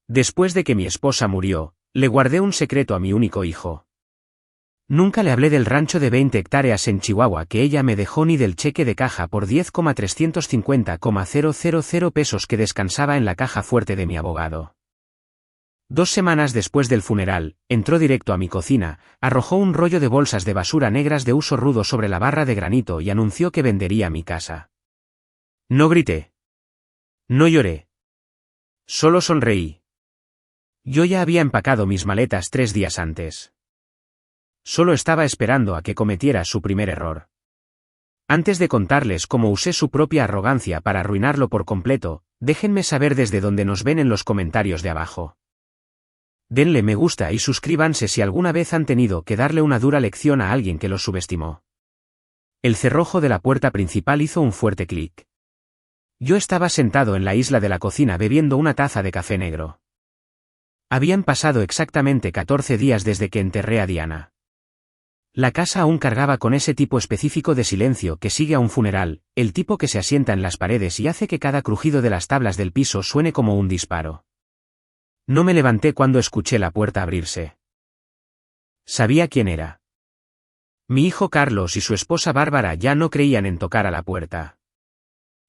Después de que mi esposa murió, le guardé un secreto a mi único hijo. Nunca le hablé del rancho de 20 hectáreas en Chihuahua que ella me dejó ni del cheque de caja por 10,350,000 pesos que descansaba en la caja fuerte de mi abogado. 2 semanas después del funeral, entró directo a mi cocina, arrojó un rollo de bolsas de basura negras de uso rudo sobre la barra de granito y anunció que vendería mi casa. No grité. No lloré. Solo sonreí. Yo ya había empacado mis maletas 3 días antes. Solo estaba esperando a que cometiera su primer error. Antes de contarles cómo usé su propia arrogancia para arruinarlo por completo, déjenme saber desde dónde nos ven en los comentarios de abajo. Denle me gusta y suscríbanse si alguna vez han tenido que darle una dura lección a alguien que los subestimó. El cerrojo de la puerta principal hizo un fuerte clic. Yo estaba sentado en la isla de la cocina bebiendo una taza de café negro. Habían pasado exactamente 14 días desde que enterré a Diana. La casa aún cargaba con ese tipo específico de silencio que sigue a un funeral, el tipo que se asienta en las paredes y hace que cada crujido de las tablas del piso suene como un disparo. No me levanté cuando escuché la puerta abrirse. Sabía quién era. Mi hijo Carlos y su esposa Bárbara ya no creían en tocar a la puerta.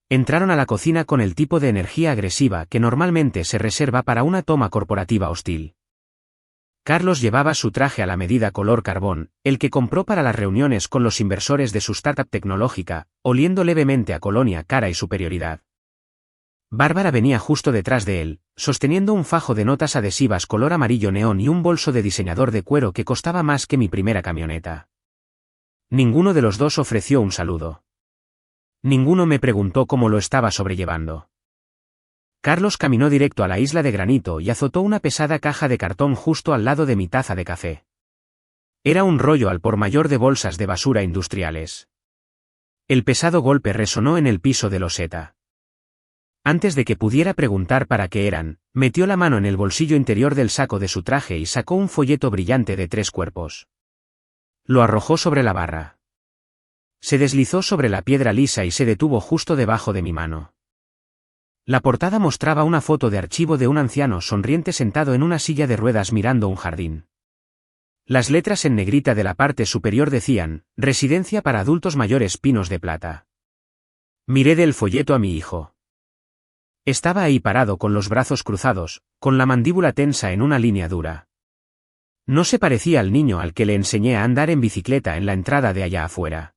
Entraron a la cocina con el tipo de energía agresiva que normalmente se reserva para una toma corporativa hostil. Carlos llevaba su traje a la medida color carbón, el que compró para las reuniones con los inversores de su startup tecnológica, oliendo levemente a colonia cara y superioridad. Bárbara venía justo detrás de él, sosteniendo un fajo de notas adhesivas color amarillo neón y un bolso de diseñador de cuero que costaba más que mi primera camioneta. Ninguno de los dos ofreció un saludo. Ninguno me preguntó cómo lo estaba sobrellevando. Carlos caminó directo a la isla de granito y azotó una pesada caja de cartón justo al lado de mi taza de café. Era un rollo al por mayor de bolsas de basura industriales. El pesado golpe resonó en el piso de loseta. Antes de que pudiera preguntar para qué eran, metió la mano en el bolsillo interior del saco de su traje y sacó un folleto brillante de 3 cuerpos. Lo arrojó sobre la barra. Se deslizó sobre la piedra lisa y se detuvo justo debajo de mi mano. La portada mostraba una foto de archivo de un anciano sonriente sentado en una silla de ruedas mirando un jardín. Las letras en negrita de la parte superior decían, Residencia para adultos mayores Pinos de Plata. Miré del folleto a mi hijo. Estaba ahí parado con los brazos cruzados, con la mandíbula tensa en una línea dura. No se parecía al niño al que le enseñé a andar en bicicleta en la entrada de allá afuera.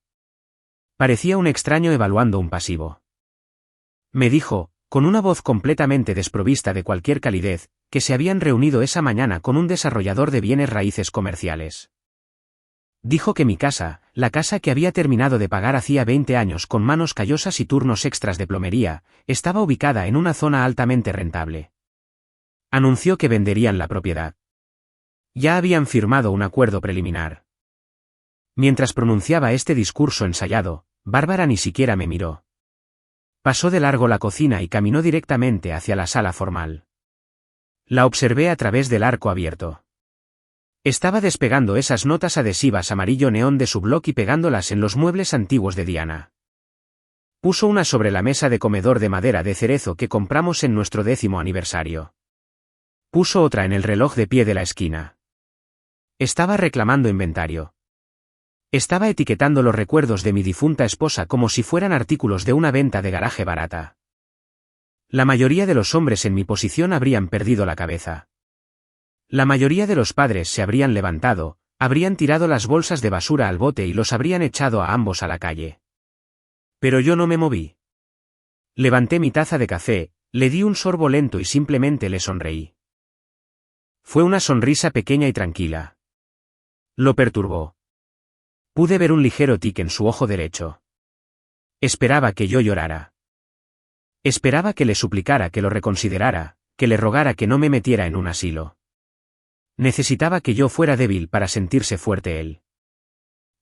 Parecía un extraño evaluando un pasivo. Me dijo, con una voz completamente desprovista de cualquier calidez, que se habían reunido esa mañana con un desarrollador de bienes raíces comerciales. Dijo que mi casa, la casa que había terminado de pagar hacía 20 años con manos callosas y turnos extras de plomería, estaba ubicada en una zona altamente rentable. Anunció que venderían la propiedad. Ya habían firmado un acuerdo preliminar. Mientras pronunciaba este discurso ensayado, Bárbara ni siquiera me miró. Pasó de largo la cocina y caminó directamente hacia la sala formal. La observé a través del arco abierto. Estaba despegando esas notas adhesivas amarillo neón de su blog y pegándolas en los muebles antiguos de Diana. Puso una sobre la mesa de comedor de madera de cerezo que compramos en nuestro 10º aniversario. Puso otra en el reloj de pie de la esquina. Estaba reclamando inventario. Estaba etiquetando los recuerdos de mi difunta esposa como si fueran artículos de una venta de garaje barata. La mayoría de los hombres en mi posición habrían perdido la cabeza. La mayoría de los padres se habrían levantado, habrían tirado las bolsas de basura al bote y los habrían echado a ambos a la calle. Pero yo no me moví. Levanté mi taza de café, le di un sorbo lento y simplemente le sonreí. Fue una sonrisa pequeña y tranquila. Lo perturbó. Pude ver un ligero tic en su ojo derecho. Esperaba que yo llorara. Esperaba que le suplicara que lo reconsiderara, que le rogara que no me metiera en un asilo. Necesitaba que yo fuera débil para sentirse fuerte él.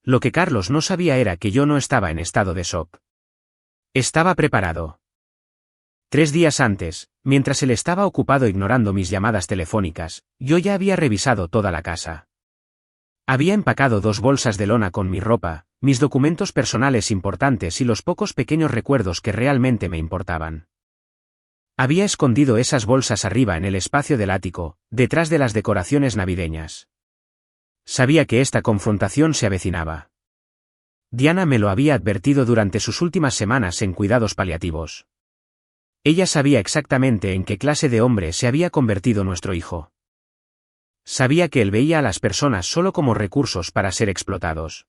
Lo que Carlos no sabía era que yo no estaba en estado de shock. Estaba preparado. 3 días antes, mientras él estaba ocupado ignorando mis llamadas telefónicas, yo ya había revisado toda la casa. Había empacado 2 bolsas de lona con mi ropa, mis documentos personales importantes y los pocos pequeños recuerdos que realmente me importaban. Había escondido esas bolsas arriba en el espacio del ático, detrás de las decoraciones navideñas. Sabía que esta confrontación se avecinaba. Diana me lo había advertido durante sus últimas semanas en cuidados paliativos. Ella sabía exactamente en qué clase de hombre se había convertido nuestro hijo. Sabía que él veía a las personas solo como recursos para ser explotados.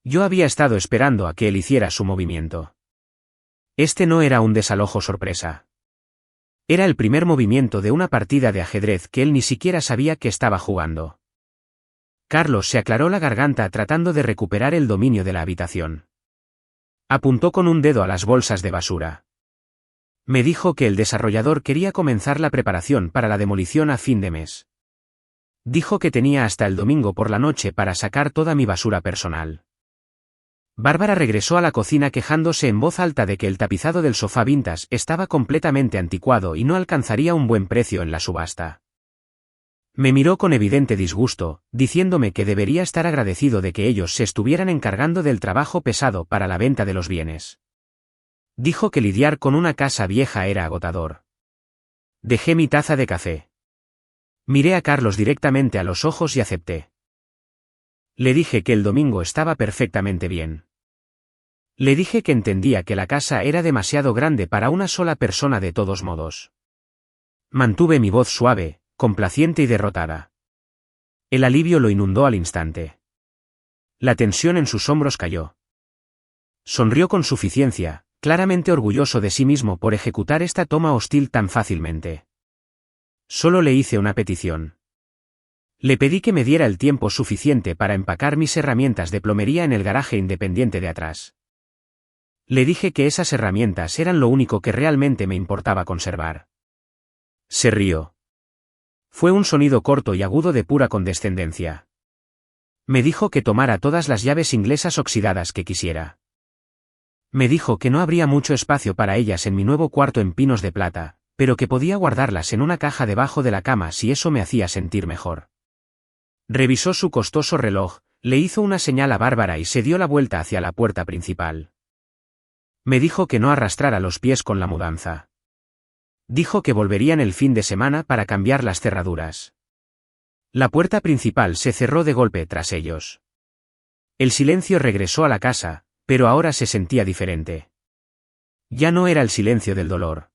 Yo había estado esperando a que él hiciera su movimiento. Este no era un desalojo sorpresa. Era el primer movimiento de una partida de ajedrez que él ni siquiera sabía que estaba jugando. Carlos se aclaró la garganta tratando de recuperar el dominio de la habitación. Apuntó con un dedo a las bolsas de basura. Me dijo que el desarrollador quería comenzar la preparación para la demolición a fin de mes. Dijo que tenía hasta el domingo por la noche para sacar toda mi basura personal. Bárbara regresó a la cocina quejándose en voz alta de que el tapizado del sofá vintage estaba completamente anticuado y no alcanzaría un buen precio en la subasta. Me miró con evidente disgusto, diciéndome que debería estar agradecido de que ellos se estuvieran encargando del trabajo pesado para la venta de los bienes. Dijo que lidiar con una casa vieja era agotador. Dejé mi taza de café. Miré a Carlos directamente a los ojos y acepté. Le dije que el domingo estaba perfectamente bien. Le dije que entendía que la casa era demasiado grande para una sola persona de todos modos. Mantuve mi voz suave, complaciente y derrotada. El alivio lo inundó al instante. La tensión en sus hombros cayó. Sonrió con suficiencia, claramente orgulloso de sí mismo por ejecutar esta toma hostil tan fácilmente. Solo le hice una petición. Le pedí que me diera el tiempo suficiente para empacar mis herramientas de plomería en el garaje independiente de atrás. Le dije que esas herramientas eran lo único que realmente me importaba conservar. Se rió. Fue un sonido corto y agudo de pura condescendencia. Me dijo que tomara todas las llaves inglesas oxidadas que quisiera. Me dijo que no habría mucho espacio para ellas en mi nuevo cuarto en Pinos de Plata, pero que podía guardarlas en una caja debajo de la cama si eso me hacía sentir mejor. Revisó su costoso reloj, le hizo una señal a Bárbara y se dio la vuelta hacia la puerta principal. Me dijo que no arrastrara los pies con la mudanza. Dijo que volverían el fin de semana para cambiar las cerraduras. La puerta principal se cerró de golpe tras ellos. El silencio regresó a la casa, pero ahora se sentía diferente. Ya no era el silencio del dolor.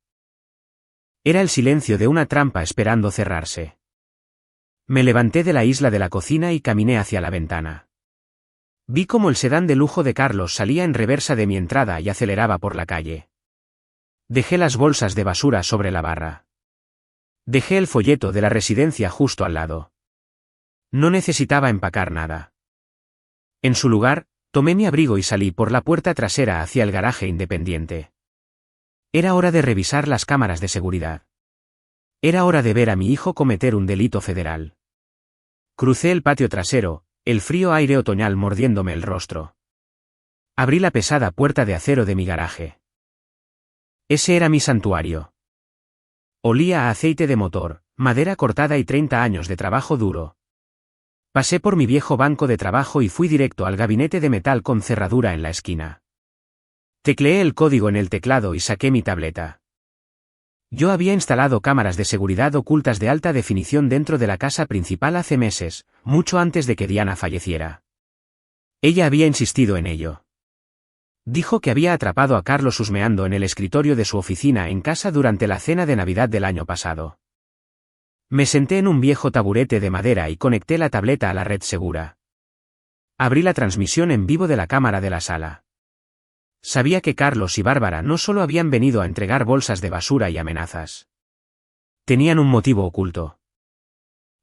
Era el silencio de una trampa esperando cerrarse. Me levanté de la isla de la cocina y caminé hacia la ventana. Vi cómo el sedán de lujo de Carlos salía en reversa de mi entrada y aceleraba por la calle. Dejé las bolsas de basura sobre la barra. Dejé el folleto de la residencia justo al lado. No necesitaba empacar nada. En su lugar, tomé mi abrigo y salí por la puerta trasera hacia el garaje independiente. Era hora de revisar las cámaras de seguridad. Era hora de ver a mi hijo cometer un delito federal. Crucé el patio trasero, el frío aire otoñal mordiéndome el rostro. Abrí la pesada puerta de acero de mi garaje. Ese era mi santuario. Olía a aceite de motor, madera cortada y 30 años de trabajo duro. Pasé por mi viejo banco de trabajo y fui directo al gabinete de metal con cerradura en la esquina. Tecleé el código en el teclado y saqué mi tableta. Yo había instalado cámaras de seguridad ocultas de alta definición dentro de la casa principal hace meses, mucho antes de que Diana falleciera. Ella había insistido en ello. Dijo que había atrapado a Carlos husmeando en el escritorio de su oficina en casa durante la cena de Navidad del año pasado. Me senté en un viejo taburete de madera y conecté la tableta a la red segura. Abrí la transmisión en vivo de la cámara de la sala. Sabía que Carlos y Bárbara no solo habían venido a entregar bolsas de basura y amenazas. Tenían un motivo oculto.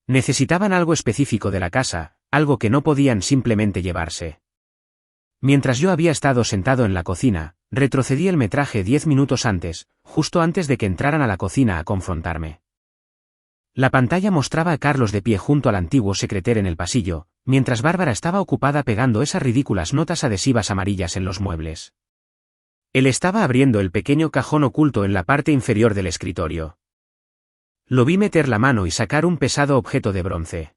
Necesitaban algo específico de la casa, algo que no podían simplemente llevarse. Mientras yo había estado sentado en la cocina, retrocedí el metraje 10 minutos antes, justo antes de que entraran a la cocina a confrontarme. La pantalla mostraba a Carlos de pie junto al antiguo secreter en el pasillo, mientras Bárbara estaba ocupada pegando esas ridículas notas adhesivas amarillas en los muebles. Él estaba abriendo el pequeño cajón oculto en la parte inferior del escritorio. Lo vi meter la mano y sacar un pesado objeto de bronce.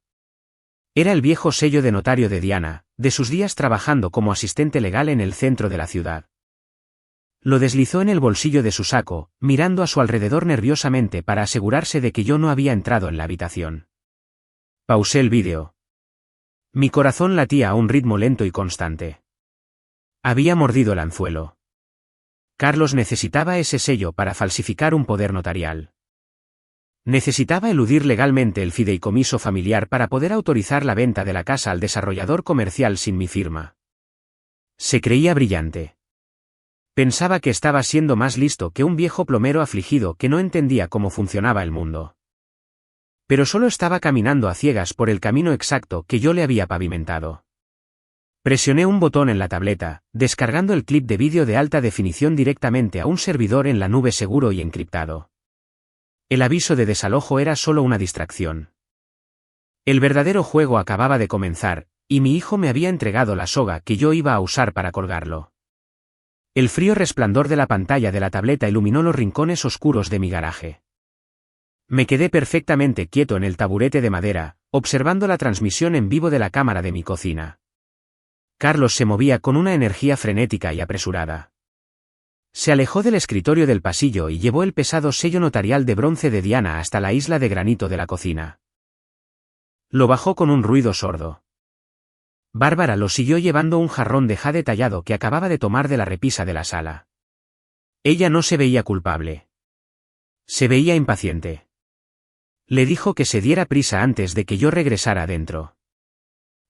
Era el viejo sello de notario de Diana, de sus días trabajando como asistente legal en el centro de la ciudad. Lo deslizó en el bolsillo de su saco, mirando a su alrededor nerviosamente para asegurarse de que yo no había entrado en la habitación. Pausé el vídeo. Mi corazón latía a un ritmo lento y constante. Había mordido el anzuelo. Carlos necesitaba ese sello para falsificar un poder notarial. Necesitaba eludir legalmente el fideicomiso familiar para poder autorizar la venta de la casa al desarrollador comercial sin mi firma. Se creía brillante. Pensaba que estaba siendo más listo que un viejo plomero afligido que no entendía cómo funcionaba el mundo. Pero solo estaba caminando a ciegas por el camino exacto que yo le había pavimentado. Presioné un botón en la tableta, descargando el clip de vídeo de alta definición directamente a un servidor en la nube seguro y encriptado. El aviso de desalojo era solo una distracción. El verdadero juego acababa de comenzar, y mi hijo me había entregado la soga que yo iba a usar para colgarlo. El frío resplandor de la pantalla de la tableta iluminó los rincones oscuros de mi garaje. Me quedé perfectamente quieto en el taburete de madera, observando la transmisión en vivo de la cámara de mi cocina. Carlos se movía con una energía frenética y apresurada. Se alejó del escritorio del pasillo y llevó el pesado sello notarial de bronce de Diana hasta la isla de granito de la cocina. Lo bajó con un ruido sordo. Bárbara lo siguió llevando un jarrón de jade tallado que acababa de tomar de la repisa de la sala. Ella no se veía culpable. Se veía impaciente. Le dijo que se diera prisa antes de que yo regresara adentro.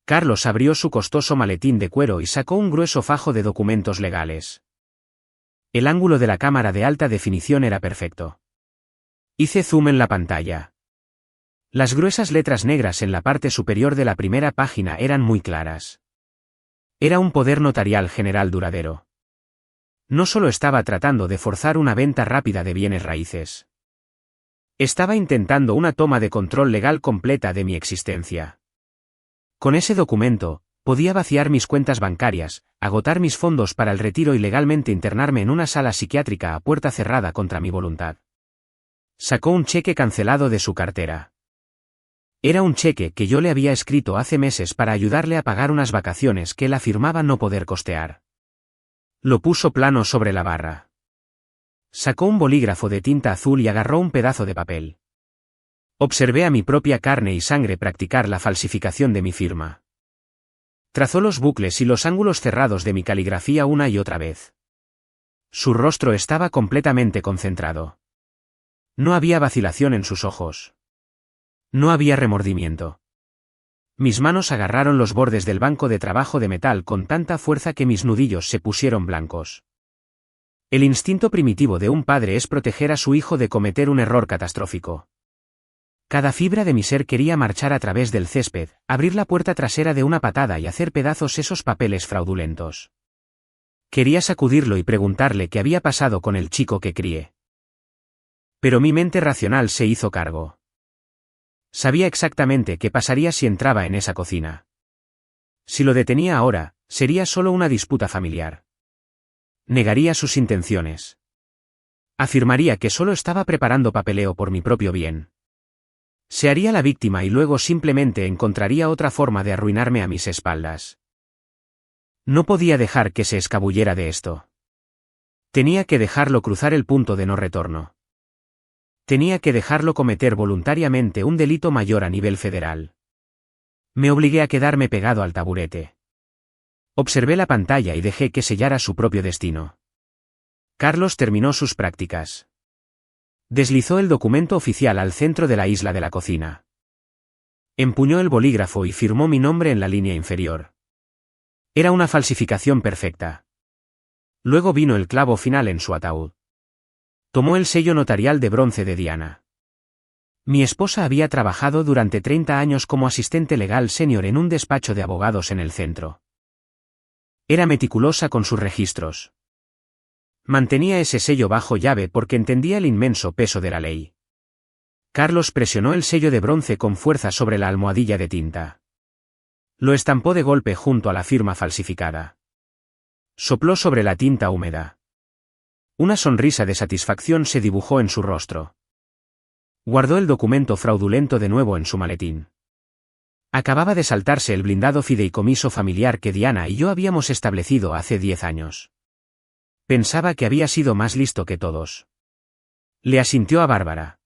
Carlos abrió su costoso maletín de cuero y sacó un grueso fajo de documentos legales. El ángulo de la cámara de alta definición era perfecto. Hice zoom en la pantalla. Las gruesas letras negras en la parte superior de la primera página eran muy claras. Era un poder notarial general duradero. No solo estaba tratando de forzar una venta rápida de bienes raíces. Estaba intentando una toma de control legal completa de mi existencia. Con ese documento, podía vaciar mis cuentas bancarias, agotar mis fondos para el retiro y legalmente internarme en una sala psiquiátrica a puerta cerrada contra mi voluntad. Sacó un cheque cancelado de su cartera. Era un cheque que yo le había escrito hace meses para ayudarle a pagar unas vacaciones que él afirmaba no poder costear. Lo puso plano sobre la barra. Sacó un bolígrafo de tinta azul y agarró un pedazo de papel. Observé a mi propia carne y sangre practicar la falsificación de mi firma. Trazó los bucles y los ángulos cerrados de mi caligrafía una y otra vez. Su rostro estaba completamente concentrado. No había vacilación en sus ojos. No había remordimiento. Mis manos agarraron los bordes del banco de trabajo de metal con tanta fuerza que mis nudillos se pusieron blancos. El instinto primitivo de un padre es proteger a su hijo de cometer un error catastrófico. Cada fibra de mi ser quería marchar a través del césped, abrir la puerta trasera de una patada y hacer pedazos esos papeles fraudulentos. Quería sacudirlo y preguntarle qué había pasado con el chico que crié. Pero mi mente racional se hizo cargo. Sabía exactamente qué pasaría si entraba en esa cocina. Si lo detenía ahora, sería solo una disputa familiar. Negaría sus intenciones. Afirmaría que solo estaba preparando papeleo por mi propio bien. Se haría la víctima y luego simplemente encontraría otra forma de arruinarme a mis espaldas. No podía dejar que se escabullera de esto. Tenía que dejarlo cruzar el punto de no retorno. Tenía que dejarlo cometer voluntariamente un delito mayor a nivel federal. Me obligué a quedarme pegado al taburete. Observé la pantalla y dejé que sellara su propio destino. Carlos terminó sus prácticas. Deslizó el documento oficial al centro de la isla de la cocina. Empuñó el bolígrafo y firmó mi nombre en la línea inferior. Era una falsificación perfecta. Luego vino el clavo final en su ataúd. Tomó el sello notarial de bronce de Diana. Mi esposa había trabajado durante 30 años como asistente legal senior en un despacho de abogados en el centro. Era meticulosa con sus registros. Mantenía ese sello bajo llave porque entendía el inmenso peso de la ley. Carlos presionó el sello de bronce con fuerza sobre la almohadilla de tinta. Lo estampó de golpe junto a la firma falsificada. Sopló sobre la tinta húmeda. Una sonrisa de satisfacción se dibujó en su rostro. Guardó el documento fraudulento de nuevo en su maletín. Acababa de saltarse el blindado fideicomiso familiar que Diana y yo habíamos establecido hace 10 años. Pensaba que había sido más listo que todos. Le asintió a Bárbara.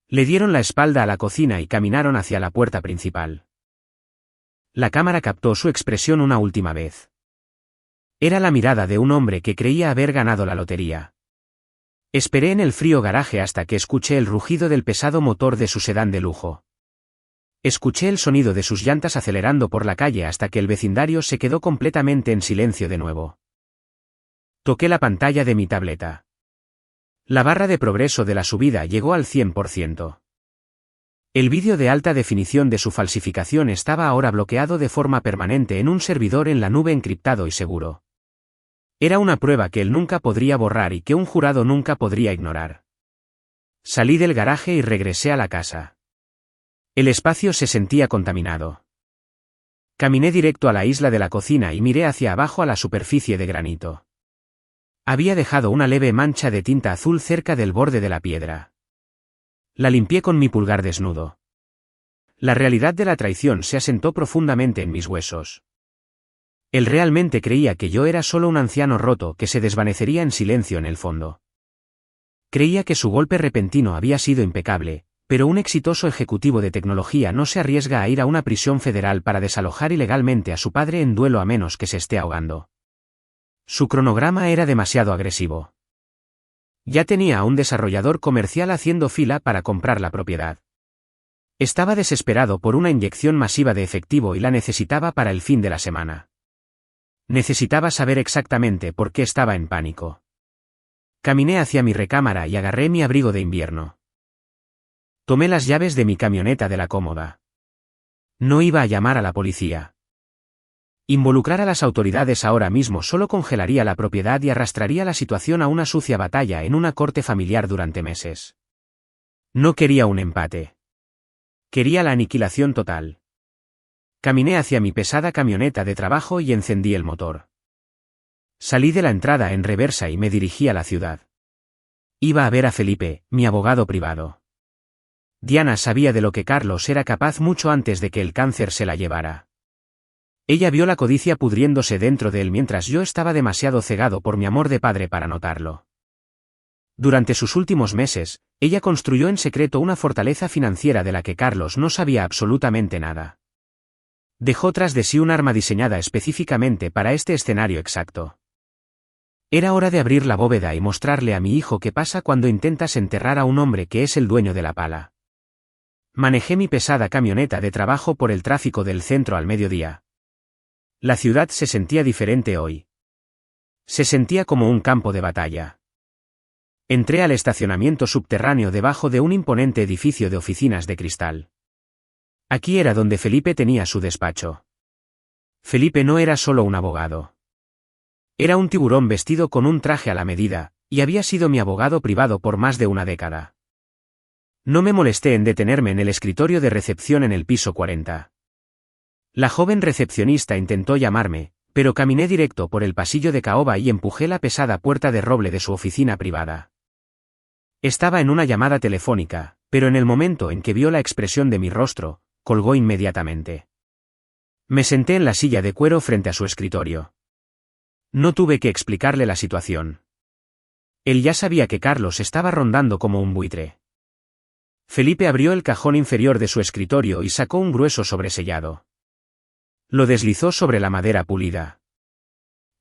Le dieron la espalda a la cocina y caminaron hacia la puerta principal. La cámara captó su expresión una última vez. Era la mirada de un hombre que creía haber ganado la lotería. Esperé en el frío garaje hasta que escuché el rugido del pesado motor de su sedán de lujo. Escuché el sonido de sus llantas acelerando por la calle hasta que el vecindario se quedó completamente en silencio de nuevo. Toqué la pantalla de mi tableta. La barra de progreso de la subida llegó al 100%. El vídeo de alta definición de su falsificación estaba ahora bloqueado de forma permanente en un servidor en la nube encriptado y seguro. Era una prueba que él nunca podría borrar y que un jurado nunca podría ignorar. Salí del garaje y regresé a la casa. El espacio se sentía contaminado. Caminé directo a la isla de la cocina y miré hacia abajo a la superficie de granito. Había dejado una leve mancha de tinta azul cerca del borde de la piedra. La limpié con mi pulgar desnudo. La realidad de la traición se asentó profundamente en mis huesos. Él realmente creía que yo era solo un anciano roto que se desvanecería en silencio en el fondo. Creía que su golpe repentino había sido impecable, pero un exitoso ejecutivo de tecnología no se arriesga a ir a una prisión federal para desalojar ilegalmente a su padre en duelo a menos que se esté ahogando. Su cronograma era demasiado agresivo. Ya tenía a un desarrollador comercial haciendo fila para comprar la propiedad. Estaba desesperado por una inyección masiva de efectivo y la necesitaba para el fin de la semana. Necesitaba saber exactamente por qué estaba en pánico. Caminé hacia mi recámara y agarré mi abrigo de invierno. Tomé las llaves de mi camioneta de la cómoda. No iba a llamar a la policía. Involucrar a las autoridades ahora mismo solo congelaría la propiedad y arrastraría la situación a una sucia batalla en una corte familiar durante meses. No quería un empate. Quería la aniquilación total. Caminé hacia mi pesada camioneta de trabajo y encendí el motor. Salí de la entrada en reversa y me dirigí a la ciudad. Iba a ver a Felipe, mi abogado privado. Diana sabía de lo que Carlos era capaz mucho antes de que el cáncer se la llevara. Ella vio la codicia pudriéndose dentro de él mientras yo estaba demasiado cegado por mi amor de padre para notarlo. Durante sus últimos meses, ella construyó en secreto una fortaleza financiera de la que Carlos no sabía absolutamente nada. Dejó tras de sí un arma diseñada específicamente para este escenario exacto. Era hora de abrir la bóveda y mostrarle a mi hijo qué pasa cuando intentas enterrar a un hombre que es el dueño de la pala. Manejé mi pesada camioneta de trabajo por el tráfico del centro al mediodía. La ciudad se sentía diferente hoy. Se sentía como un campo de batalla. Entré al estacionamiento subterráneo debajo de un imponente edificio de oficinas de cristal. Aquí era donde Felipe tenía su despacho. Felipe no era solo un abogado. Era un tiburón vestido con un traje a la medida, y había sido mi abogado privado por más de una década. No me molesté en detenerme en el escritorio de recepción en el piso 40. La joven recepcionista intentó llamarme, pero caminé directo por el pasillo de caoba y empujé la pesada puerta de roble de su oficina privada. Estaba en una llamada telefónica, pero en el momento en que vio la expresión de mi rostro, colgó inmediatamente. Me senté en la silla de cuero frente a su escritorio. No tuve que explicarle la situación. Él ya sabía que Carlos estaba rondando como un buitre. Felipe abrió el cajón inferior de su escritorio y sacó un grueso sobresellado. Lo deslizó sobre la madera pulida.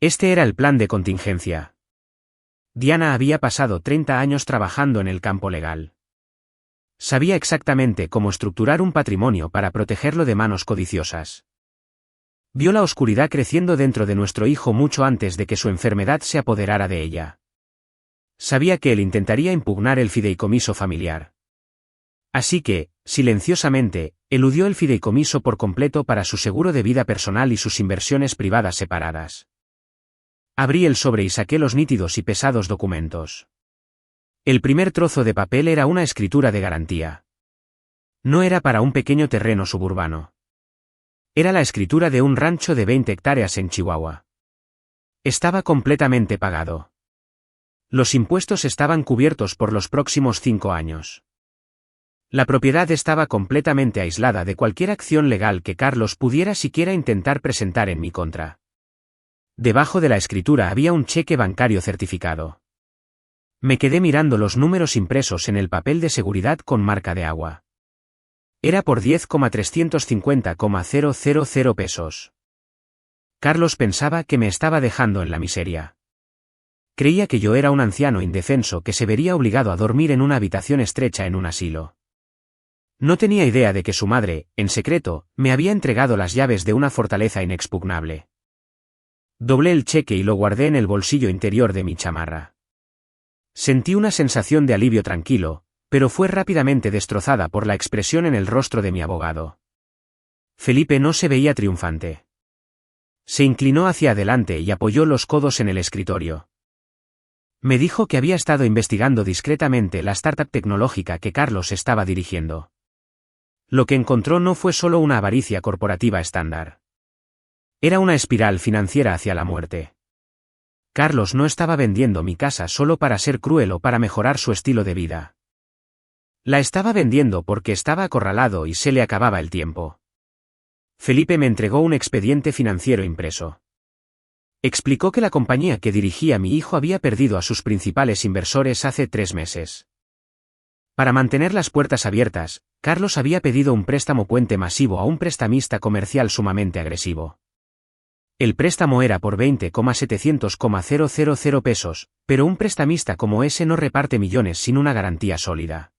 Este era el plan de contingencia. Diana había pasado 30 años trabajando en el campo legal. Sabía exactamente cómo estructurar un patrimonio para protegerlo de manos codiciosas. Vio la oscuridad creciendo dentro de nuestro hijo mucho antes de que su enfermedad se apoderara de ella. Sabía que él intentaría impugnar el fideicomiso familiar. Así que, silenciosamente, eludió el fideicomiso por completo para su seguro de vida personal y sus inversiones privadas separadas. Abrí el sobre y saqué los nítidos y pesados documentos. El primer trozo de papel era una escritura de garantía. No era para un pequeño terreno suburbano. Era la escritura de un rancho de 20 hectáreas en Chihuahua. Estaba completamente pagado. Los impuestos estaban cubiertos por los próximos 5 años. La propiedad estaba completamente aislada de cualquier acción legal que Carlos pudiera siquiera intentar presentar en mi contra. Debajo de la escritura había un cheque bancario certificado. Me quedé mirando los números impresos en el papel de seguridad con marca de agua. Era por 10,350,000 pesos. Carlos pensaba que me estaba dejando en la miseria. Creía que yo era un anciano indefenso que se vería obligado a dormir en una habitación estrecha en un asilo. No tenía idea de que su madre, en secreto, me había entregado las llaves de una fortaleza inexpugnable. Doblé el cheque y lo guardé en el bolsillo interior de mi chamarra. Sentí una sensación de alivio tranquilo, pero fue rápidamente destrozada por la expresión en el rostro de mi abogado. Felipe no se veía triunfante. Se inclinó hacia adelante y apoyó los codos en el escritorio. Me dijo que había estado investigando discretamente la startup tecnológica que Carlos estaba dirigiendo. Lo que encontró no fue solo una avaricia corporativa estándar. Era una espiral financiera hacia la muerte. Carlos no estaba vendiendo mi casa solo para ser cruel o para mejorar su estilo de vida. La estaba vendiendo porque estaba acorralado y se le acababa el tiempo. Felipe me entregó un expediente financiero impreso. Explicó que la compañía que dirigía mi hijo había perdido a sus principales inversores hace 3 meses. Para mantener las puertas abiertas, Carlos había pedido un préstamo puente masivo a un prestamista comercial sumamente agresivo. El préstamo era por 20,700,000 pesos, pero un prestamista como ese no reparte millones sin una garantía sólida.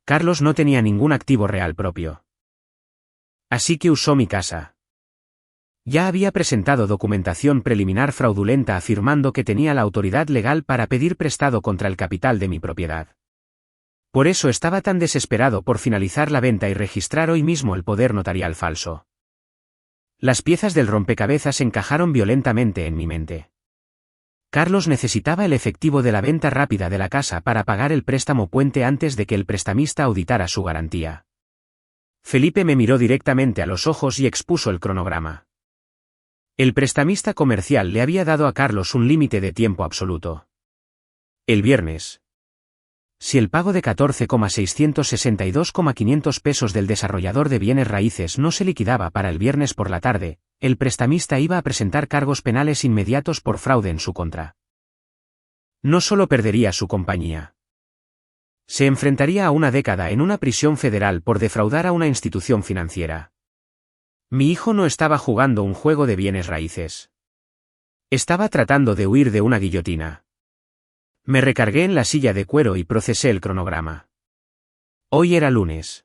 Carlos no tenía ningún activo real propio. Así que usó mi casa. Ya había presentado documentación preliminar fraudulenta afirmando que tenía la autoridad legal para pedir prestado contra el capital de mi propiedad. Por eso estaba tan desesperado por finalizar la venta y registrar hoy mismo el poder notarial falso. Las piezas del rompecabezas encajaron violentamente en mi mente. Carlos necesitaba el efectivo de la venta rápida de la casa para pagar el préstamo puente antes de que el prestamista auditara su garantía. Felipe me miró directamente a los ojos y expuso el cronograma. El prestamista comercial le había dado a Carlos un límite de tiempo absoluto. El viernes. Si el pago de 14,662,500 pesos del desarrollador de bienes raíces no se liquidaba para el viernes por la tarde, el prestamista iba a presentar cargos penales inmediatos por fraude en su contra. No solo perdería su compañía. Se enfrentaría a una década en una prisión federal por defraudar a una institución financiera. Mi hijo no estaba jugando un juego de bienes raíces. Estaba tratando de huir de una guillotina. Me recargué en la silla de cuero y procesé el cronograma. Hoy era lunes.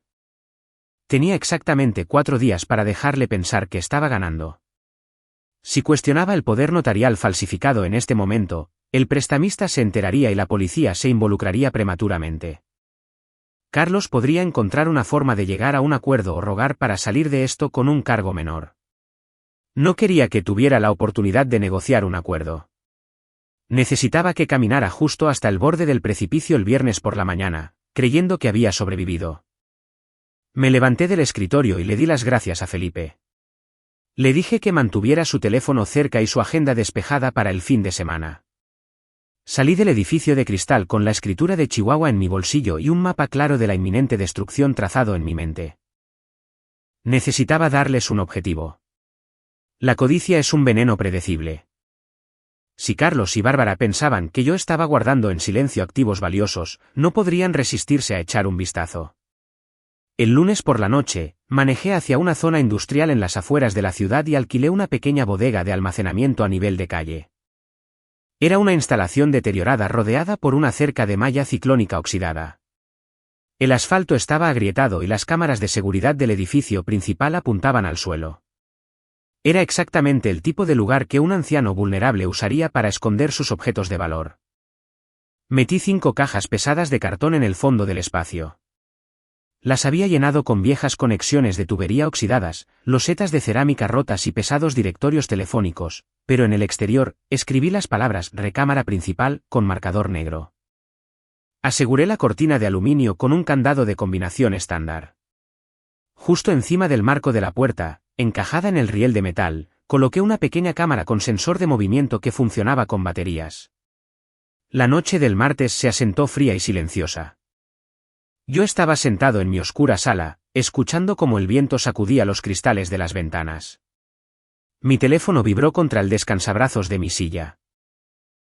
Tenía exactamente 4 días para dejarle pensar que estaba ganando. Si cuestionaba el poder notarial falsificado en este momento, el prestamista se enteraría y la policía se involucraría prematuramente. Carlos podría encontrar una forma de llegar a un acuerdo o rogar para salir de esto con un cargo menor. No quería que tuviera la oportunidad de negociar un acuerdo. Necesitaba que caminara justo hasta el borde del precipicio el viernes por la mañana, creyendo que había sobrevivido. Me levanté del escritorio y le di las gracias a Felipe. Le dije que mantuviera su teléfono cerca y su agenda despejada para el fin de semana. Salí del edificio de cristal con la escritura de Chihuahua en mi bolsillo y un mapa claro de la inminente destrucción trazado en mi mente. Necesitaba darles un objetivo. La codicia es un veneno predecible. Si Carlos y Bárbara pensaban que yo estaba guardando en silencio activos valiosos, no podrían resistirse a echar un vistazo. El lunes por la noche, manejé hacia una zona industrial en las afueras de la ciudad y alquilé una pequeña bodega de almacenamiento a nivel de calle. Era una instalación deteriorada rodeada por una cerca de malla ciclónica oxidada. El asfalto estaba agrietado y las cámaras de seguridad del edificio principal apuntaban al suelo. Era exactamente el tipo de lugar que un anciano vulnerable usaría para esconder sus objetos de valor. Metí 5 cajas pesadas de cartón en el fondo del espacio. Las había llenado con viejas conexiones de tubería oxidadas, losetas de cerámica rotas y pesados directorios telefónicos, pero en el exterior, escribí las palabras recámara principal con marcador negro. Aseguré la cortina de aluminio con un candado de combinación estándar. Justo encima del marco de la puerta, encajada en el riel de metal, coloqué una pequeña cámara con sensor de movimiento que funcionaba con baterías. La noche del martes se asentó fría y silenciosa. Yo estaba sentado en mi oscura sala, escuchando cómo el viento sacudía los cristales de las ventanas. Mi teléfono vibró contra el descansabrazos de mi silla.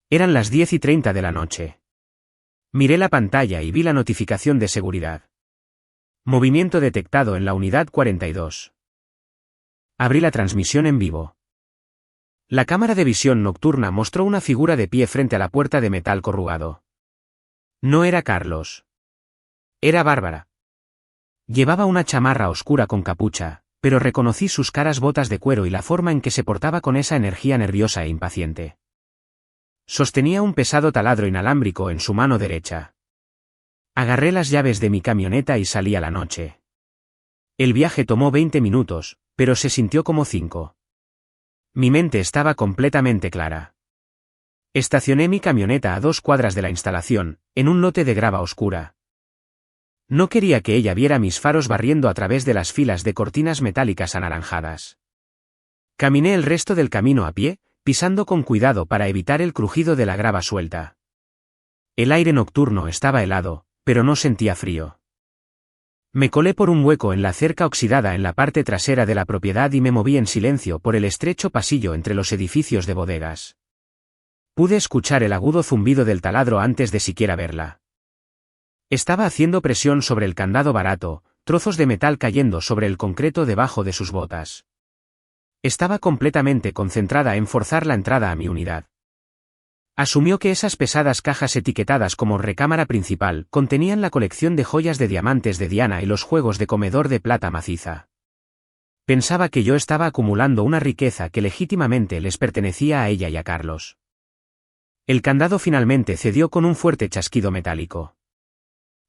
Eran las 10:30 de la noche. Miré la pantalla y vi la notificación de seguridad. Movimiento detectado en la unidad 42. Abrí la transmisión en vivo. La cámara de visión nocturna mostró una figura de pie frente a la puerta de metal corrugado. No era Carlos. Era Bárbara. Llevaba una chamarra oscura con capucha, pero reconocí sus caras botas de cuero y la forma en que se portaba con esa energía nerviosa e impaciente. Sostenía un pesado taladro inalámbrico en su mano derecha. Agarré las llaves de mi camioneta y salí a la noche. El viaje tomó 20 minutos, pero se sintió como 5. Mi mente estaba completamente clara. Estacioné mi camioneta a 2 cuadras de la instalación, en un lote de grava oscura. No quería que ella viera mis faros barriendo a través de las filas de cortinas metálicas anaranjadas. Caminé el resto del camino a pie, pisando con cuidado para evitar el crujido de la grava suelta. El aire nocturno estaba helado, pero no sentía frío. Me colé por un hueco en la cerca oxidada en la parte trasera de la propiedad y me moví en silencio por el estrecho pasillo entre los edificios de bodegas. Pude escuchar el agudo zumbido del taladro antes de siquiera verla. Estaba haciendo presión sobre el candado barato, trozos de metal cayendo sobre el concreto debajo de sus botas. Estaba completamente concentrada en forzar la entrada a mi unidad. Asumió que esas pesadas cajas etiquetadas como recámara principal contenían la colección de joyas de diamantes de Diana y los juegos de comedor de plata maciza. Pensaba que yo estaba acumulando una riqueza que legítimamente les pertenecía a ella y a Carlos. El candado finalmente cedió con un fuerte chasquido metálico.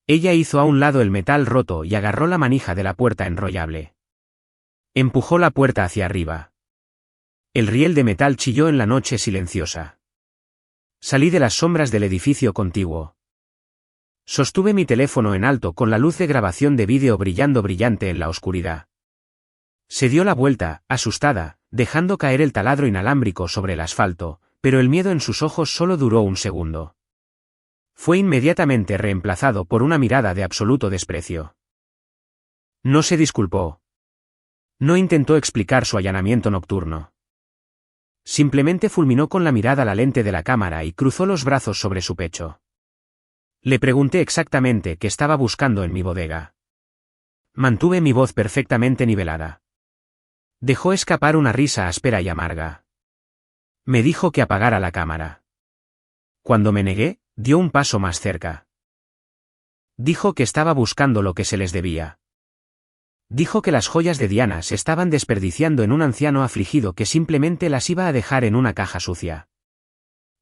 Ella hizo a un lado el metal roto y agarró la manija de la puerta enrollable. Empujó la puerta hacia arriba. El riel de metal chilló en la noche silenciosa. Salí de las sombras del edificio contiguo. Sostuve mi teléfono en alto con la luz de grabación de vídeo brillando brillante en la oscuridad. Se dio la vuelta, asustada, dejando caer el taladro inalámbrico sobre el asfalto, pero el miedo en sus ojos solo duró un segundo. Fue inmediatamente reemplazado por una mirada de absoluto desprecio. No se disculpó. No intentó explicar su allanamiento nocturno. Simplemente fulminó con la mirada la lente de la cámara y cruzó los brazos sobre su pecho. Le pregunté exactamente qué estaba buscando en mi bodega. Mantuve mi voz perfectamente nivelada. Dejó escapar una risa áspera y amarga. Me dijo que apagara la cámara. Cuando me negué, dio un paso más cerca. Dijo que estaba buscando lo que se les debía. Dijo que las joyas de Diana se estaban desperdiciando en un anciano afligido que simplemente las iba a dejar en una caja sucia.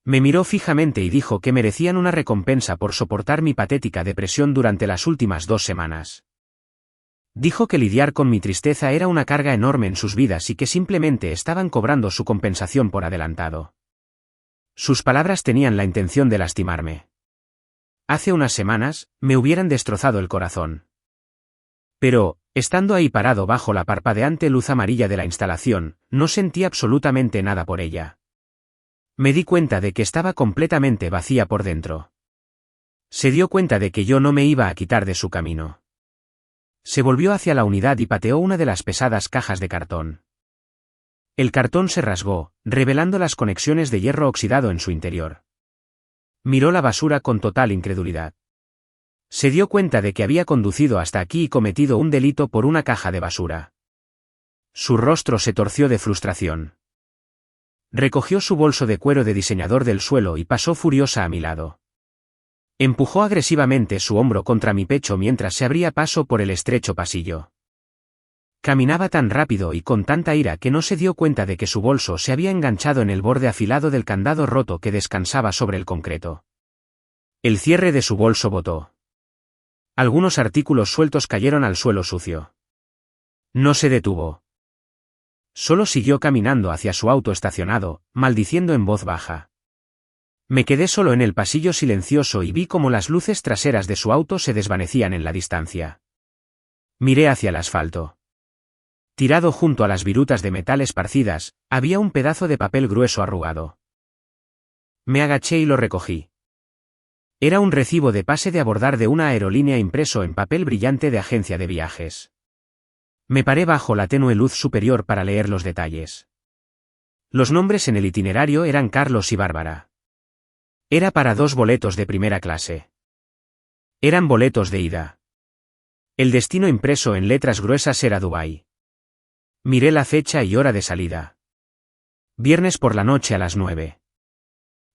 Me miró fijamente y dijo que merecían una recompensa por soportar mi patética depresión durante las últimas 2 semanas. Dijo que lidiar con mi tristeza era una carga enorme en sus vidas y que simplemente estaban cobrando su compensación por adelantado. Sus palabras tenían la intención de lastimarme. Hace unas semanas, me hubieran destrozado el corazón. Pero, estando ahí parado bajo la parpadeante luz amarilla de la instalación, no sentí absolutamente nada por ella. Me di cuenta de que estaba completamente vacía por dentro. Se dio cuenta de que yo no me iba a quitar de su camino. Se volvió hacia la unidad y pateó una de las pesadas cajas de cartón. El cartón se rasgó, revelando las conexiones de hierro oxidado en su interior. Miró la basura con total incredulidad. Se dio cuenta de que había conducido hasta aquí y cometido un delito por una caja de basura. Su rostro se torció de frustración. Recogió su bolso de cuero de diseñador del suelo y pasó furiosa a mi lado. Empujó agresivamente su hombro contra mi pecho mientras se abría paso por el estrecho pasillo. Caminaba tan rápido y con tanta ira que no se dio cuenta de que su bolso se había enganchado en el borde afilado del candado roto que descansaba sobre el concreto. El cierre de su bolso botó. Algunos artículos sueltos cayeron al suelo sucio. No se detuvo. Solo siguió caminando hacia su auto estacionado, maldiciendo en voz baja. Me quedé solo en el pasillo silencioso y vi cómo las luces traseras de su auto se desvanecían en la distancia. Miré hacia el asfalto. Tirado junto a las virutas de metal esparcidas, había un pedazo de papel grueso arrugado. Me agaché y lo recogí. Era un recibo de pase de abordar de una aerolínea impreso en papel brillante de agencia de viajes. Me paré bajo la tenue luz superior para leer los detalles. Los nombres en el itinerario eran Carlos y Bárbara. Era para 2 boletos de primera clase. Eran boletos de ida. El destino impreso en letras gruesas era Dubái. Miré la fecha y hora de salida. Viernes por la noche a las 9.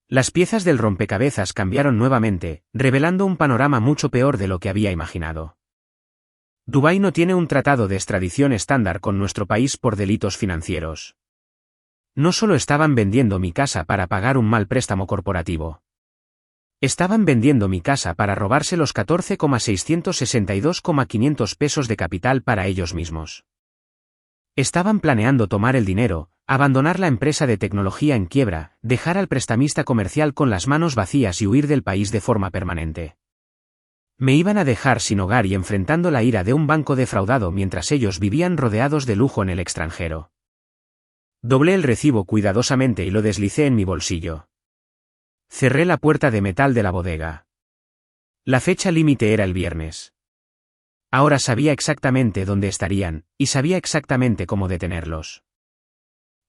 Las piezas del rompecabezas cambiaron nuevamente, revelando un panorama mucho peor de lo que había imaginado. Dubái no tiene un tratado de extradición estándar con nuestro país por delitos financieros. No solo estaban vendiendo mi casa para pagar un mal préstamo corporativo. Estaban vendiendo mi casa para robarse los 14,662,500 pesos de capital para ellos mismos. Estaban planeando tomar el dinero, abandonar la empresa de tecnología en quiebra, dejar al prestamista comercial con las manos vacías y huir del país de forma permanente. Me iban a dejar sin hogar y enfrentando la ira de un banco defraudado mientras ellos vivían rodeados de lujo en el extranjero. Doblé el recibo cuidadosamente y lo deslicé en mi bolsillo. Cerré la puerta de metal de la bodega. La fecha límite era el viernes. Ahora sabía exactamente dónde estarían, y sabía exactamente cómo detenerlos.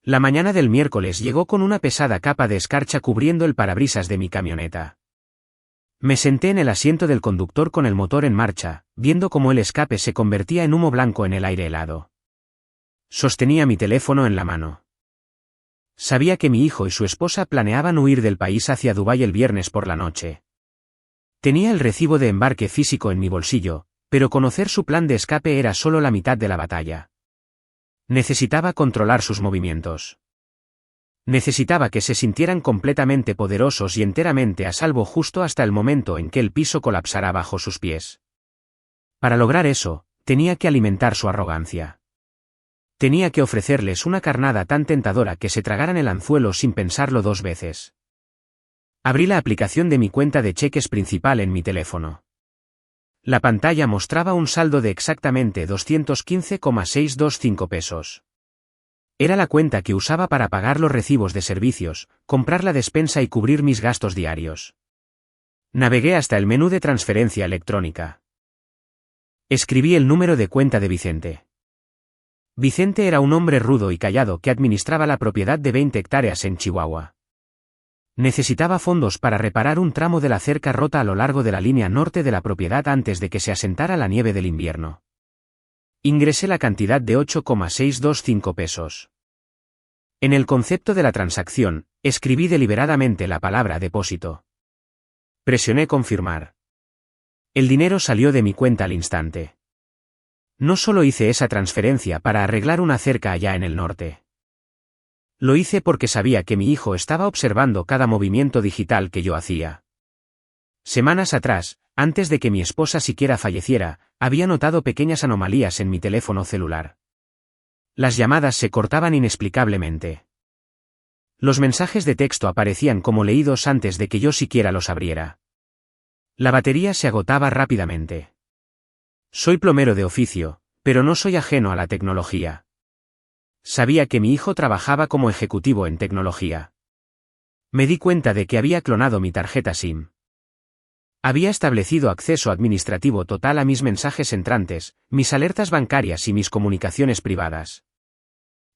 La mañana del miércoles llegó con una pesada capa de escarcha cubriendo el parabrisas de mi camioneta. Me senté en el asiento del conductor con el motor en marcha, viendo cómo el escape se convertía en humo blanco en el aire helado. Sostenía mi teléfono en la mano. Sabía que mi hijo y su esposa planeaban huir del país hacia Dubái el viernes por la noche. Tenía el recibo de embarque físico en mi bolsillo, pero conocer su plan de escape era solo la mitad de la batalla. Necesitaba controlar sus movimientos. Necesitaba que se sintieran completamente poderosos y enteramente a salvo justo hasta el momento en que el piso colapsara bajo sus pies. Para lograr eso, tenía que alimentar su arrogancia. Tenía que ofrecerles una carnada tan tentadora que se tragaran el anzuelo sin pensarlo 2 veces. Abrí la aplicación de mi cuenta de cheques principal en mi teléfono. La pantalla mostraba un saldo de exactamente 215,625 pesos. Era la cuenta que usaba para pagar los recibos de servicios, comprar la despensa y cubrir mis gastos diarios. Navegué hasta el menú de transferencia electrónica. Escribí el número de cuenta de Vicente. Vicente era un hombre rudo y callado que administraba la propiedad de 20 hectáreas en Chihuahua. Necesitaba fondos para reparar un tramo de la cerca rota a lo largo de la línea norte de la propiedad antes de que se asentara la nieve del invierno. Ingresé la cantidad de 8,625 pesos. En el concepto de la transacción, escribí deliberadamente la palabra depósito. Presioné confirmar. El dinero salió de mi cuenta al instante. No solo hice esa transferencia para arreglar una cerca allá en el norte. Lo hice porque sabía que mi hijo estaba observando cada movimiento digital que yo hacía. Semanas atrás, antes de que mi esposa siquiera falleciera, había notado pequeñas anomalías en mi teléfono celular. Las llamadas se cortaban inexplicablemente. Los mensajes de texto aparecían como leídos antes de que yo siquiera los abriera. La batería se agotaba rápidamente. Soy plomero de oficio, pero no soy ajeno a la tecnología. Sabía que mi hijo trabajaba como ejecutivo en tecnología. Me di cuenta de que había clonado mi tarjeta SIM. Había establecido acceso administrativo total a mis mensajes entrantes, mis alertas bancarias y mis comunicaciones privadas.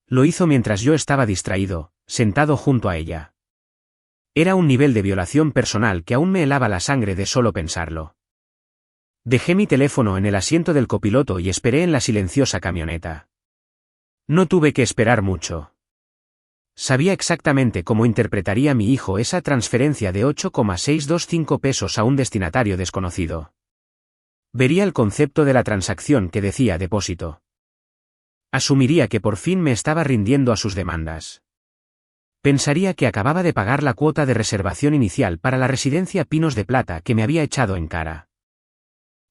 Lo hizo mientras yo estaba distraído, sentado junto a ella. Era un nivel de violación personal que aún me helaba la sangre de solo pensarlo. Dejé mi teléfono en el asiento del copiloto y esperé en la silenciosa camioneta. No tuve que esperar mucho. Sabía exactamente cómo interpretaría mi hijo esa transferencia de 8,625 pesos a un destinatario desconocido. Vería el concepto de la transacción que decía depósito. Asumiría que por fin me estaba rindiendo a sus demandas. Pensaría que acababa de pagar la cuota de reservación inicial para la residencia Pinos de Plata que me había echado en cara.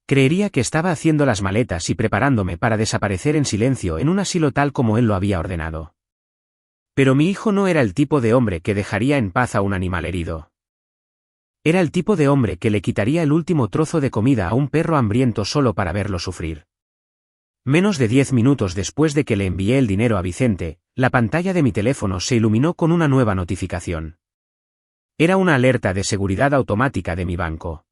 Creería que estaba haciendo las maletas y preparándome para desaparecer en silencio en un asilo tal como él lo había ordenado. Pero mi hijo no era el tipo de hombre que dejaría en paz a un animal herido. Era el tipo de hombre que le quitaría el último trozo de comida a un perro hambriento solo para verlo sufrir. Menos de 10 minutos después de que le envié el dinero a Vicente, la pantalla de mi teléfono se iluminó con una nueva notificación. Era una alerta de seguridad automática de mi banco.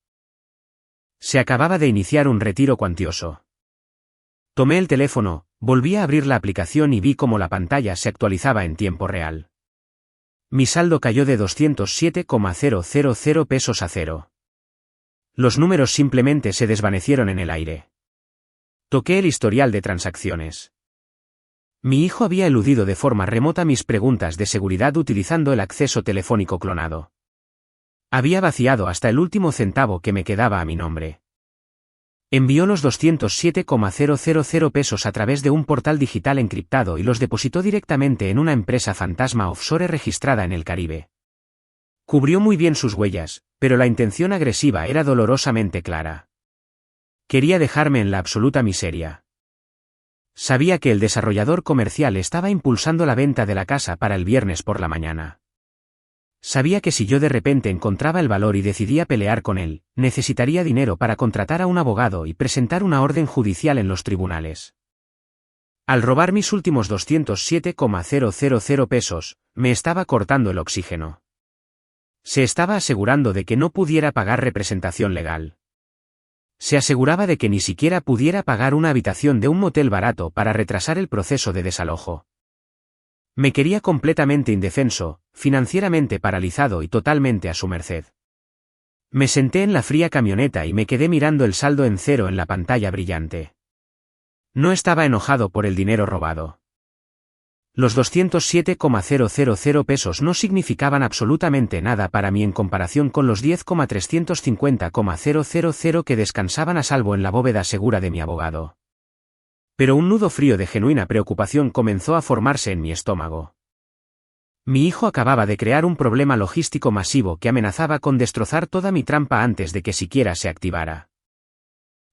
Se acababa de iniciar un retiro cuantioso. Tomé el teléfono, volví a abrir la aplicación y vi cómo la pantalla se actualizaba en tiempo real. Mi saldo cayó de 207,000 pesos a cero. Los números simplemente se desvanecieron en el aire. Toqué el historial de transacciones. Mi hijo había eludido de forma remota mis preguntas de seguridad utilizando el acceso telefónico clonado. Había vaciado hasta el último centavo que me quedaba a mi nombre. Envió los 207,000 pesos a través de un portal digital encriptado y los depositó directamente en una empresa fantasma offshore registrada en el Caribe. Cubrió muy bien sus huellas, pero la intención agresiva era dolorosamente clara. Quería dejarme en la absoluta miseria. Sabía que el desarrollador comercial estaba impulsando la venta de la casa para el viernes por la mañana. Sabía que si yo de repente encontraba el valor y decidía pelear con él, necesitaría dinero para contratar a un abogado y presentar una orden judicial en los tribunales. Al robar mis últimos 207,000 pesos, me estaba cortando el oxígeno. Se estaba asegurando de que no pudiera pagar representación legal. Se aseguraba de que ni siquiera pudiera pagar una habitación de un motel barato para retrasar el proceso de desalojo. Me quería completamente indefenso, financieramente paralizado y totalmente a su merced. Me senté en la fría camioneta y me quedé mirando el saldo en cero en la pantalla brillante. No estaba enojado por el dinero robado. Los 207,000 pesos no significaban absolutamente nada para mí en comparación con los 10,350,000 que descansaban a salvo en la bóveda segura de mi abogado. Pero un nudo frío de genuina preocupación comenzó a formarse en mi estómago. Mi hijo acababa de crear un problema logístico masivo que amenazaba con destrozar toda mi trampa antes de que siquiera se activara.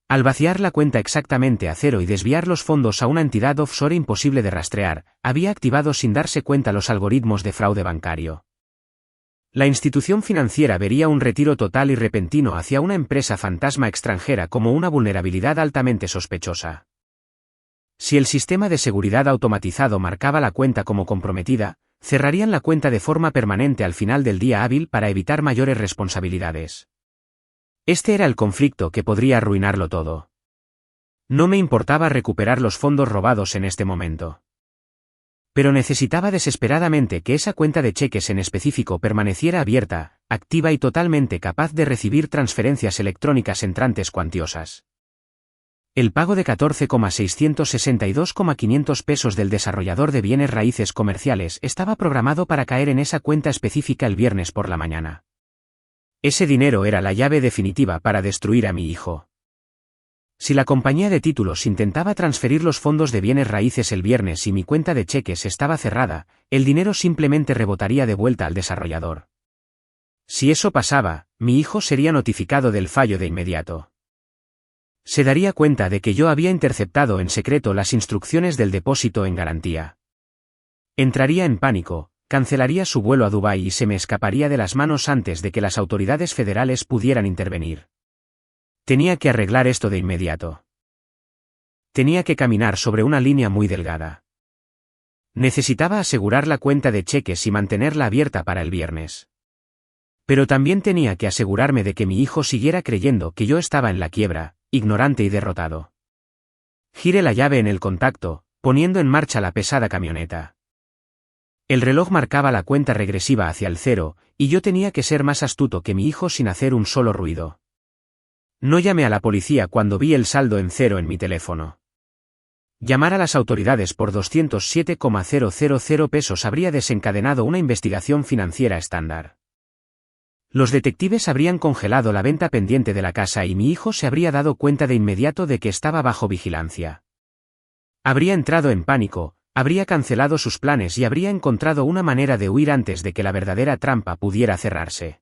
Al vaciar la cuenta exactamente a cero y desviar los fondos a una entidad offshore imposible de rastrear, había activado sin darse cuenta los algoritmos de fraude bancario. La institución financiera vería un retiro total y repentino hacia una empresa fantasma extranjera como una vulnerabilidad altamente sospechosa. Si el sistema de seguridad automatizado marcaba la cuenta como comprometida, cerrarían la cuenta de forma permanente al final del día hábil para evitar mayores responsabilidades. Este era el conflicto que podría arruinarlo todo. No me importaba recuperar los fondos robados en este momento. Pero necesitaba desesperadamente que esa cuenta de cheques en específico permaneciera abierta, activa y totalmente capaz de recibir transferencias electrónicas entrantes cuantiosas. El pago de 14,662,500 pesos del desarrollador de bienes raíces comerciales estaba programado para caer en esa cuenta específica el viernes por la mañana. Ese dinero era la llave definitiva para destruir a mi hijo. Si la compañía de títulos intentaba transferir los fondos de bienes raíces el viernes y mi cuenta de cheques estaba cerrada, el dinero simplemente rebotaría de vuelta al desarrollador. Si eso pasaba, mi hijo sería notificado del fallo de inmediato. Se daría cuenta de que yo había interceptado en secreto las instrucciones del depósito en garantía. Entraría en pánico, cancelaría su vuelo a Dubái y se me escaparía de las manos antes de que las autoridades federales pudieran intervenir. Tenía que arreglar esto de inmediato. Tenía que caminar sobre una línea muy delgada. Necesitaba asegurar la cuenta de cheques y mantenerla abierta para el viernes. Pero también tenía que asegurarme de que mi hijo siguiera creyendo que yo estaba en la quiebra, ignorante y derrotado. Giré la llave en el contacto, poniendo en marcha la pesada camioneta. El reloj marcaba la cuenta regresiva hacia el cero, y yo tenía que ser más astuto que mi hijo sin hacer un solo ruido. No llamé a la policía cuando vi el saldo en cero en mi teléfono. Llamar a las autoridades por 207,000 pesos habría desencadenado una investigación financiera estándar. Los detectives habrían congelado la venta pendiente de la casa y mi hijo se habría dado cuenta de inmediato de que estaba bajo vigilancia. Habría entrado en pánico, habría cancelado sus planes y habría encontrado una manera de huir antes de que la verdadera trampa pudiera cerrarse.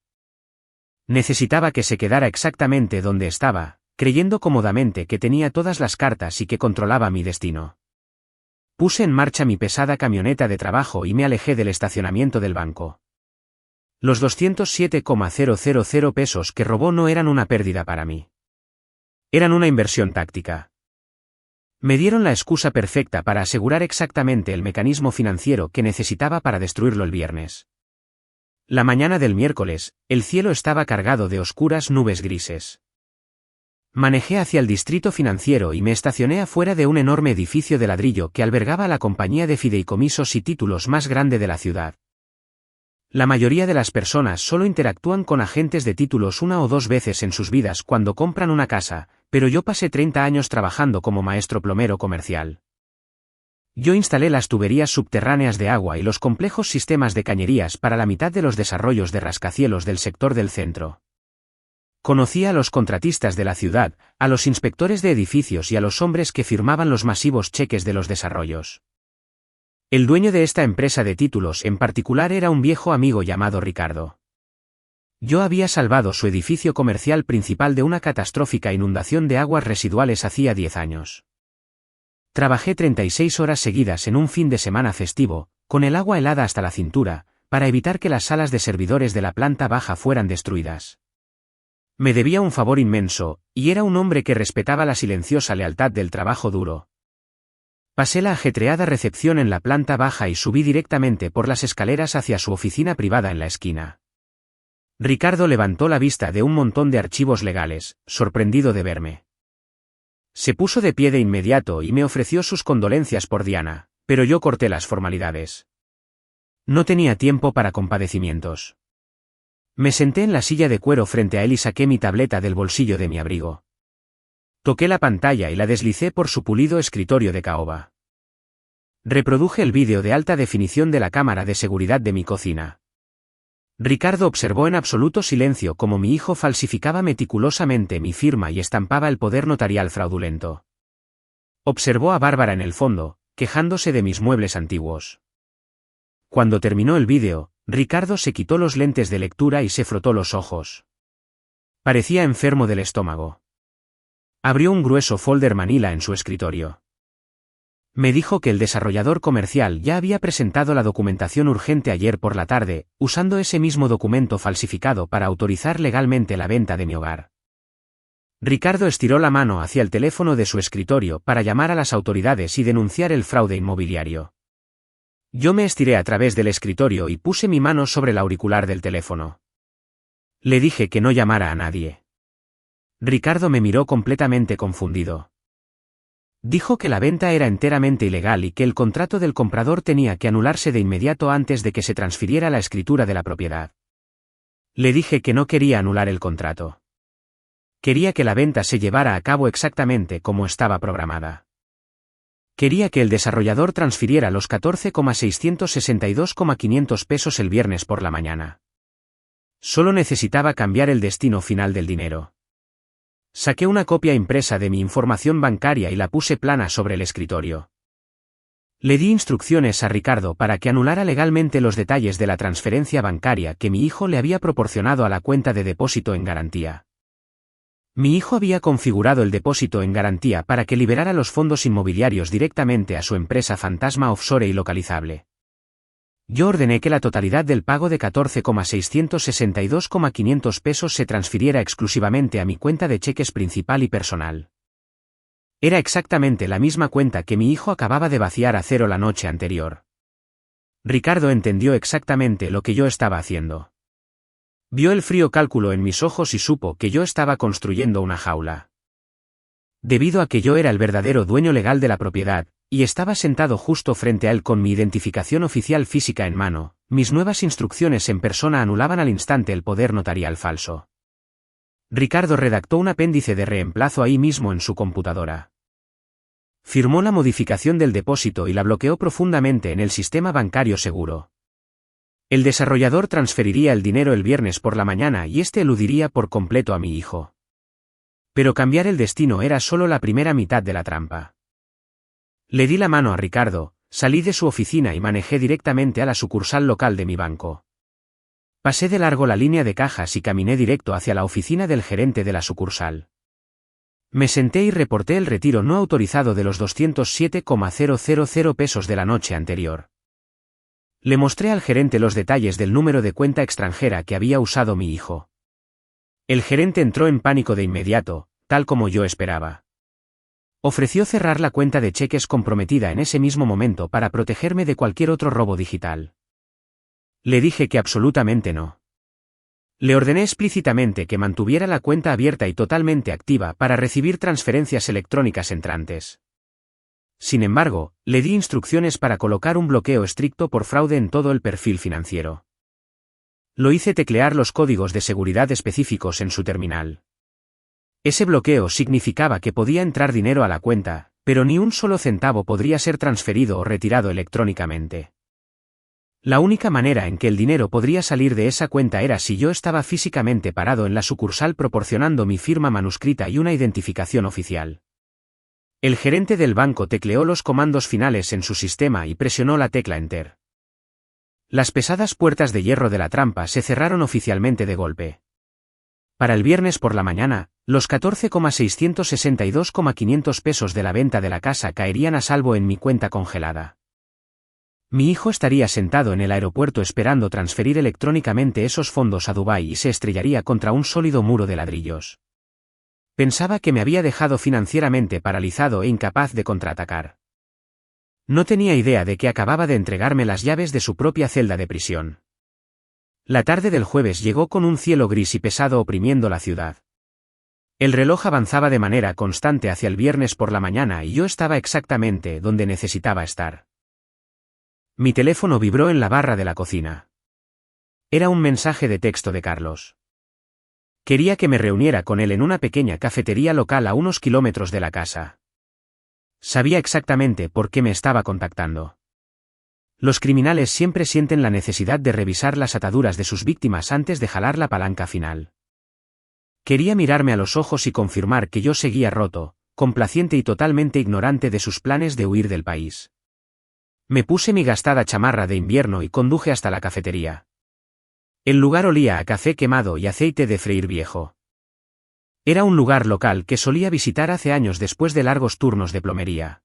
Necesitaba que se quedara exactamente donde estaba, creyendo cómodamente que tenía todas las cartas y que controlaba mi destino. Puse en marcha mi pesada camioneta de trabajo y me alejé del estacionamiento del banco. Los 207,000 pesos que robó no eran una pérdida para mí. Eran una inversión táctica. Me dieron la excusa perfecta para asegurar exactamente el mecanismo financiero que necesitaba para destruirlo el viernes. La mañana del miércoles, el cielo estaba cargado de oscuras nubes grises. Manejé hacia el distrito financiero y me estacioné afuera de un enorme edificio de ladrillo que albergaba a la compañía de fideicomisos y títulos más grande de la ciudad. La mayoría de las personas solo interactúan con agentes de títulos una o dos veces en sus vidas cuando compran una casa, pero yo pasé 30 años trabajando como maestro plomero comercial. Yo instalé las tuberías subterráneas de agua y los complejos sistemas de cañerías para la mitad de los desarrollos de rascacielos del sector del centro. Conocí a los contratistas de la ciudad, a los inspectores de edificios y a los hombres que firmaban los masivos cheques de los desarrollos. El dueño de esta empresa de títulos en particular era un viejo amigo llamado Ricardo. Yo había salvado su edificio comercial principal de una catastrófica inundación de aguas residuales hacía 10 años. Trabajé 36 horas seguidas en un fin de semana festivo, con el agua helada hasta la cintura, para evitar que las salas de servidores de la planta baja fueran destruidas. Me debía un favor inmenso, y era un hombre que respetaba la silenciosa lealtad del trabajo duro. Pasé la ajetreada recepción en la planta baja y subí directamente por las escaleras hacia su oficina privada en la esquina. Ricardo levantó la vista de un montón de archivos legales, sorprendido de verme. Se puso de pie de inmediato y me ofreció sus condolencias por Diana, pero yo corté las formalidades. No tenía tiempo para compadecimientos. Me senté en la silla de cuero frente a él y saqué mi tableta del bolsillo de mi abrigo. Toqué la pantalla y la deslicé por su pulido escritorio de caoba. Reproduje el vídeo de alta definición de la cámara de seguridad de mi cocina. Ricardo observó en absoluto silencio cómo mi hijo falsificaba meticulosamente mi firma y estampaba el poder notarial fraudulento. Observó a Bárbara en el fondo, quejándose de mis muebles antiguos. Cuando terminó el vídeo, Ricardo se quitó los lentes de lectura y se frotó los ojos. Parecía enfermo del estómago. Abrió un grueso folder manila en su escritorio. Me dijo que el desarrollador comercial ya había presentado la documentación urgente ayer por la tarde, usando ese mismo documento falsificado para autorizar legalmente la venta de mi hogar. Ricardo estiró la mano hacia el teléfono de su escritorio para llamar a las autoridades y denunciar el fraude inmobiliario. Yo me estiré a través del escritorio y puse mi mano sobre el auricular del teléfono. Le dije que no llamara a nadie. Ricardo me miró completamente confundido. Dijo que la venta era enteramente ilegal y que el contrato del comprador tenía que anularse de inmediato antes de que se transfiriera la escritura de la propiedad. Le dije que no quería anular el contrato. Quería que la venta se llevara a cabo exactamente como estaba programada. Quería que el desarrollador transfiriera los 14,662,500 pesos el viernes por la mañana. Solo necesitaba cambiar el destino final del dinero. Saqué una copia impresa de mi información bancaria y la puse plana sobre el escritorio. Le di instrucciones a Ricardo para que anulara legalmente los detalles de la transferencia bancaria que mi hijo le había proporcionado a la cuenta de depósito en garantía. Mi hijo había configurado el depósito en garantía para que liberara los fondos inmobiliarios directamente a su empresa fantasma offshore y localizable. Yo ordené que la totalidad del pago de 14,662,500 pesos se transfiriera exclusivamente a mi cuenta de cheques principal y personal. Era exactamente la misma cuenta que mi hijo acababa de vaciar a cero la noche anterior. Ricardo entendió exactamente lo que yo estaba haciendo. Vio el frío cálculo en mis ojos y supo que yo estaba construyendo una jaula. Debido a que yo era el verdadero dueño legal de la propiedad, y estaba sentado justo frente a él con mi identificación oficial física en mano, mis nuevas instrucciones en persona anulaban al instante el poder notarial falso. Ricardo redactó un apéndice de reemplazo ahí mismo en su computadora. Firmó la modificación del depósito y la bloqueó profundamente en el sistema bancario seguro. El desarrollador transferiría el dinero el viernes por la mañana y este eludiría por completo a mi hijo. Pero cambiar el destino era solo la primera mitad de la trampa. Le di la mano a Ricardo, salí de su oficina y manejé directamente a la sucursal local de mi banco. Pasé de largo la línea de cajas y caminé directo hacia la oficina del gerente de la sucursal. Me senté y reporté el retiro no autorizado de los 207,000 pesos de la noche anterior. Le mostré al gerente los detalles del número de cuenta extranjera que había usado mi hijo. El gerente entró en pánico de inmediato, tal como yo esperaba. Ofreció cerrar la cuenta de cheques comprometida en ese mismo momento para protegerme de cualquier otro robo digital. Le dije que absolutamente no. Le ordené explícitamente que mantuviera la cuenta abierta y totalmente activa para recibir transferencias electrónicas entrantes. Sin embargo, le di instrucciones para colocar un bloqueo estricto por fraude en todo el perfil financiero. Lo hice teclear los códigos de seguridad específicos en su terminal. Ese bloqueo significaba que podía entrar dinero a la cuenta, pero ni un solo centavo podría ser transferido o retirado electrónicamente. La única manera en que el dinero podría salir de esa cuenta era si yo estaba físicamente parado en la sucursal proporcionando mi firma manuscrita y una identificación oficial. El gerente del banco tecleó los comandos finales en su sistema y presionó la tecla Enter. Las pesadas puertas de hierro de la trampa se cerraron oficialmente de golpe. Para el viernes por la mañana, los 14,662,500 pesos de la venta de la casa caerían a salvo en mi cuenta congelada. Mi hijo estaría sentado en el aeropuerto esperando transferir electrónicamente esos fondos a Dubái y se estrellaría contra un sólido muro de ladrillos. Pensaba que me había dejado financieramente paralizado e incapaz de contraatacar. No tenía idea de que acababa de entregarme las llaves de su propia celda de prisión. La tarde del jueves llegó con un cielo gris y pesado oprimiendo la ciudad. El reloj avanzaba de manera constante hacia el viernes por la mañana y yo estaba exactamente donde necesitaba estar. Mi teléfono vibró en la barra de la cocina. Era un mensaje de texto de Carlos. Quería que me reuniera con él en una pequeña cafetería local a unos kilómetros de la casa. Sabía exactamente por qué me estaba contactando. Los criminales siempre sienten la necesidad de revisar las ataduras de sus víctimas antes de jalar la palanca final. Quería mirarme a los ojos y confirmar que yo seguía roto, complaciente y totalmente ignorante de sus planes de huir del país. Me puse mi gastada chamarra de invierno y conduje hasta la cafetería. El lugar olía a café quemado y aceite de freír viejo. Era un lugar local que solía visitar hace años después de largos turnos de plomería.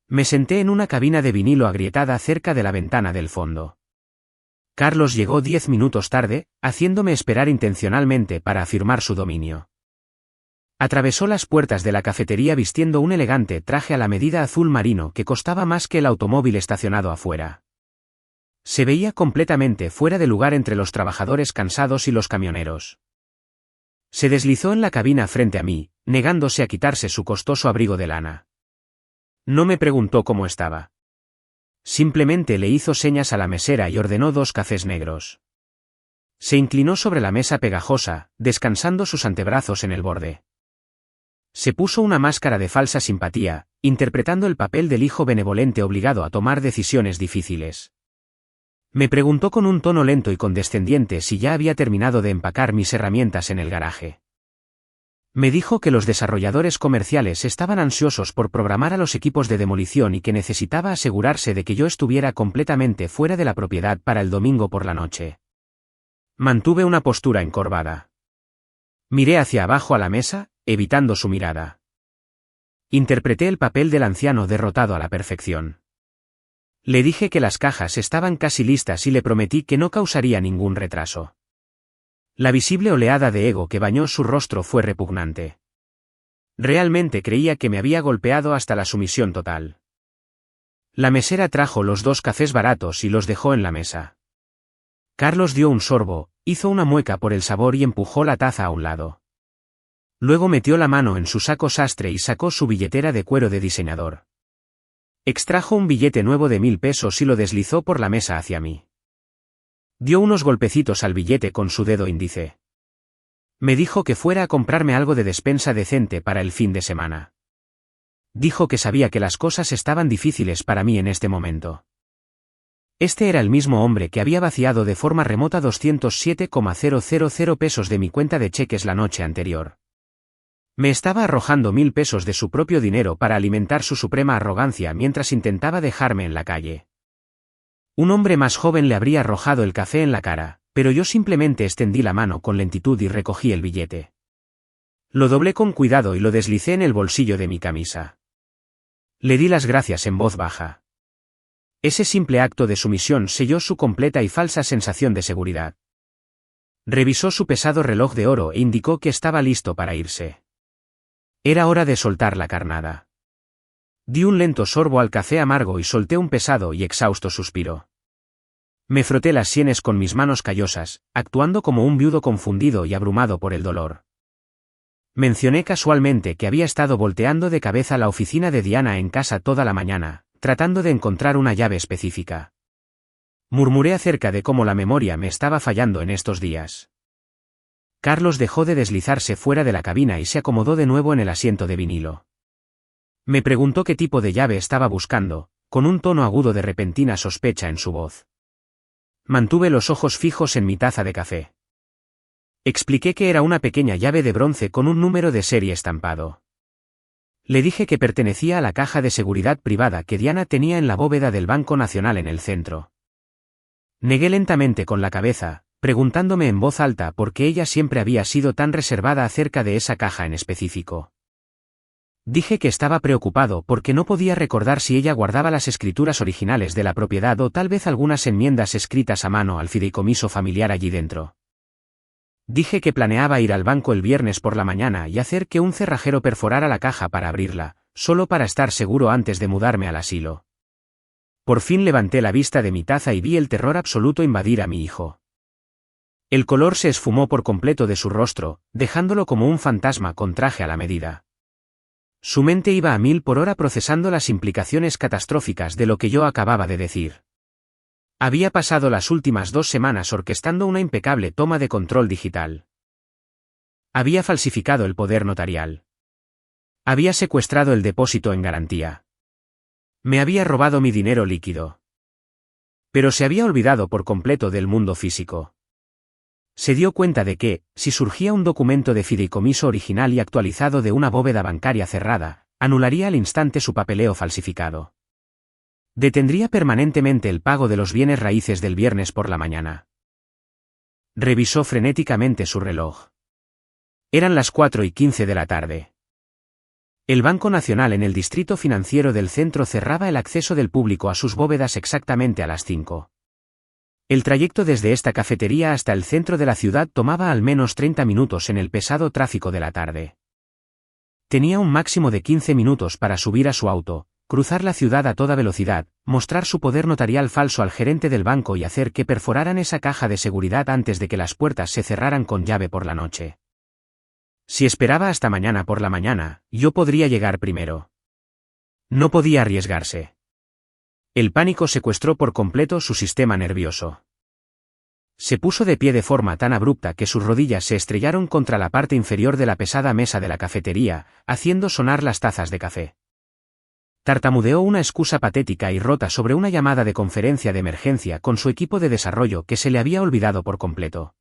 Me senté en una cabina de vinilo agrietada cerca de la ventana del fondo. Carlos llegó 10 minutos tarde, haciéndome esperar intencionalmente para afirmar su dominio. Atravesó las puertas de la cafetería vistiendo un elegante traje a la medida azul marino que costaba más que el automóvil estacionado afuera. Se veía completamente fuera de lugar entre los trabajadores cansados y los camioneros. Se deslizó en la cabina frente a mí, negándose a quitarse su costoso abrigo de lana. No me preguntó cómo estaba. Simplemente le hizo señas a la mesera y ordenó 2 cafés negros. Se inclinó sobre la mesa pegajosa, descansando sus antebrazos en el borde. Se puso una máscara de falsa simpatía, interpretando el papel del hijo benevolente obligado a tomar decisiones difíciles. Me preguntó con un tono lento y condescendiente si ya había terminado de empacar mis herramientas en el garaje. Me dijo que los desarrolladores comerciales estaban ansiosos por programar a los equipos de demolición y que necesitaba asegurarse de que yo estuviera completamente fuera de la propiedad para el domingo por la noche. Mantuve una postura encorvada. Miré hacia abajo a la mesa, evitando su mirada. Interpreté el papel del anciano derrotado a la perfección. Le dije que las cajas estaban casi listas y le prometí que no causaría ningún retraso. La visible oleada de ego que bañó su rostro fue repugnante. Realmente creía que me había golpeado hasta la sumisión total. La mesera trajo los 2 cafés baratos y los dejó en la mesa. Carlos dio un sorbo, hizo una mueca por el sabor y empujó la taza a un lado. Luego metió la mano en su saco sastre y sacó su billetera de cuero de diseñador. Extrajo un billete nuevo de 1000 pesos y lo deslizó por la mesa hacia mí. Dio unos golpecitos al billete con su dedo índice. Me dijo que fuera a comprarme algo de despensa decente para el fin de semana. Dijo que sabía que las cosas estaban difíciles para mí en este momento. Este era el mismo hombre que había vaciado de forma remota 207,000 pesos de mi cuenta de cheques la noche anterior. Me estaba arrojando 1000 pesos de su propio dinero para alimentar su suprema arrogancia mientras intentaba dejarme en la calle. Un hombre más joven le habría arrojado el café en la cara, pero yo simplemente extendí la mano con lentitud y recogí el billete. Lo doblé con cuidado y lo deslicé en el bolsillo de mi camisa. Le di las gracias en voz baja. Ese simple acto de sumisión selló su completa y falsa sensación de seguridad. Revisó su pesado reloj de oro e indicó que estaba listo para irse. Era hora de soltar la carnada. Di un lento sorbo al café amargo y solté un pesado y exhausto suspiro. Me froté las sienes con mis manos callosas, actuando como un viudo confundido y abrumado por el dolor. Mencioné casualmente que había estado volteando de cabeza la oficina de Diana en casa toda la mañana, tratando de encontrar una llave específica. Murmuré acerca de cómo la memoria me estaba fallando en estos días. Carlos dejó de deslizarse fuera de la cabina y se acomodó de nuevo en el asiento de vinilo. Me preguntó qué tipo de llave estaba buscando, con un tono agudo de repentina sospecha en su voz. Mantuve los ojos fijos en mi taza de café. Expliqué que era una pequeña llave de bronce con un número de serie estampado. Le dije que pertenecía a la caja de seguridad privada que Diana tenía en la bóveda del Banco Nacional en el centro. Negué lentamente con la cabeza, preguntándome en voz alta por qué ella siempre había sido tan reservada acerca de esa caja en específico. Dije que estaba preocupado porque no podía recordar si ella guardaba las escrituras originales de la propiedad o tal vez algunas enmiendas escritas a mano al fideicomiso familiar allí dentro. Dije que planeaba ir al banco el viernes por la mañana y hacer que un cerrajero perforara la caja para abrirla, solo para estar seguro antes de mudarme al asilo. Por fin levanté la vista de mi taza y vi el terror absoluto invadir a mi hijo. El color se esfumó por completo de su rostro, dejándolo como un fantasma con traje a la medida. Su mente iba a 1000 por hora procesando las implicaciones catastróficas de lo que yo acababa de decir. Había pasado las últimas 2 semanas orquestando una impecable toma de control digital. Había falsificado el poder notarial. Había secuestrado el depósito en garantía. Me había robado mi dinero líquido. Pero se había olvidado por completo del mundo físico. Se dio cuenta de que, si surgía un documento de fideicomiso original y actualizado de una bóveda bancaria cerrada, anularía al instante su papeleo falsificado. Detendría permanentemente el pago de los bienes raíces del viernes por la mañana. Revisó frenéticamente su reloj. Eran las 4:15 de la tarde. El Banco Nacional en el distrito financiero del centro cerraba el acceso del público a sus bóvedas exactamente a las 5. El trayecto desde esta cafetería hasta el centro de la ciudad tomaba al menos 30 minutos en el pesado tráfico de la tarde. Tenía un máximo de 15 minutos para subir a su auto, cruzar la ciudad a toda velocidad, mostrar su poder notarial falso al gerente del banco y hacer que perforaran esa caja de seguridad antes de que las puertas se cerraran con llave por la noche. Si esperaba hasta mañana por la mañana, yo podría llegar primero. No podía arriesgarse. El pánico secuestró por completo su sistema nervioso. Se puso de pie de forma tan abrupta que sus rodillas se estrellaron contra la parte inferior de la pesada mesa de la cafetería, haciendo sonar las tazas de café. Tartamudeó una excusa patética y rota sobre una llamada de conferencia de emergencia con su equipo de desarrollo que se le había olvidado por completo.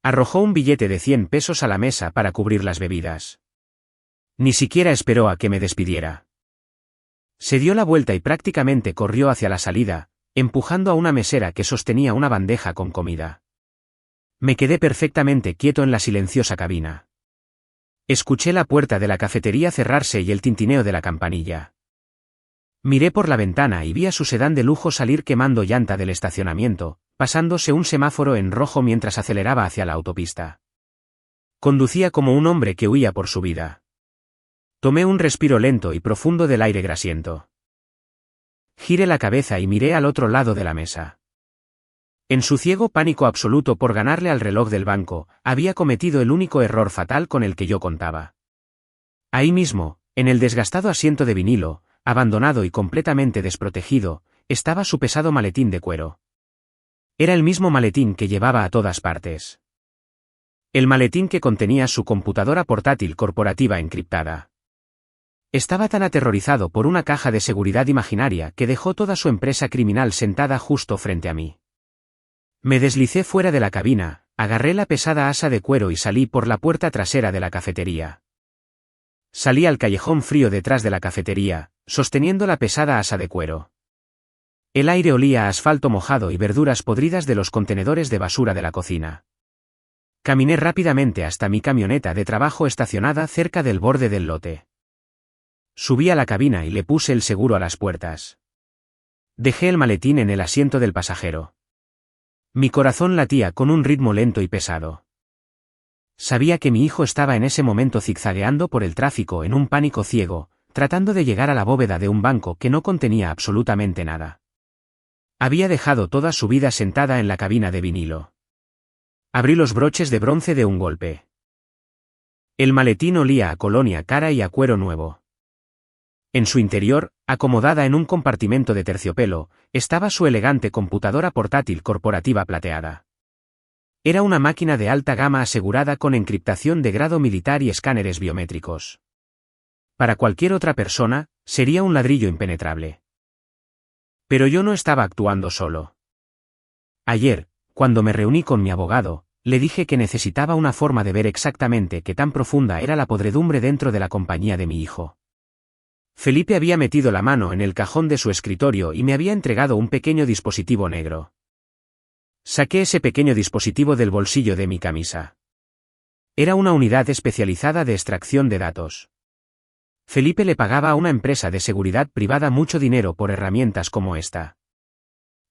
Arrojó un billete de 100 pesos a la mesa para cubrir las bebidas. Ni siquiera esperó a que me despidiera. Se dio la vuelta y prácticamente corrió hacia la salida, empujando a una mesera que sostenía una bandeja con comida. Me quedé perfectamente quieto en la silenciosa cabina. Escuché la puerta de la cafetería cerrarse y el tintineo de la campanilla. Miré por la ventana y vi a su sedán de lujo salir quemando llanta del estacionamiento, pasándose un semáforo en rojo mientras aceleraba hacia la autopista. Conducía como un hombre que huía por su vida. Tomé un respiro lento y profundo del aire grasiento. Giré la cabeza y miré al otro lado de la mesa. En su ciego pánico absoluto por ganarle al reloj del banco, había cometido el único error fatal con el que yo contaba. Ahí mismo, en el desgastado asiento de vinilo, abandonado y completamente desprotegido, estaba su pesado maletín de cuero. Era el mismo maletín que llevaba a todas partes. El maletín que contenía su computadora portátil corporativa encriptada. Estaba tan aterrorizado por una caja de seguridad imaginaria que dejó toda su empresa criminal sentada justo frente a mí. Me deslicé fuera de la cabina, agarré la pesada asa de cuero y salí por la puerta trasera de la cafetería. Salí al callejón frío detrás de la cafetería, sosteniendo la pesada asa de cuero. El aire olía a asfalto mojado y verduras podridas de los contenedores de basura de la cocina. Caminé rápidamente hasta mi camioneta de trabajo estacionada cerca del borde del lote. Subí a la cabina y le puse el seguro a las puertas. Dejé el maletín en el asiento del pasajero. Mi corazón latía con un ritmo lento y pesado. Sabía que mi hijo estaba en ese momento zigzagueando por el tráfico en un pánico ciego, tratando de llegar a la bóveda de un banco que no contenía absolutamente nada. Había dejado toda su vida sentada en la cabina de vinilo. Abrí los broches de bronce de un golpe. El maletín olía a colonia cara y a cuero nuevo. En su interior, acomodada en un compartimento de terciopelo, estaba su elegante computadora portátil corporativa plateada. Era una máquina de alta gama asegurada con encriptación de grado militar y escáneres biométricos. Para cualquier otra persona, sería un ladrillo impenetrable. Pero yo no estaba actuando solo. Ayer, cuando me reuní con mi abogado, le dije que necesitaba una forma de ver exactamente qué tan profunda era la podredumbre dentro de la compañía de mi hijo. Felipe había metido la mano en el cajón de su escritorio y me había entregado un pequeño dispositivo negro. Saqué ese pequeño dispositivo del bolsillo de mi camisa. Era una unidad especializada de extracción de datos. Felipe le pagaba a una empresa de seguridad privada mucho dinero por herramientas como esta.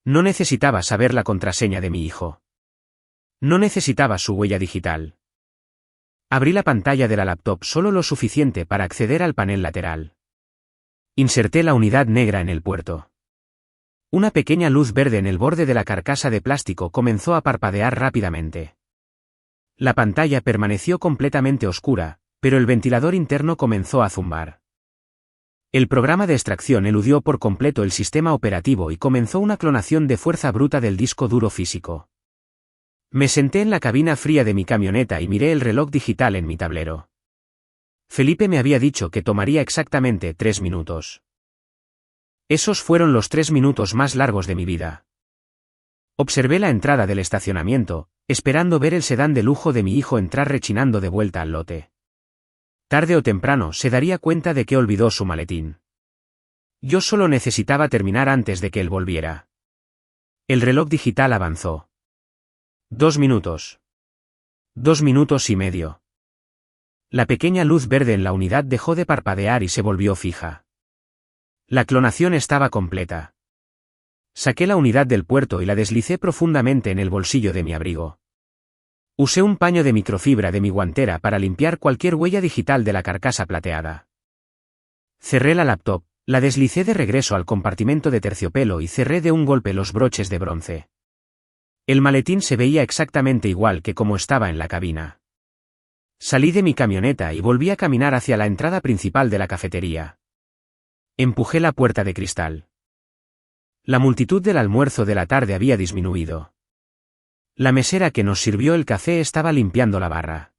No necesitaba saber la contraseña de mi hijo. No necesitaba su huella digital. Abrí la pantalla de la laptop solo lo suficiente para acceder al panel lateral. Inserté la unidad negra en el puerto. Una pequeña luz verde en el borde de la carcasa de plástico comenzó a parpadear rápidamente. La pantalla permaneció completamente oscura, pero el ventilador interno comenzó a zumbar. El programa de extracción eludió por completo el sistema operativo y comenzó una clonación de fuerza bruta del disco duro físico. Me senté en la cabina fría de mi camioneta y miré el reloj digital en mi tablero. Felipe me había dicho que tomaría exactamente 3 minutos. Esos fueron los 3 minutos más largos de mi vida. Observé la entrada del estacionamiento, esperando ver el sedán de lujo de mi hijo entrar rechinando de vuelta al lote. Tarde o temprano se daría cuenta de que olvidó su maletín. Yo solo necesitaba terminar antes de que él volviera. El reloj digital avanzó. 2 minutos. 2 minutos y medio. La pequeña luz verde en la unidad dejó de parpadear y se volvió fija. La clonación estaba completa. Saqué la unidad del puerto y la deslicé profundamente en el bolsillo de mi abrigo. Usé un paño de microfibra de mi guantera para limpiar cualquier huella digital de la carcasa plateada. Cerré la laptop, la deslicé de regreso al compartimento de terciopelo y cerré de un golpe los broches de bronce. El maletín se veía exactamente igual que como estaba en la cabina. Salí de mi camioneta y volví a caminar hacia la entrada principal de la cafetería. Empujé la puerta de cristal. La multitud del almuerzo de la tarde había disminuido. La mesera que nos sirvió el café estaba limpiando la barra.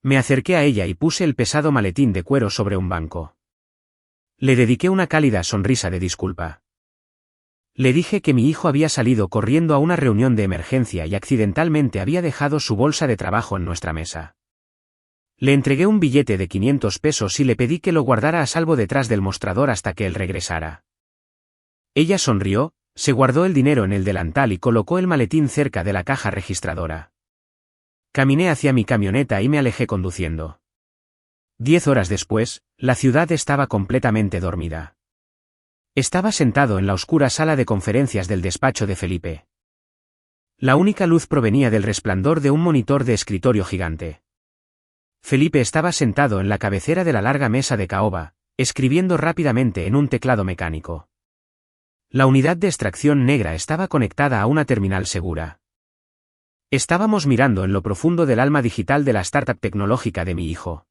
Me acerqué a ella y puse el pesado maletín de cuero sobre un banco. Le dediqué una cálida sonrisa de disculpa. Le dije que mi hijo había salido corriendo a una reunión de emergencia y accidentalmente había dejado su bolsa de trabajo en nuestra mesa. Le entregué un billete de 500 pesos y le pedí que lo guardara a salvo detrás del mostrador hasta que él regresara. Ella sonrió, se guardó el dinero en el delantal y colocó el maletín cerca de la caja registradora. Caminé hacia mi camioneta y me alejé conduciendo. 10 horas después, la ciudad estaba completamente dormida. Estaba sentado en la oscura sala de conferencias del despacho de Felipe. La única luz provenía del resplandor de un monitor de escritorio gigante. Felipe estaba sentado en la cabecera de la larga mesa de caoba, escribiendo rápidamente en un teclado mecánico. La unidad de extracción negra estaba conectada a una terminal segura. Estábamos mirando en lo profundo del alma digital de la startup tecnológica de mi hijo.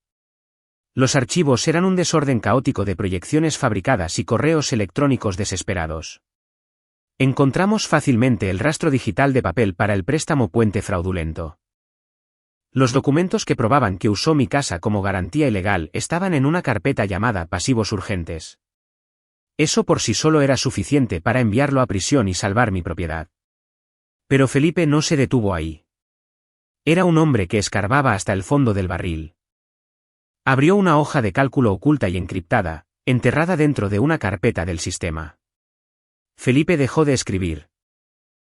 Los archivos eran un desorden caótico de proyecciones fabricadas y correos electrónicos desesperados. Encontramos fácilmente el rastro digital de papel para el préstamo puente fraudulento. Los documentos que probaban que usó mi casa como garantía ilegal estaban en una carpeta llamada pasivos urgentes. Eso por sí solo era suficiente para enviarlo a prisión y salvar mi propiedad. Pero Felipe no se detuvo ahí. Era un hombre que escarbaba hasta el fondo del barril. Abrió una hoja de cálculo oculta y encriptada, enterrada dentro de una carpeta del sistema. Felipe dejó de escribir.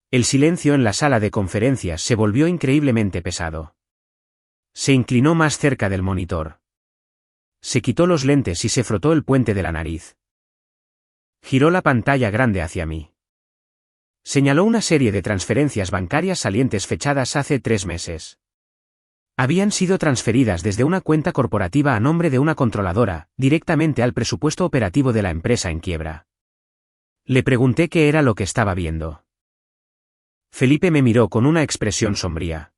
El silencio en la sala de conferencias se volvió increíblemente pesado. Se inclinó más cerca del monitor. Se quitó los lentes y se frotó el puente de la nariz. Giró la pantalla grande hacia mí. Señaló una serie de transferencias bancarias salientes fechadas hace 3 meses. Habían sido transferidas desde una cuenta corporativa a nombre de una controladora, directamente al presupuesto operativo de la empresa en quiebra. Le pregunté qué era lo que estaba viendo. Felipe me miró con una expresión sombría.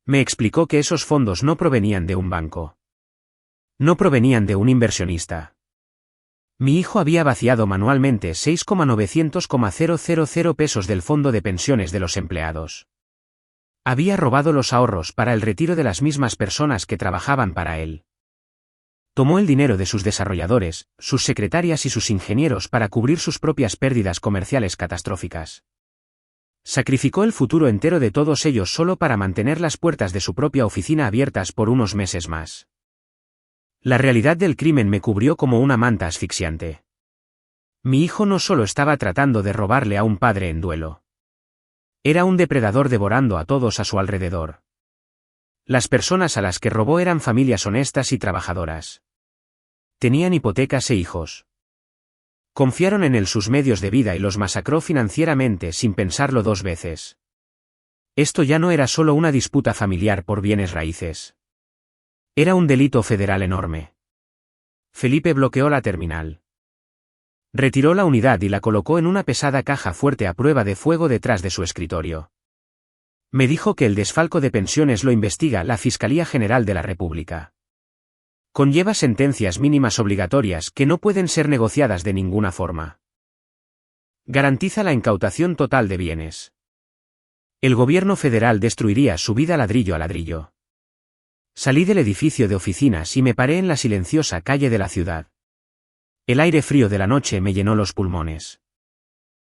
Me explicó que esos fondos no provenían de un banco. No provenían de un inversionista. Mi hijo había vaciado manualmente 6,900,000 pesos del fondo de pensiones de los empleados. Había robado los ahorros para el retiro de las mismas personas que trabajaban para él. Tomó el dinero de sus desarrolladores, sus secretarias y sus ingenieros para cubrir sus propias pérdidas comerciales catastróficas. Sacrificó el futuro entero de todos ellos solo para mantener las puertas de su propia oficina abiertas por unos meses más. La realidad del crimen me cubrió como una manta asfixiante. Mi hijo no solo estaba tratando de robarle a un padre en duelo. Era un depredador devorando a todos a su alrededor. Las personas a las que robó eran familias honestas y trabajadoras. Tenían hipotecas e hijos. Confiaron en él sus medios de vida y los masacró financieramente sin pensarlo dos veces. Esto ya no era solo una disputa familiar por bienes raíces. Era un delito federal enorme. Felipe bloqueó la terminal. Retiró la unidad y la colocó en una pesada caja fuerte a prueba de fuego detrás de su escritorio. Me dijo que el desfalco de pensiones lo investiga la Fiscalía General de la República. Conlleva sentencias mínimas obligatorias que no pueden ser negociadas de ninguna forma. Garantiza la incautación total de bienes. El gobierno federal destruiría su vida ladrillo a ladrillo. Salí del edificio de oficinas y me paré en la silenciosa calle de la ciudad. El aire frío de la noche me llenó los pulmones.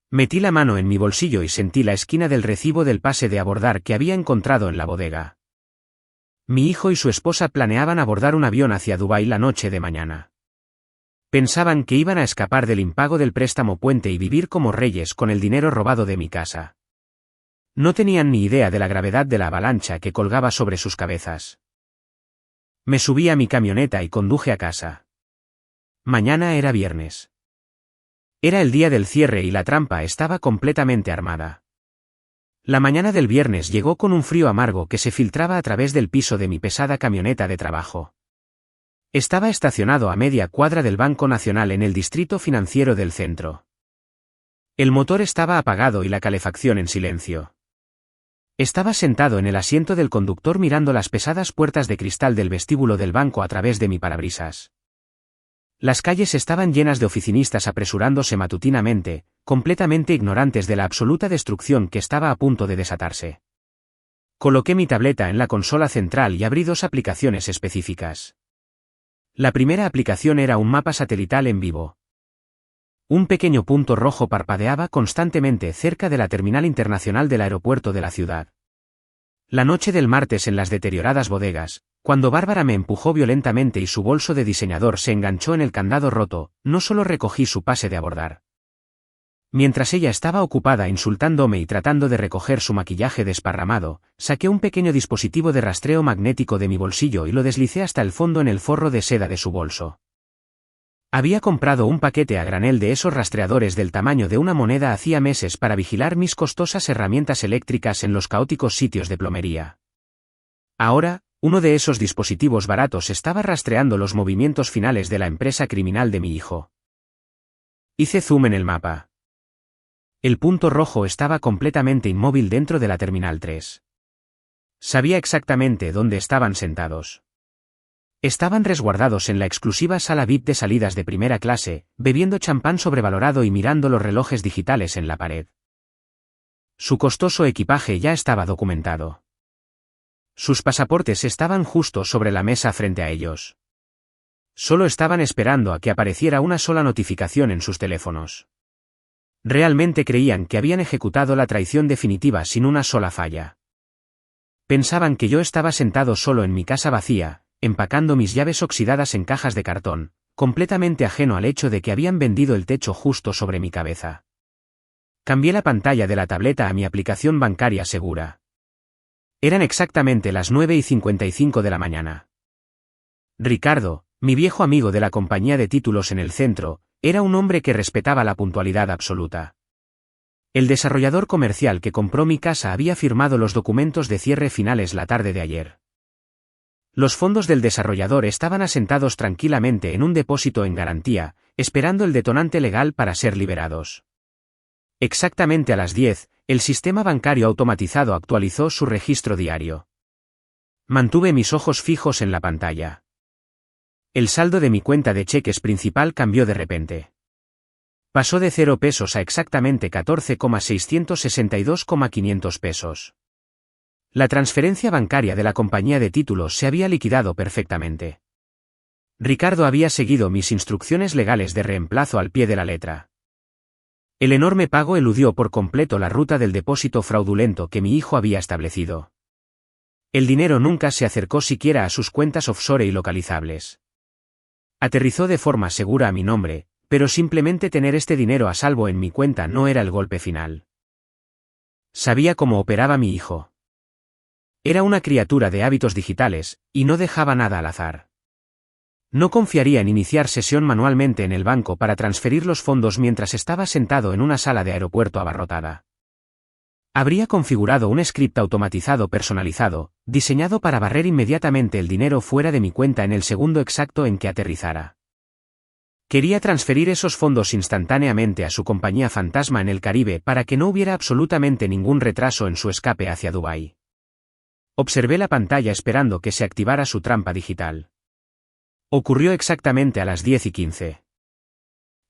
Metí la mano en mi bolsillo y sentí la esquina del recibo del pase de abordar que había encontrado en la bodega. Mi hijo y su esposa planeaban abordar un avión hacia Dubái la noche de mañana. Pensaban que iban a escapar del impago del préstamo puente y vivir como reyes con el dinero robado de mi casa. No tenían ni idea de la gravedad de la avalancha que colgaba sobre sus cabezas. Me subí a mi camioneta y conduje a casa. Mañana era viernes. Era el día del cierre y la trampa estaba completamente armada. La mañana del viernes llegó con un frío amargo que se filtraba a través del piso de mi pesada camioneta de trabajo. Estaba estacionado a media cuadra del Banco Nacional en el distrito financiero del centro. El motor estaba apagado y la calefacción en silencio. Estaba sentado en el asiento del conductor mirando las pesadas puertas de cristal del vestíbulo del banco a través de mi parabrisas. Las calles estaban llenas de oficinistas apresurándose matutinamente, completamente ignorantes de la absoluta destrucción que estaba a punto de desatarse. Coloqué mi tableta en la consola central y abrí dos aplicaciones específicas. La primera aplicación era un mapa satelital en vivo. Un pequeño punto rojo parpadeaba constantemente cerca de la terminal internacional del aeropuerto de la ciudad. La noche del martes en las deterioradas bodegas, cuando Bárbara me empujó violentamente y su bolso de diseñador se enganchó en el candado roto, no solo recogí su pase de abordar. Mientras ella estaba ocupada insultándome y tratando de recoger su maquillaje desparramado, saqué un pequeño dispositivo de rastreo magnético de mi bolsillo y lo deslicé hasta el fondo en el forro de seda de su bolso. Había comprado un paquete a granel de esos rastreadores del tamaño de una moneda hacía meses para vigilar mis costosas herramientas eléctricas en los caóticos sitios de plomería. Ahora, uno de esos dispositivos baratos estaba rastreando los movimientos finales de la empresa criminal de mi hijo. Hice zoom en el mapa. El punto rojo estaba completamente inmóvil dentro de la Terminal 3. Sabía exactamente dónde estaban sentados. Estaban resguardados en la exclusiva sala VIP de salidas de primera clase, bebiendo champán sobrevalorado y mirando los relojes digitales en la pared. Su costoso equipaje ya estaba documentado. Sus pasaportes estaban justo sobre la mesa frente a ellos. Solo estaban esperando a que apareciera una sola notificación en sus teléfonos. Realmente creían que habían ejecutado la traición definitiva sin una sola falla. Pensaban que yo estaba sentado solo en mi casa vacía, empacando mis llaves oxidadas en cajas de cartón, completamente ajeno al hecho de que habían vendido el techo justo sobre mi cabeza. Cambié la pantalla de la tableta a mi aplicación bancaria segura. Eran exactamente las 9:55 de la mañana. Ricardo, mi viejo amigo de la compañía de títulos en el centro, era un hombre que respetaba la puntualidad absoluta. El desarrollador comercial que compró mi casa había firmado los documentos de cierre finales la tarde de ayer. Los fondos del desarrollador estaban asentados tranquilamente en un depósito en garantía, esperando el detonante legal para ser liberados. Exactamente a las 10, el sistema bancario automatizado actualizó su registro diario. Mantuve mis ojos fijos en la pantalla. El saldo de mi cuenta de cheques principal cambió de repente. Pasó de 0 pesos a exactamente 14,662,500 pesos. La transferencia bancaria de la compañía de títulos se había liquidado perfectamente. Ricardo había seguido mis instrucciones legales de reemplazo al pie de la letra. El enorme pago eludió por completo la ruta del depósito fraudulento que mi hijo había establecido. El dinero nunca se acercó siquiera a sus cuentas offshore y localizables. Aterrizó de forma segura a mi nombre, pero simplemente tener este dinero a salvo en mi cuenta no era el golpe final. Sabía cómo operaba mi hijo. Era una criatura de hábitos digitales, y no dejaba nada al azar. No confiaría en iniciar sesión manualmente en el banco para transferir los fondos mientras estaba sentado en una sala de aeropuerto abarrotada. Habría configurado un script automatizado personalizado, diseñado para barrer inmediatamente el dinero fuera de mi cuenta en el segundo exacto en que aterrizara. Quería transferir esos fondos instantáneamente a su compañía fantasma en el Caribe para que no hubiera absolutamente ningún retraso en su escape hacia Dubái. Observé la pantalla esperando que se activara su trampa digital. Ocurrió exactamente a las 10:15.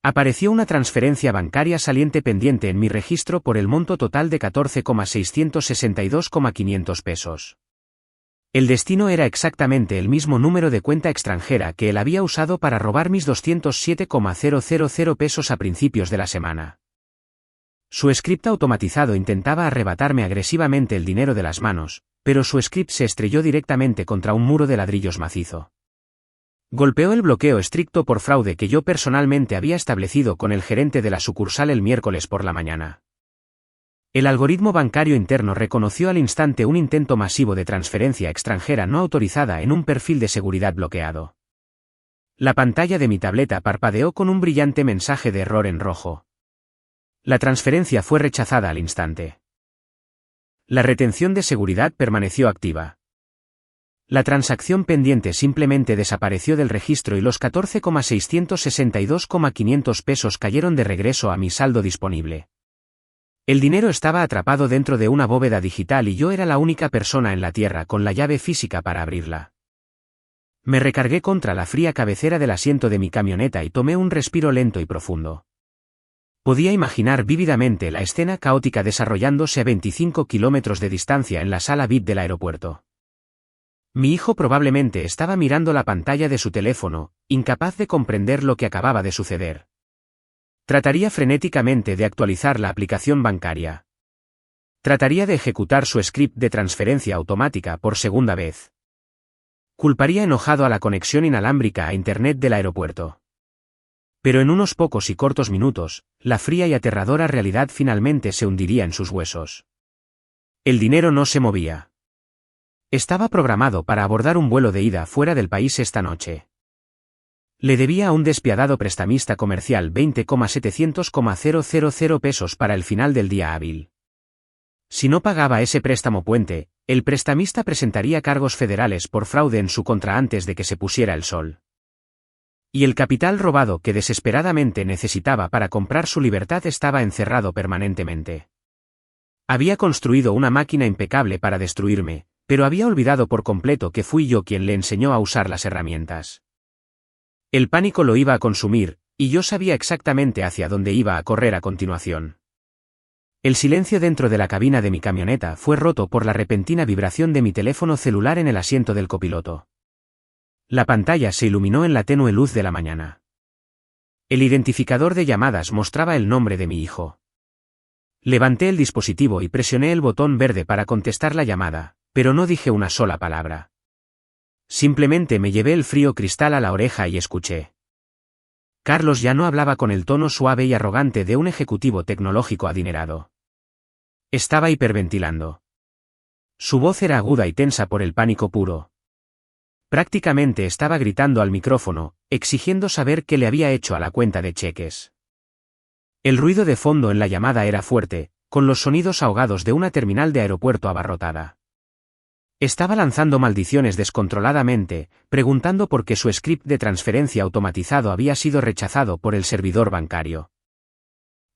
Apareció una transferencia bancaria saliente pendiente en mi registro por el monto total de 14,662,500 pesos. El destino era exactamente el mismo número de cuenta extranjera que él había usado para robar mis 207,000 pesos a principios de la semana. Su script automatizado intentaba arrebatarme agresivamente el dinero de las manos, pero su script se estrelló directamente contra un muro de ladrillos macizo. Golpeó el bloqueo estricto por fraude que yo personalmente había establecido con el gerente de la sucursal el miércoles por la mañana. El algoritmo bancario interno reconoció al instante un intento masivo de transferencia extranjera no autorizada en un perfil de seguridad bloqueado. La pantalla de mi tableta parpadeó con un brillante mensaje de error en rojo. La transferencia fue rechazada al instante. La retención de seguridad permaneció activa. La transacción pendiente simplemente desapareció del registro y los 14,662,500 pesos cayeron de regreso a mi saldo disponible. El dinero estaba atrapado dentro de una bóveda digital y yo era la única persona en la Tierra con la llave física para abrirla. Me recargué contra la fría cabecera del asiento de mi camioneta y tomé un respiro lento y profundo. Podía imaginar vívidamente la escena caótica desarrollándose a 25 kilómetros de distancia en la sala VIP del aeropuerto. Mi hijo probablemente estaba mirando la pantalla de su teléfono, incapaz de comprender lo que acababa de suceder. Trataría frenéticamente de actualizar la aplicación bancaria. Trataría de ejecutar su script de transferencia automática por segunda vez. Culparía enojado a la conexión inalámbrica a Internet del aeropuerto. Pero en unos pocos y cortos minutos, la fría y aterradora realidad finalmente se hundiría en sus huesos. El dinero no se movía. Estaba programado para abordar un vuelo de ida fuera del país esta noche. Le debía a un despiadado prestamista comercial 20,700,000 pesos para el final del día hábil. Si no pagaba ese préstamo puente, el prestamista presentaría cargos federales por fraude en su contra antes de que se pusiera el sol. Y el capital robado que desesperadamente necesitaba para comprar su libertad estaba encerrado permanentemente. Había construido una máquina impecable para destruirme, pero había olvidado por completo que fui yo quien le enseñó a usar las herramientas. El pánico lo iba a consumir, y yo sabía exactamente hacia dónde iba a correr a continuación. El silencio dentro de la cabina de mi camioneta fue roto por la repentina vibración de mi teléfono celular en el asiento del copiloto. La pantalla se iluminó en la tenue luz de la mañana. El identificador de llamadas mostraba el nombre de mi hijo. Levanté el dispositivo y presioné el botón verde para contestar la llamada, pero no dije una sola palabra. Simplemente me llevé el frío cristal a la oreja y escuché. Carlos ya no hablaba con el tono suave y arrogante de un ejecutivo tecnológico adinerado. Estaba hiperventilando. Su voz era aguda y tensa por el pánico puro. Prácticamente estaba gritando al micrófono, exigiendo saber qué le había hecho a la cuenta de cheques. El ruido de fondo en la llamada era fuerte, con los sonidos ahogados de una terminal de aeropuerto abarrotada. Estaba lanzando maldiciones descontroladamente, preguntando por qué su script de transferencia automatizado había sido rechazado por el servidor bancario.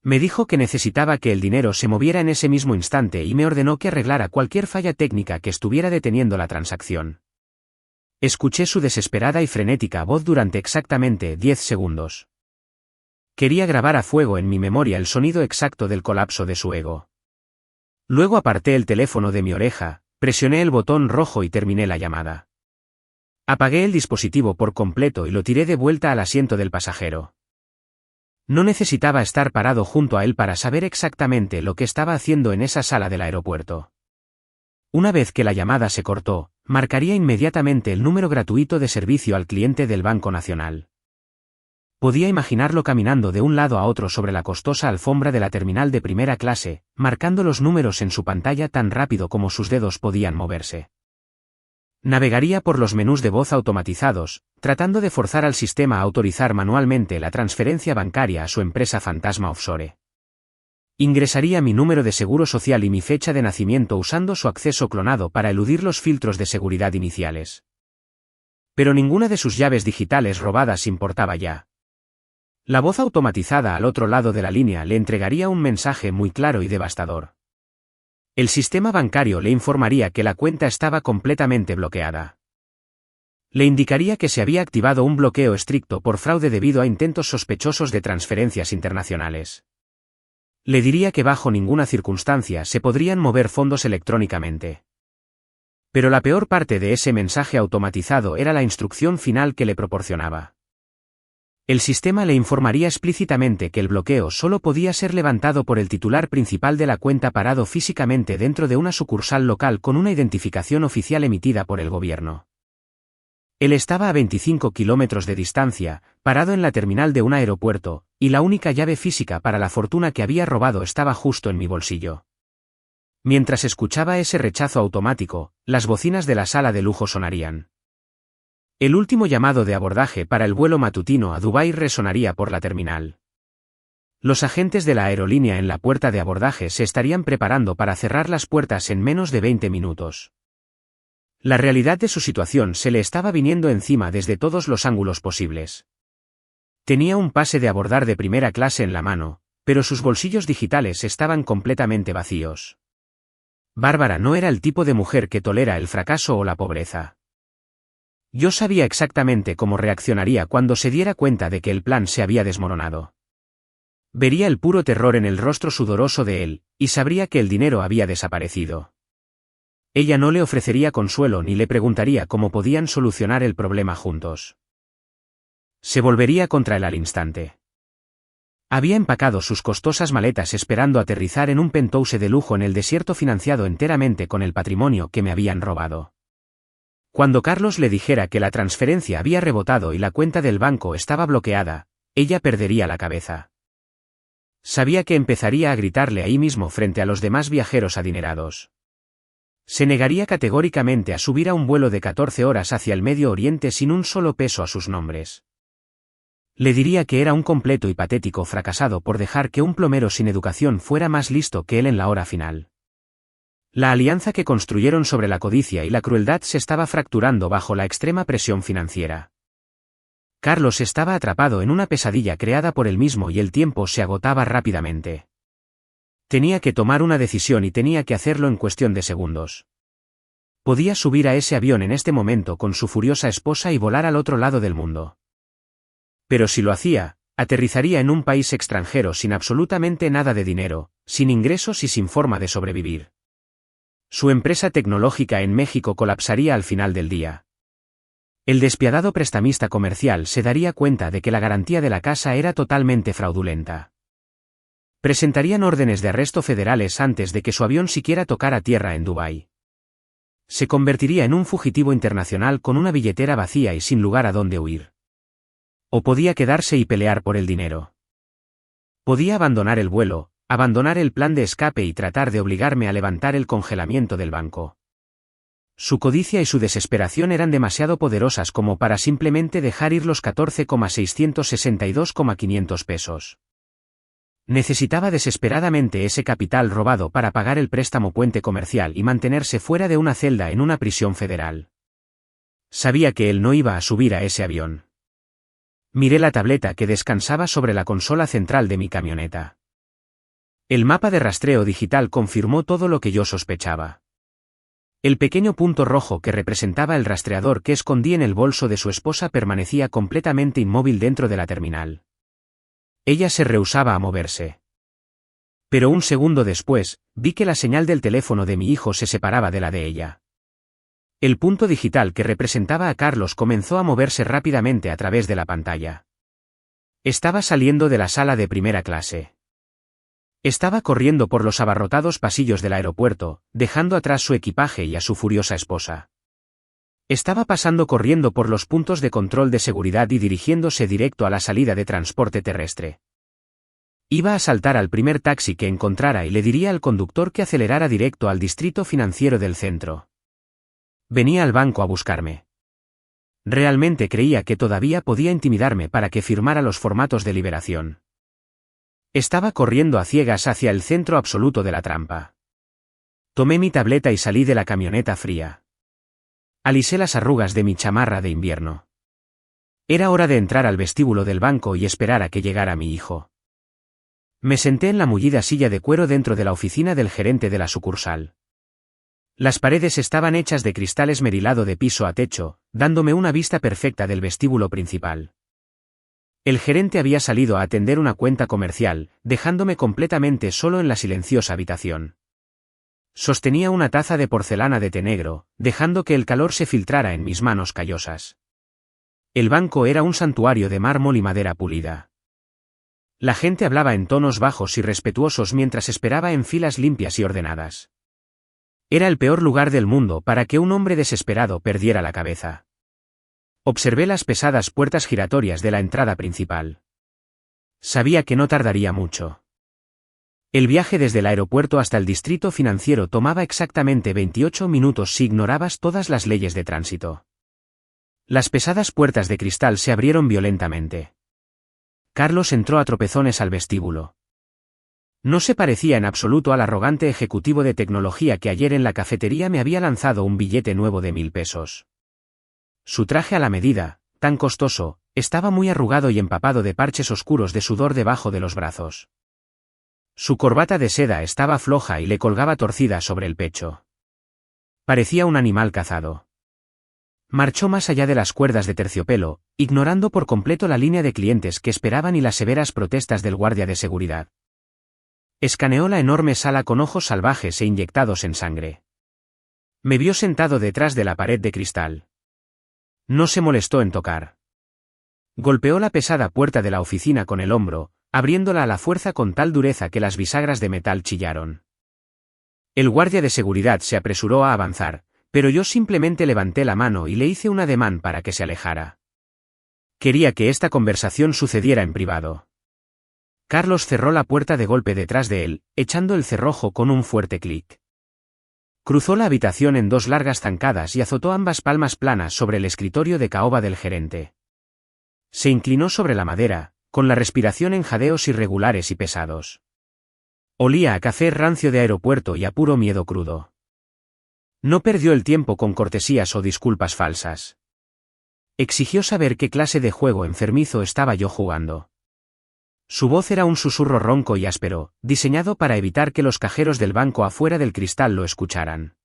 Me dijo que necesitaba que el dinero se moviera en ese mismo instante y me ordenó que arreglara cualquier falla técnica que estuviera deteniendo la transacción. Escuché su desesperada y frenética voz durante exactamente 10 segundos. Quería grabar a fuego en mi memoria el sonido exacto del colapso de su ego. Luego aparté el teléfono de mi oreja, presioné el botón rojo y terminé la llamada. Apagué el dispositivo por completo y lo tiré de vuelta al asiento del pasajero. No necesitaba estar parado junto a él para saber exactamente lo que estaba haciendo en esa sala del aeropuerto. Una vez que la llamada se cortó, marcaría inmediatamente el número gratuito de servicio al cliente del Banco Nacional. Podía imaginarlo caminando de un lado a otro sobre la costosa alfombra de la terminal de primera clase, marcando los números en su pantalla tan rápido como sus dedos podían moverse. Navegaría por los menús de voz automatizados, tratando de forzar al sistema a autorizar manualmente la transferencia bancaria a su empresa fantasma offshore. Ingresaría mi número de seguro social y mi fecha de nacimiento usando su acceso clonado para eludir los filtros de seguridad iniciales. Pero ninguna de sus llaves digitales robadas importaba ya. La voz automatizada al otro lado de la línea le entregaría un mensaje muy claro y devastador. El sistema bancario le informaría que la cuenta estaba completamente bloqueada. Le indicaría que se había activado un bloqueo estricto por fraude debido a intentos sospechosos de transferencias internacionales. Le diría que bajo ninguna circunstancia se podrían mover fondos electrónicamente. Pero la peor parte de ese mensaje automatizado era la instrucción final que le proporcionaba. El sistema le informaría explícitamente que el bloqueo solo podía ser levantado por el titular principal de la cuenta parado físicamente dentro de una sucursal local con una identificación oficial emitida por el gobierno. Él estaba a 25 kilómetros de distancia, parado en la terminal de un aeropuerto, y la única llave física para la fortuna que había robado estaba justo en mi bolsillo. Mientras escuchaba ese rechazo automático, las bocinas de la sala de lujo sonarían. El último llamado de abordaje para el vuelo matutino a Dubái resonaría por la terminal. Los agentes de la aerolínea en la puerta de abordaje se estarían preparando para cerrar las puertas en menos de 20 minutos. La realidad de su situación se le estaba viniendo encima desde todos los ángulos posibles. Tenía un pase de abordar de primera clase en la mano, pero sus bolsillos digitales estaban completamente vacíos. Bárbara no era el tipo de mujer que tolera el fracaso o la pobreza. Yo sabía exactamente cómo reaccionaría cuando se diera cuenta de que el plan se había desmoronado. Vería el puro terror en el rostro sudoroso de él, y sabría que el dinero había desaparecido. Ella no le ofrecería consuelo ni le preguntaría cómo podían solucionar el problema juntos. Se volvería contra él al instante. Había empacado sus costosas maletas esperando aterrizar en un penthouse de lujo en el desierto financiado enteramente con el patrimonio que me habían robado. Cuando Carlos le dijera que la transferencia había rebotado y la cuenta del banco estaba bloqueada, ella perdería la cabeza. Sabía que empezaría a gritarle ahí mismo frente a los demás viajeros adinerados. Se negaría categóricamente a subir a un vuelo de 14 horas hacia el Medio Oriente sin un solo peso a sus nombres. Le diría que era un completo y patético fracasado por dejar que un plomero sin educación fuera más listo que él en la hora final. La alianza que construyeron sobre la codicia y la crueldad se estaba fracturando bajo la extrema presión financiera. Carlos estaba atrapado en una pesadilla creada por él mismo y el tiempo se agotaba rápidamente. Tenía que tomar una decisión y tenía que hacerlo en cuestión de segundos. Podía subir a ese avión en este momento con su furiosa esposa y volar al otro lado del mundo. Pero si lo hacía, aterrizaría en un país extranjero sin absolutamente nada de dinero, sin ingresos y sin forma de sobrevivir. Su empresa tecnológica en México colapsaría al final del día. El despiadado prestamista comercial se daría cuenta de que la garantía de la casa era totalmente fraudulenta. Presentarían órdenes de arresto federales antes de que su avión siquiera tocara tierra en Dubái. Se convertiría en un fugitivo internacional con una billetera vacía y sin lugar a dónde huir. O podía quedarse y pelear por el dinero. Podía abandonar el vuelo, abandonar el plan de escape y tratar de obligarme a levantar el congelamiento del banco. Su codicia y su desesperación eran demasiado poderosas como para simplemente dejar ir los 14,662,500 pesos. Necesitaba desesperadamente ese capital robado para pagar el préstamo puente comercial y mantenerse fuera de una celda en una prisión federal. Sabía que él no iba a subir a ese avión. Miré la tableta que descansaba sobre la consola central de mi camioneta. El mapa de rastreo digital confirmó todo lo que yo sospechaba. El pequeño punto rojo que representaba el rastreador que escondí en el bolso de su esposa permanecía completamente inmóvil dentro de la terminal. Ella se rehusaba a moverse. Pero un segundo después, vi que la señal del teléfono de mi hijo se separaba de la de ella. El punto digital que representaba a Carlos comenzó a moverse rápidamente a través de la pantalla. Estaba saliendo de la sala de primera clase. Estaba corriendo por los abarrotados pasillos del aeropuerto, dejando atrás su equipaje y a su furiosa esposa. Estaba pasando corriendo por los puntos de control de seguridad y dirigiéndose directo a la salida de transporte terrestre. Iba a saltar al primer taxi que encontrara y le diría al conductor que acelerara directo al distrito financiero del centro. Venía al banco a buscarme. Realmente creía que todavía podía intimidarme para que firmara los formatos de liberación. Estaba corriendo a ciegas hacia el centro absoluto de la trampa. Tomé mi tableta y salí de la camioneta fría. Alisé las arrugas de mi chamarra de invierno. Era hora de entrar al vestíbulo del banco y esperar a que llegara mi hijo. Me senté en la mullida silla de cuero dentro de la oficina del gerente de la sucursal. Las paredes estaban hechas de cristal esmerilado de piso a techo, dándome una vista perfecta del vestíbulo principal. El gerente había salido a atender una cuenta comercial, dejándome completamente solo en la silenciosa habitación. Sostenía una taza de porcelana de té negro, dejando que el calor se filtrara en mis manos callosas. El banco era un santuario de mármol y madera pulida. La gente hablaba en tonos bajos y respetuosos mientras esperaba en filas limpias y ordenadas. Era el peor lugar del mundo para que un hombre desesperado perdiera la cabeza. Observé las pesadas puertas giratorias de la entrada principal. Sabía que no tardaría mucho. El viaje desde el aeropuerto hasta el distrito financiero tomaba exactamente 28 minutos si ignorabas todas las leyes de tránsito. Las pesadas puertas de cristal se abrieron violentamente. Carlos entró a tropezones al vestíbulo. No se parecía en absoluto al arrogante ejecutivo de tecnología que ayer en la cafetería me había lanzado un billete nuevo de 1000 pesos. Su traje a la medida, tan costoso, estaba muy arrugado y empapado de parches oscuros de sudor debajo de los brazos. Su corbata de seda estaba floja y le colgaba torcida sobre el pecho. Parecía un animal cazado. Marchó más allá de las cuerdas de terciopelo, ignorando por completo la línea de clientes que esperaban y las severas protestas del guardia de seguridad. Escaneó la enorme sala con ojos salvajes e inyectados en sangre. Me vio sentado detrás de la pared de cristal. No se molestó en tocar. Golpeó la pesada puerta de la oficina con el hombro, abriéndola a la fuerza con tal dureza que las bisagras de metal chillaron. El guardia de seguridad se apresuró a avanzar, pero yo simplemente levanté la mano y le hice un ademán para que se alejara. Quería que esta conversación sucediera en privado. Carlos cerró la puerta de golpe detrás de él, echando el cerrojo con un fuerte clic. Cruzó la habitación en dos largas zancadas y azotó ambas palmas planas sobre el escritorio de caoba del gerente. Se inclinó sobre la madera, con la respiración en jadeos irregulares y pesados. Olía a café rancio de aeropuerto y a puro miedo crudo. No perdió el tiempo con cortesías o disculpas falsas. Exigió saber qué clase de juego enfermizo estaba yo jugando. Su voz era un susurro ronco y áspero, diseñado para evitar que los cajeros del banco afuera del cristal lo escucharan.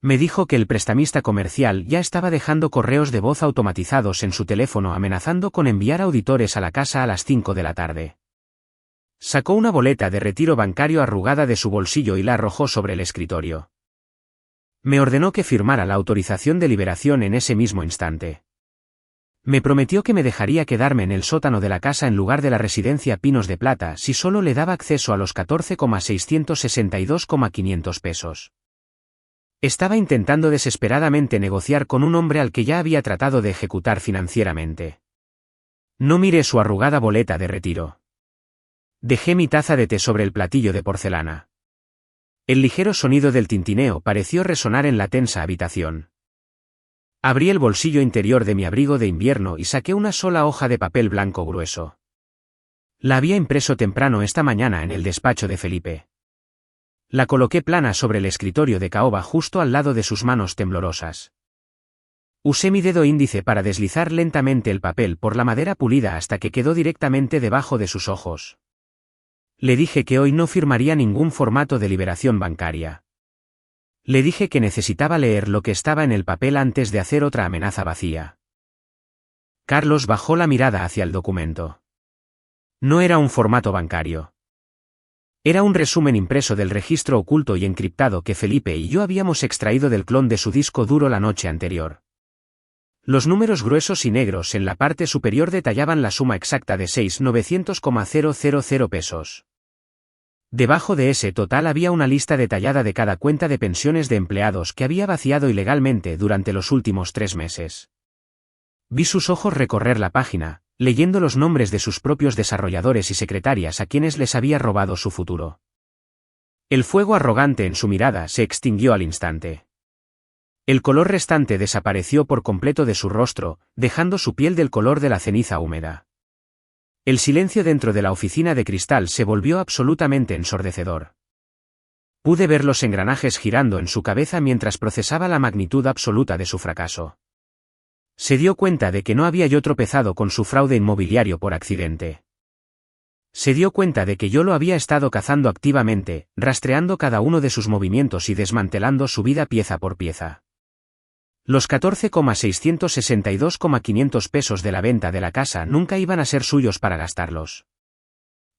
Me dijo que el prestamista comercial ya estaba dejando correos de voz automatizados en su teléfono amenazando con enviar auditores a la casa a las 5 de la tarde. Sacó una boleta de retiro bancario arrugada de su bolsillo y la arrojó sobre el escritorio. Me ordenó que firmara la autorización de liberación en ese mismo instante. Me prometió que me dejaría quedarme en el sótano de la casa en lugar de la residencia Pinos de Plata si solo le daba acceso a los 14,662,500 pesos. Estaba intentando desesperadamente negociar con un hombre al que ya había tratado de ejecutar financieramente. No miré su arrugada boleta de retiro. Dejé mi taza de té sobre el platillo de porcelana. El ligero sonido del tintineo pareció resonar en la tensa habitación. Abrí el bolsillo interior de mi abrigo de invierno y saqué una sola hoja de papel blanco grueso. La había impreso temprano esta mañana en el despacho de Felipe. La coloqué plana sobre el escritorio de caoba justo al lado de sus manos temblorosas. Usé mi dedo índice para deslizar lentamente el papel por la madera pulida hasta que quedó directamente debajo de sus ojos. Le dije que hoy no firmaría ningún formato de liberación bancaria. Le dije que necesitaba leer lo que estaba en el papel antes de hacer otra amenaza vacía. Carlos bajó la mirada hacia el documento. No era un formato bancario. Era un resumen impreso del registro oculto y encriptado que Felipe y yo habíamos extraído del clon de su disco duro la noche anterior. Los números gruesos y negros en la parte superior detallaban la suma exacta de 6.900,000 pesos. Debajo de ese total había una lista detallada de cada cuenta de pensiones de empleados que había vaciado ilegalmente durante los últimos 3 meses. Vi sus ojos recorrer la página, leyendo los nombres de sus propios desarrolladores y secretarias a quienes les había robado su futuro. El fuego arrogante en su mirada se extinguió al instante. El color restante desapareció por completo de su rostro, dejando su piel del color de la ceniza húmeda. El silencio dentro de la oficina de cristal se volvió absolutamente ensordecedor. Pude ver los engranajes girando en su cabeza mientras procesaba la magnitud absoluta de su fracaso. Se dio cuenta de que no había yo tropezado con su fraude inmobiliario por accidente. Se dio cuenta de que yo lo había estado cazando activamente, rastreando cada uno de sus movimientos y desmantelando su vida pieza por pieza. Los 14,662,500 pesos de la venta de la casa nunca iban a ser suyos para gastarlos.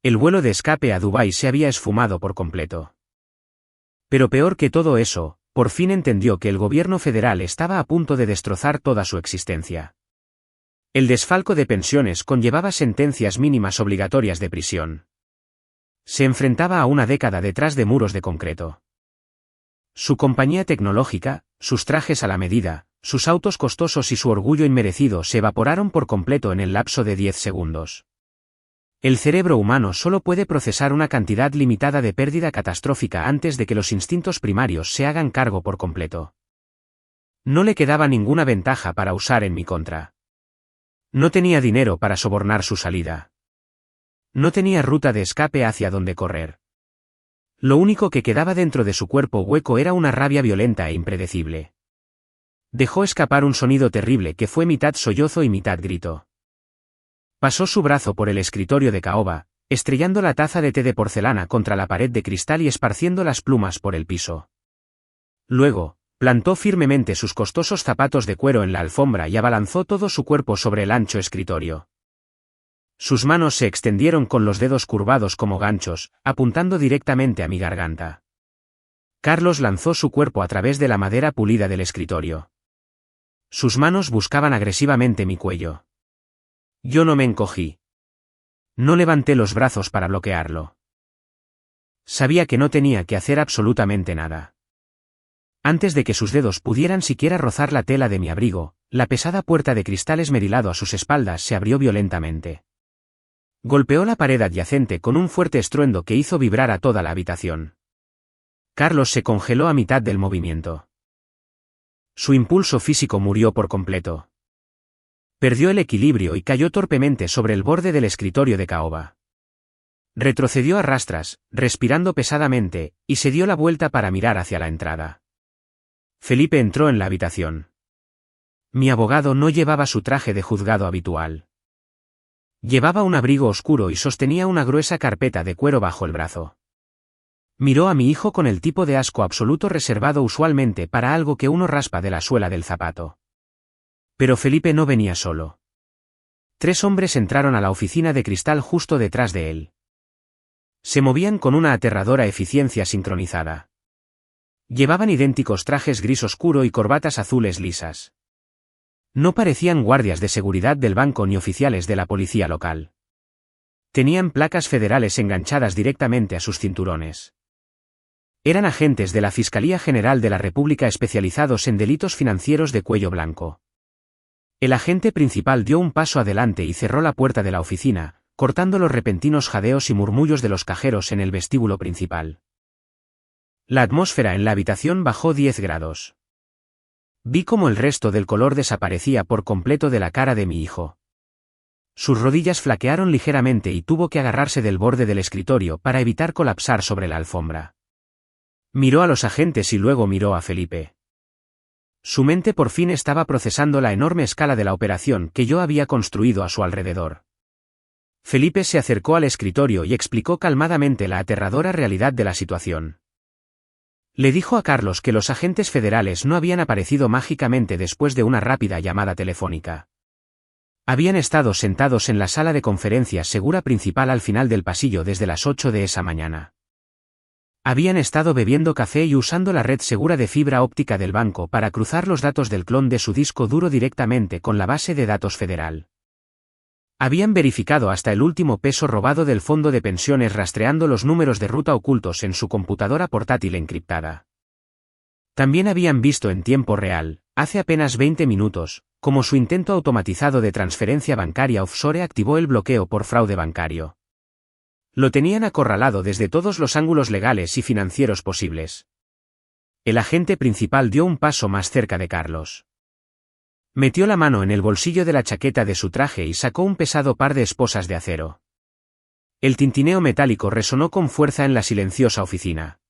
El vuelo de escape a Dubái se había esfumado por completo. Pero peor que todo eso, por fin entendió que el gobierno federal estaba a punto de destrozar toda su existencia. El desfalco de pensiones conllevaba sentencias mínimas obligatorias de prisión. Se enfrentaba a una década detrás de muros de concreto. Su compañía tecnológica, sus trajes a la medida, sus autos costosos y su orgullo inmerecido se evaporaron por completo en el lapso de 10 segundos. El cerebro humano solo puede procesar una cantidad limitada de pérdida catastrófica antes de que los instintos primarios se hagan cargo por completo. No le quedaba ninguna ventaja para usar en mi contra. No tenía dinero para sobornar su salida. No tenía ruta de escape hacia donde correr. Lo único que quedaba dentro de su cuerpo hueco era una rabia violenta e impredecible. Dejó escapar un sonido terrible que fue mitad sollozo y mitad grito. Pasó su brazo por el escritorio de caoba, estrellando la taza de té de porcelana contra la pared de cristal y esparciendo las plumas por el piso. Luego, plantó firmemente sus costosos zapatos de cuero en la alfombra y abalanzó todo su cuerpo sobre el ancho escritorio. Sus manos se extendieron con los dedos curvados como ganchos, apuntando directamente a mi garganta. Carlos lanzó su cuerpo a través de la madera pulida del escritorio. Sus manos buscaban agresivamente mi cuello. Yo no me encogí. No levanté los brazos para bloquearlo. Sabía que no tenía que hacer absolutamente nada. Antes de que sus dedos pudieran siquiera rozar la tela de mi abrigo, la pesada puerta de cristal esmerilado a sus espaldas se abrió violentamente. Golpeó la pared adyacente con un fuerte estruendo que hizo vibrar a toda la habitación. Carlos se congeló a mitad del movimiento. Su impulso físico murió por completo. Perdió el equilibrio y cayó torpemente sobre el borde del escritorio de caoba. Retrocedió a rastras, respirando pesadamente, y se dio la vuelta para mirar hacia la entrada. Felipe entró en la habitación. Mi abogado no llevaba su traje de juzgado habitual. Llevaba un abrigo oscuro y sostenía una gruesa carpeta de cuero bajo el brazo. Miró a mi hijo con el tipo de asco absoluto reservado usualmente para algo que uno raspa de la suela del zapato. Pero Felipe no venía solo. 3 hombres entraron a la oficina de cristal justo detrás de él. Se movían con una aterradora eficiencia sincronizada. Llevaban idénticos trajes gris oscuro y corbatas azules lisas. No parecían guardias de seguridad del banco ni oficiales de la policía local. Tenían placas federales enganchadas directamente a sus cinturones. Eran agentes de la Fiscalía General de la República especializados en delitos financieros de cuello blanco. El agente principal dio un paso adelante y cerró la puerta de la oficina, cortando los repentinos jadeos y murmullos de los cajeros en el vestíbulo principal. La atmósfera en la habitación bajó 10 grados. Vi cómo el resto del color desaparecía por completo de la cara de mi hijo. Sus rodillas flaquearon ligeramente y tuvo que agarrarse del borde del escritorio para evitar colapsar sobre la alfombra. Miró a los agentes y luego miró a Felipe. Su mente por fin estaba procesando la enorme escala de la operación que yo había construido a su alrededor. Felipe se acercó al escritorio y explicó calmadamente la aterradora realidad de la situación. Le dijo a Carlos que los agentes federales no habían aparecido mágicamente después de una rápida llamada telefónica. Habían estado sentados en la sala de conferencias segura principal al final del pasillo desde las 8 de esa mañana. Habían estado bebiendo café y usando la red segura de fibra óptica del banco para cruzar los datos del clon de su disco duro directamente con la base de datos federal. Habían verificado hasta el último peso robado del fondo de pensiones rastreando los números de ruta ocultos en su computadora portátil encriptada. También habían visto en tiempo real, hace apenas 20 minutos, cómo su intento automatizado de transferencia bancaria offshore activó el bloqueo por fraude bancario. Lo tenían acorralado desde todos los ángulos legales y financieros posibles. El agente principal dio un paso más cerca de Carlos. Metió la mano en el bolsillo de la chaqueta de su traje y sacó un pesado par de esposas de acero. El tintineo metálico resonó con fuerza en la silenciosa oficina.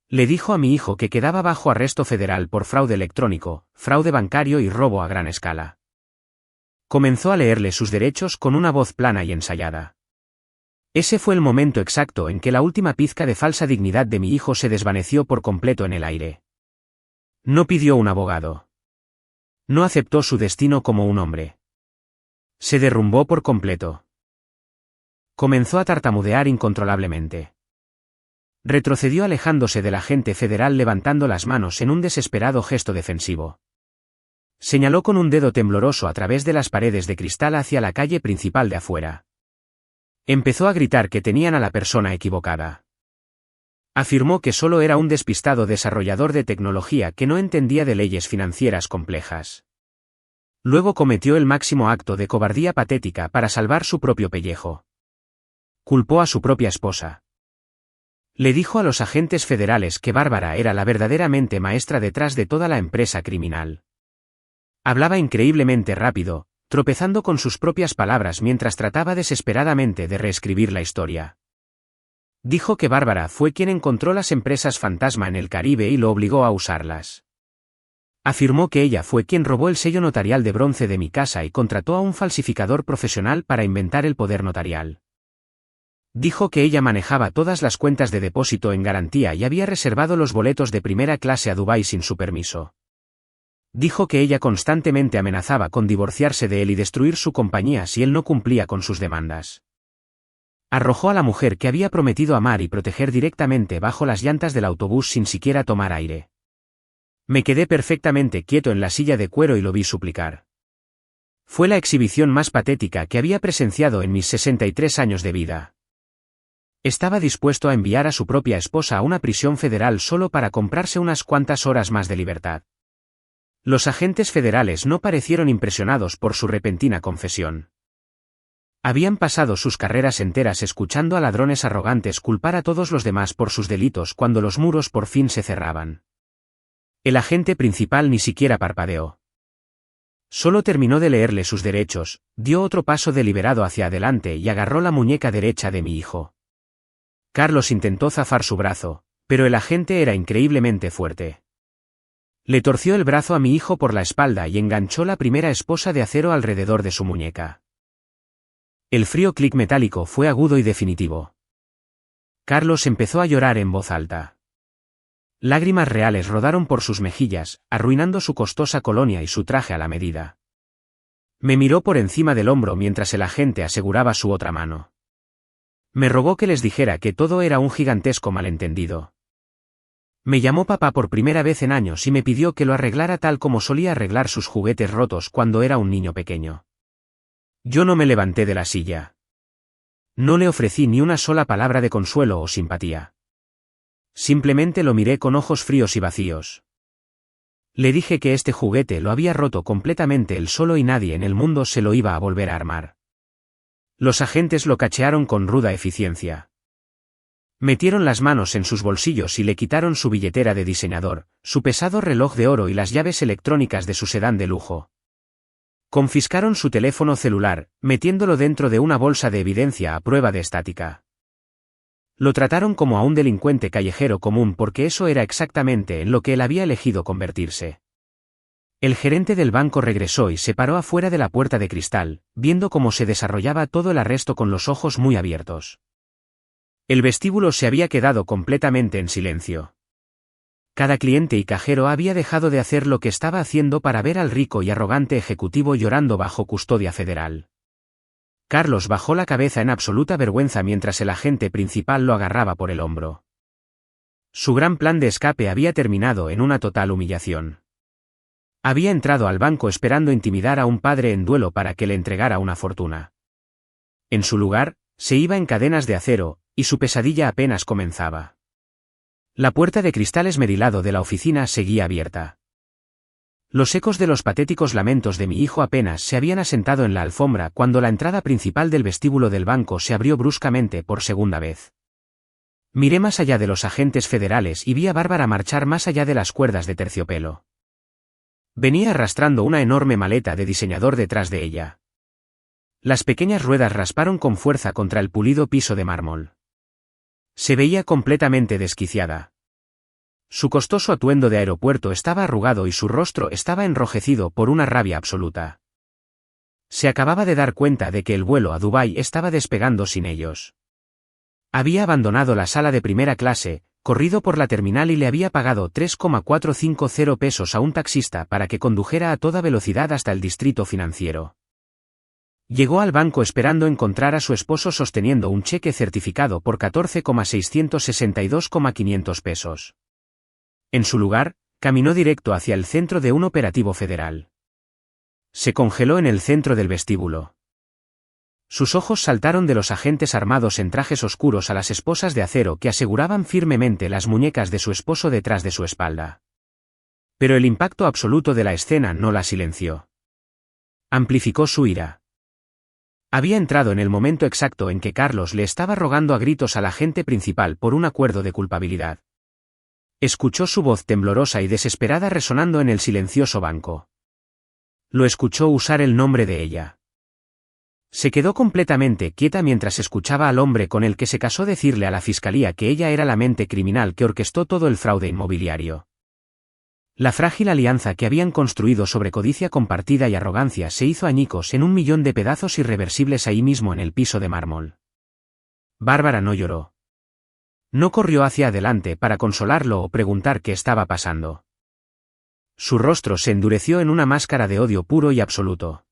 Le dijo a mi hijo que quedaba bajo arresto federal por fraude electrónico, fraude bancario y robo a gran escala. Comenzó a leerle sus derechos con una voz plana y ensayada. Ese fue el momento exacto en que la última pizca de falsa dignidad de mi hijo se desvaneció por completo en el aire. No pidió un abogado. No aceptó su destino como un hombre. Se derrumbó por completo. Comenzó a tartamudear incontrolablemente. Retrocedió alejándose del agente federal levantando las manos en un desesperado gesto defensivo. Señaló con un dedo tembloroso a través de las paredes de cristal hacia la calle principal de afuera. Empezó a gritar que tenían a la persona equivocada. Afirmó que solo era un despistado desarrollador de tecnología que no entendía de leyes financieras complejas. Luego cometió el máximo acto de cobardía patética para salvar su propio pellejo. Culpó a su propia esposa. Le dijo a los agentes federales que Bárbara era la verdaderamente maestra detrás de toda la empresa criminal. Hablaba increíblemente rápido, tropezando con sus propias palabras mientras trataba desesperadamente de reescribir la historia. Dijo que Bárbara fue quien encontró las empresas fantasma en el Caribe y lo obligó a usarlas. Afirmó que ella fue quien robó el sello notarial de bronce de mi casa y contrató a un falsificador profesional para inventar el poder notarial. Dijo que ella manejaba todas las cuentas de depósito en garantía y había reservado los boletos de primera clase a Dubái sin su permiso. Dijo que ella constantemente amenazaba con divorciarse de él y destruir su compañía si él no cumplía con sus demandas. Arrojó a la mujer que había prometido amar y proteger directamente bajo las llantas del autobús sin siquiera tomar aire. Me quedé perfectamente quieto en la silla de cuero y lo vi suplicar. Fue la exhibición más patética que había presenciado en mis 63 años de vida. Estaba dispuesto a enviar a su propia esposa a una prisión federal solo para comprarse unas cuantas horas más de libertad. Los agentes federales no parecieron impresionados por su repentina confesión. Habían pasado sus carreras enteras escuchando a ladrones arrogantes culpar a todos los demás por sus delitos cuando los muros por fin se cerraban. El agente principal ni siquiera parpadeó. Solo terminó de leerle sus derechos, dio otro paso deliberado hacia adelante y agarró la muñeca derecha de mi hijo. Carlos intentó zafar su brazo, pero el agente era increíblemente fuerte. Le torció el brazo a mi hijo por la espalda y enganchó la primera esposa de acero alrededor de su muñeca. El frío clic metálico fue agudo y definitivo. Carlos empezó a llorar en voz alta. Lágrimas reales rodaron por sus mejillas, arruinando su costosa colonia y su traje a la medida. Me miró por encima del hombro mientras el agente aseguraba su otra mano. Me rogó que les dijera que todo era un gigantesco malentendido. Me llamó papá por primera vez en años y me pidió que lo arreglara tal como solía arreglar sus juguetes rotos cuando era un niño pequeño. Yo no me levanté de la silla. No le ofrecí ni una sola palabra de consuelo o simpatía. Simplemente lo miré con ojos fríos y vacíos. Le dije que este juguete lo había roto completamente él solo y nadie en el mundo se lo iba a volver a armar. Los agentes lo cachearon con ruda eficiencia. Metieron las manos en sus bolsillos y le quitaron su billetera de diseñador, su pesado reloj de oro y las llaves electrónicas de su sedán de lujo. Confiscaron su teléfono celular, metiéndolo dentro de una bolsa de evidencia a prueba de estática. Lo trataron como a un delincuente callejero común porque eso era exactamente en lo que él había elegido convertirse. El gerente del banco regresó y se paró afuera de la puerta de cristal, viendo cómo se desarrollaba todo el arresto con los ojos muy abiertos. El vestíbulo se había quedado completamente en silencio. Cada cliente y cajero había dejado de hacer lo que estaba haciendo para ver al rico y arrogante ejecutivo llorando bajo custodia federal. Carlos bajó la cabeza en absoluta vergüenza mientras el agente principal lo agarraba por el hombro. Su gran plan de escape había terminado en una total humillación. Había entrado al banco esperando intimidar a un padre en duelo para que le entregara una fortuna. En su lugar, se iba en cadenas de acero, y su pesadilla apenas comenzaba. La puerta de cristal esmerilado de la oficina seguía abierta. Los ecos de los patéticos lamentos de mi hijo apenas se habían asentado en la alfombra cuando la entrada principal del vestíbulo del banco se abrió bruscamente por segunda vez. Miré más allá de los agentes federales y vi a Bárbara marchar más allá de las cuerdas de terciopelo. Venía arrastrando una enorme maleta de diseñador detrás de ella. Las pequeñas ruedas rasparon con fuerza contra el pulido piso de mármol. Se veía completamente desquiciada. Su costoso atuendo de aeropuerto estaba arrugado y su rostro estaba enrojecido por una rabia absoluta. Se acababa de dar cuenta de que el vuelo a Dubái estaba despegando sin ellos. Había abandonado la sala de primera clase, corrido por la terminal y le había pagado 3,450 pesos a un taxista para que condujera a toda velocidad hasta el distrito financiero. Llegó al banco esperando encontrar a su esposo sosteniendo un cheque certificado por 14,662,500 pesos. En su lugar, caminó directo hacia el centro de un operativo federal. Se congeló en el centro del vestíbulo. Sus ojos saltaron de los agentes armados en trajes oscuros a las esposas de acero que aseguraban firmemente las muñecas de su esposo detrás de su espalda. Pero el impacto absoluto de la escena no la silenció. Amplificó su ira. Había entrado en el momento exacto en que Carlos le estaba rogando a gritos al agente principal por un acuerdo de culpabilidad. Escuchó su voz temblorosa y desesperada resonando en el silencioso banco. Lo escuchó usar el nombre de ella. Se quedó completamente quieta mientras escuchaba al hombre con el que se casó decirle a la fiscalía que ella era la mente criminal que orquestó todo el fraude inmobiliario. La frágil alianza que habían construido sobre codicia compartida y arrogancia se hizo añicos en 1.000.000 de pedazos irreversibles ahí mismo en el piso de mármol. Bárbara no lloró. No corrió hacia adelante para consolarlo o preguntar qué estaba pasando. Su rostro se endureció en una máscara de odio puro y absoluto.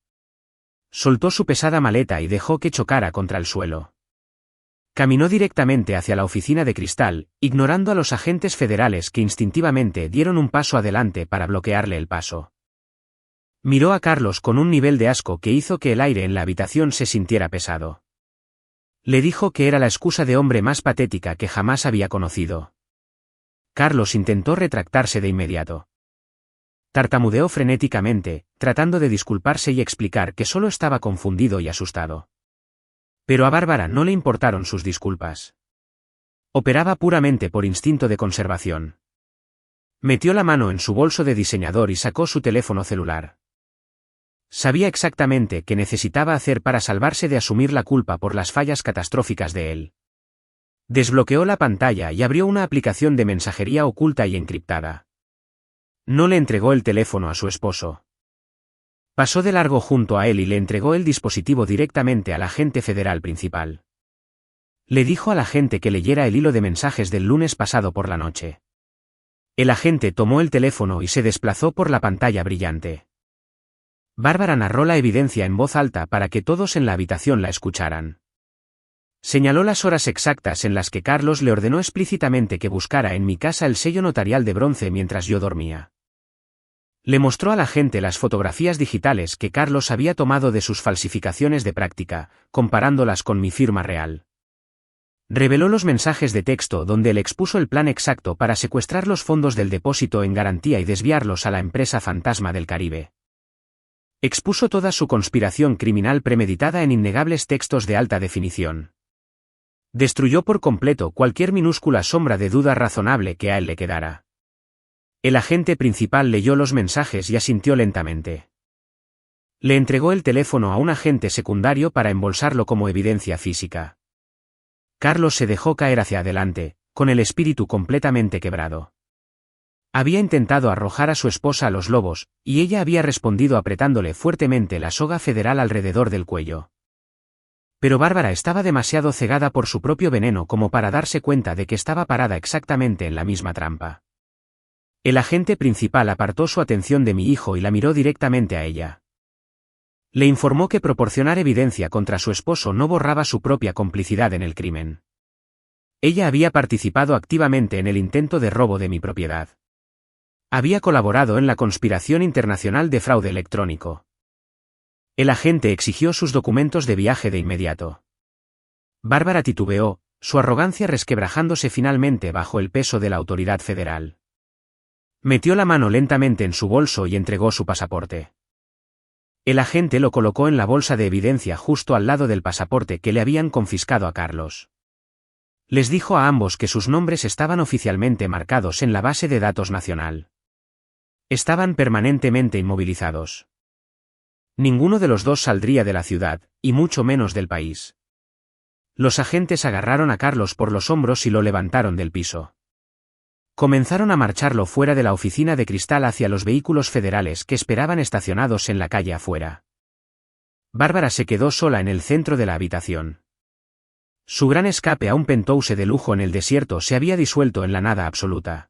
Soltó su pesada maleta y dejó que chocara contra el suelo. Caminó directamente hacia la oficina de cristal, ignorando a los agentes federales que instintivamente dieron un paso adelante para bloquearle el paso. Miró a Carlos con un nivel de asco que hizo que el aire en la habitación se sintiera pesado. Le dijo que era la excusa de hombre más patética que jamás había conocido. Carlos intentó retractarse de inmediato. Tartamudeó frenéticamente, tratando de disculparse y explicar que solo estaba confundido y asustado. Pero a Bárbara no le importaron sus disculpas. Operaba puramente por instinto de conservación. Metió la mano en su bolso de diseñador y sacó su teléfono celular. Sabía exactamente qué necesitaba hacer para salvarse de asumir la culpa por las fallas catastróficas de él. Desbloqueó la pantalla y abrió una aplicación de mensajería oculta y encriptada. No le entregó el teléfono a su esposo. Pasó de largo junto a él y le entregó el dispositivo directamente al agente federal principal. Le dijo al agente que leyera el hilo de mensajes del lunes pasado por la noche. El agente tomó el teléfono y se desplazó por la pantalla brillante. Bárbara narró la evidencia en voz alta para que todos en la habitación la escucharan. Señaló las horas exactas en las que Carlos le ordenó explícitamente que buscara en mi casa el sello notarial de bronce mientras yo dormía. Le mostró a la gente las fotografías digitales que Carlos había tomado de sus falsificaciones de práctica, comparándolas con mi firma real. Reveló los mensajes de texto donde le expuso el plan exacto para secuestrar los fondos del depósito en garantía y desviarlos a la empresa fantasma del Caribe. Expuso toda su conspiración criminal premeditada en innegables textos de alta definición. Destruyó por completo cualquier minúscula sombra de duda razonable que a él le quedara. El agente principal leyó los mensajes y asintió lentamente. Le entregó el teléfono a un agente secundario para embolsarlo como evidencia física. Carlos se dejó caer hacia adelante, con el espíritu completamente quebrado. Había intentado arrojar a su esposa a los lobos, y ella había respondido apretándole fuertemente la soga federal alrededor del cuello. Pero Bárbara estaba demasiado cegada por su propio veneno como para darse cuenta de que estaba parada exactamente en la misma trampa. El agente principal apartó su atención de mi hijo y la miró directamente a ella. Le informó que proporcionar evidencia contra su esposo no borraba su propia complicidad en el crimen. Ella había participado activamente en el intento de robo de mi propiedad. Había colaborado en la conspiración internacional de fraude electrónico. El agente exigió sus documentos de viaje de inmediato. Bárbara titubeó, su arrogancia resquebrajándose finalmente bajo el peso de la autoridad federal. Metió la mano lentamente en su bolso y entregó su pasaporte. El agente lo colocó en la bolsa de evidencia justo al lado del pasaporte que le habían confiscado a Carlos. Les dijo a ambos que sus nombres estaban oficialmente marcados en la base de datos nacional. Estaban permanentemente inmovilizados. Ninguno de los dos saldría de la ciudad, y mucho menos del país. Los agentes agarraron a Carlos por los hombros y lo levantaron del piso. Comenzaron a marcharlo fuera de la oficina de cristal hacia los vehículos federales que esperaban estacionados en la calle afuera. Bárbara se quedó sola en el centro de la habitación. Su gran escape a un penthouse de lujo en el desierto se había disuelto en la nada absoluta.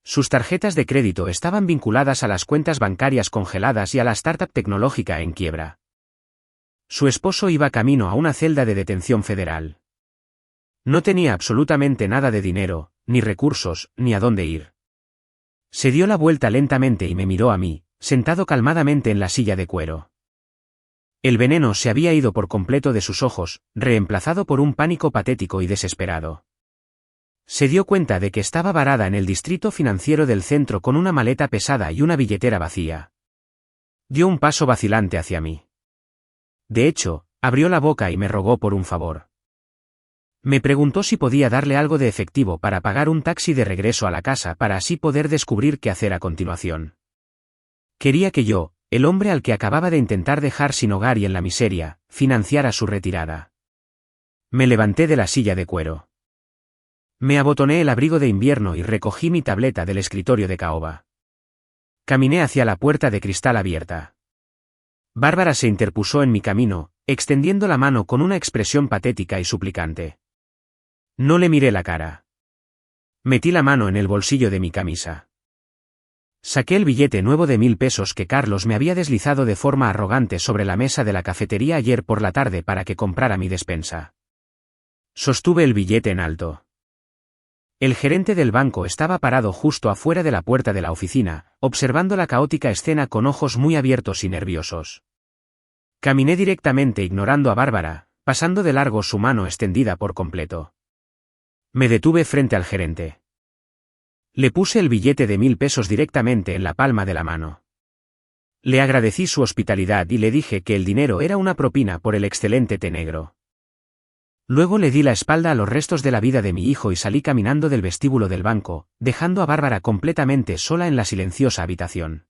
Sus tarjetas de crédito estaban vinculadas a las cuentas bancarias congeladas y a la startup tecnológica en quiebra. Su esposo iba camino a una celda de detención federal. No tenía absolutamente nada de dinero, ni recursos, ni a dónde ir. Se dio la vuelta lentamente y me miró a mí, sentado calmadamente en la silla de cuero. El veneno se había ido por completo de sus ojos, reemplazado por un pánico patético y desesperado. Se dio cuenta de que estaba varada en el distrito financiero del centro con una maleta pesada y una billetera vacía. Dio un paso vacilante hacia mí. De hecho, abrió la boca y me rogó por un favor. Me preguntó si podía darle algo de efectivo para pagar un taxi de regreso a la casa para así poder descubrir qué hacer a continuación. Quería que yo, el hombre al que acababa de intentar dejar sin hogar y en la miseria, financiara su retirada. Me levanté de la silla de cuero. Me abotoné el abrigo de invierno y recogí mi tableta del escritorio de caoba. Caminé hacia la puerta de cristal abierta. Bárbara se interpuso en mi camino, extendiendo la mano con una expresión patética y suplicante. No le miré la cara. Metí la mano en el bolsillo de mi camisa. Saqué el billete nuevo de 1000 pesos que Carlos me había deslizado de forma arrogante sobre la mesa de la cafetería ayer por la tarde para que comprara mi despensa. Sostuve el billete en alto. El gerente del banco estaba parado justo afuera de la puerta de la oficina, observando la caótica escena con ojos muy abiertos y nerviosos. Caminé directamente ignorando a Bárbara, pasando de largo su mano extendida por completo. Me detuve frente al gerente. Le puse el billete de 1000 pesos directamente en la palma de la mano. Le agradecí su hospitalidad y le dije que el dinero era una propina por el excelente té negro. Luego le di la espalda a los restos de la vida de mi hijo y salí caminando del vestíbulo del banco, dejando a Bárbara completamente sola en la silenciosa habitación.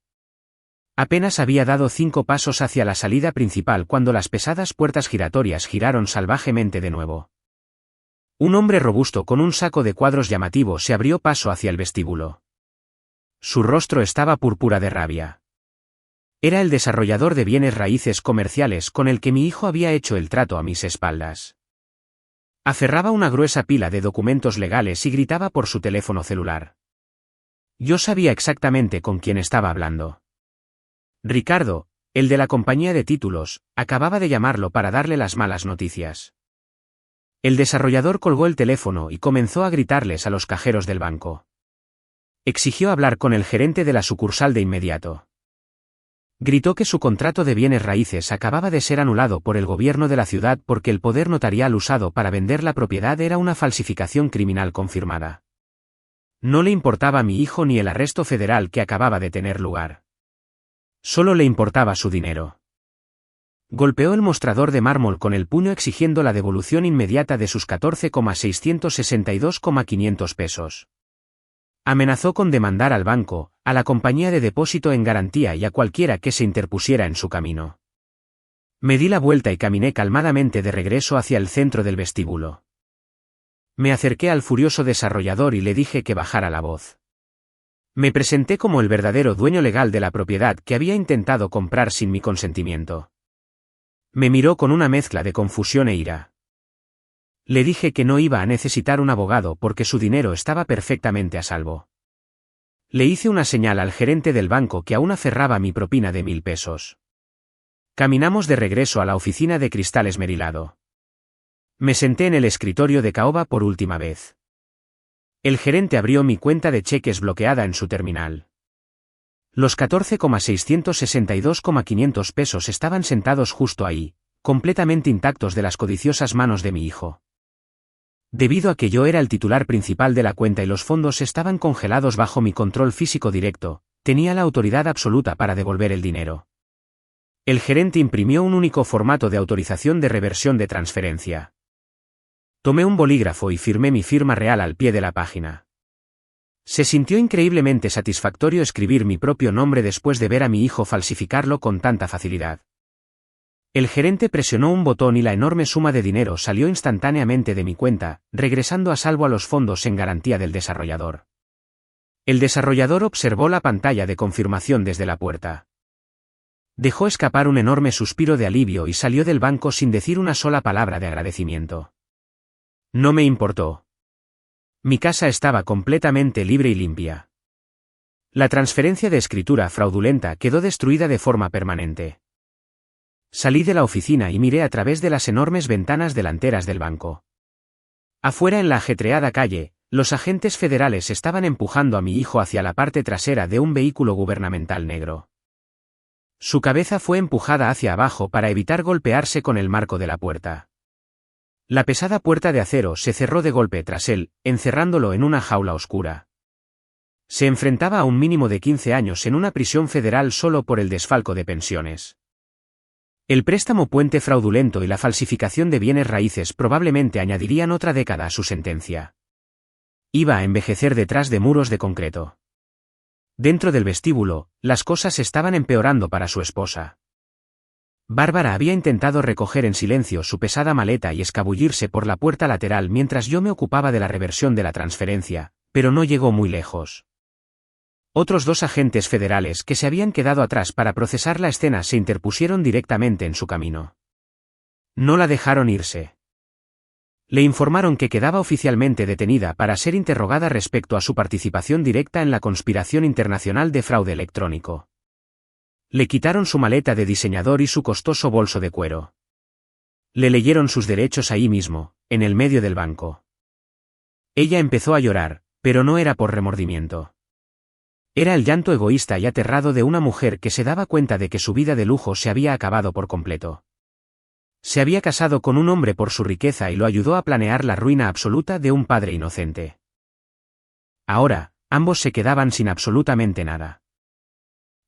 Apenas había dado 5 pasos hacia la salida principal cuando las pesadas puertas giratorias giraron salvajemente de nuevo. Un hombre robusto con un saco de cuadros llamativo se abrió paso hacia el vestíbulo. Su rostro estaba púrpura de rabia. Era el desarrollador de bienes raíces comerciales con el que mi hijo había hecho el trato a mis espaldas. Aferraba una gruesa pila de documentos legales y gritaba por su teléfono celular. Yo sabía exactamente con quién estaba hablando. Ricardo, el de la compañía de títulos, acababa de llamarlo para darle las malas noticias. El desarrollador colgó el teléfono y comenzó a gritarles a los cajeros del banco. Exigió hablar con el gerente de la sucursal de inmediato. Gritó que su contrato de bienes raíces acababa de ser anulado por el gobierno de la ciudad porque el poder notarial usado para vender la propiedad era una falsificación criminal confirmada. No le importaba a mi hijo ni el arresto federal que acababa de tener lugar. Solo le importaba su dinero. Golpeó el mostrador de mármol con el puño exigiendo la devolución inmediata de sus 14,662,500 pesos. Amenazó con demandar al banco, a la compañía de depósito en garantía y a cualquiera que se interpusiera en su camino. Me di la vuelta y caminé calmadamente de regreso hacia el centro del vestíbulo. Me acerqué al furioso desarrollador y le dije que bajara la voz. Me presenté como el verdadero dueño legal de la propiedad que había intentado comprar sin mi consentimiento. Me miró con una mezcla de confusión e ira. Le dije que no iba a necesitar un abogado porque su dinero estaba perfectamente a salvo. Le hice una señal al gerente del banco que aún aferraba mi propina de 1000 pesos. Caminamos de regreso a la oficina de cristal esmerilado. Me senté en el escritorio de caoba por última vez. El gerente abrió mi cuenta de cheques bloqueada en su terminal. Los 14,662,500 pesos estaban sentados justo ahí, completamente intactos de las codiciosas manos de mi hijo. Debido a que yo era el titular principal de la cuenta y los fondos estaban congelados bajo mi control físico directo, tenía la autoridad absoluta para devolver el dinero. El gerente imprimió un único formato de autorización de reversión de transferencia. Tomé un bolígrafo y firmé mi firma real al pie de la página. Se sintió increíblemente satisfactorio escribir mi propio nombre después de ver a mi hijo falsificarlo con tanta facilidad. El gerente presionó un botón y la enorme suma de dinero salió instantáneamente de mi cuenta, regresando a salvo a los fondos en garantía del desarrollador. El desarrollador observó la pantalla de confirmación desde la puerta. Dejó escapar un enorme suspiro de alivio y salió del banco sin decir una sola palabra de agradecimiento. No me importó. Mi casa estaba completamente libre y limpia. La transferencia de escritura fraudulenta quedó destruida de forma permanente. Salí de la oficina y miré a través de las enormes ventanas delanteras del banco. Afuera en la ajetreada calle, los agentes federales estaban empujando a mi hijo hacia la parte trasera de un vehículo gubernamental negro. Su cabeza fue empujada hacia abajo para evitar golpearse con el marco de la puerta. La pesada puerta de acero se cerró de golpe tras él, encerrándolo en una jaula oscura. Se enfrentaba a un mínimo de 15 años en una prisión federal solo por el desfalco de pensiones. El préstamo puente fraudulento y la falsificación de bienes raíces probablemente añadirían otra década a su sentencia. Iba a envejecer detrás de muros de concreto. Dentro del vestíbulo, las cosas estaban empeorando para su esposa. Bárbara había intentado recoger en silencio su pesada maleta y escabullirse por la puerta lateral mientras yo me ocupaba de la reversión de la transferencia, pero no llegó muy lejos. Otros 2 agentes federales que se habían quedado atrás para procesar la escena se interpusieron directamente en su camino. No la dejaron irse. Le informaron que quedaba oficialmente detenida para ser interrogada respecto a su participación directa en la conspiración internacional de fraude electrónico. Le quitaron su maleta de diseñador y su costoso bolso de cuero. Le leyeron sus derechos ahí mismo, en el medio del banco. Ella empezó a llorar, pero no era por remordimiento. Era el llanto egoísta y aterrado de una mujer que se daba cuenta de que su vida de lujo se había acabado por completo. Se había casado con un hombre por su riqueza y lo ayudó a planear la ruina absoluta de un padre inocente. Ahora, ambos se quedaban sin absolutamente nada.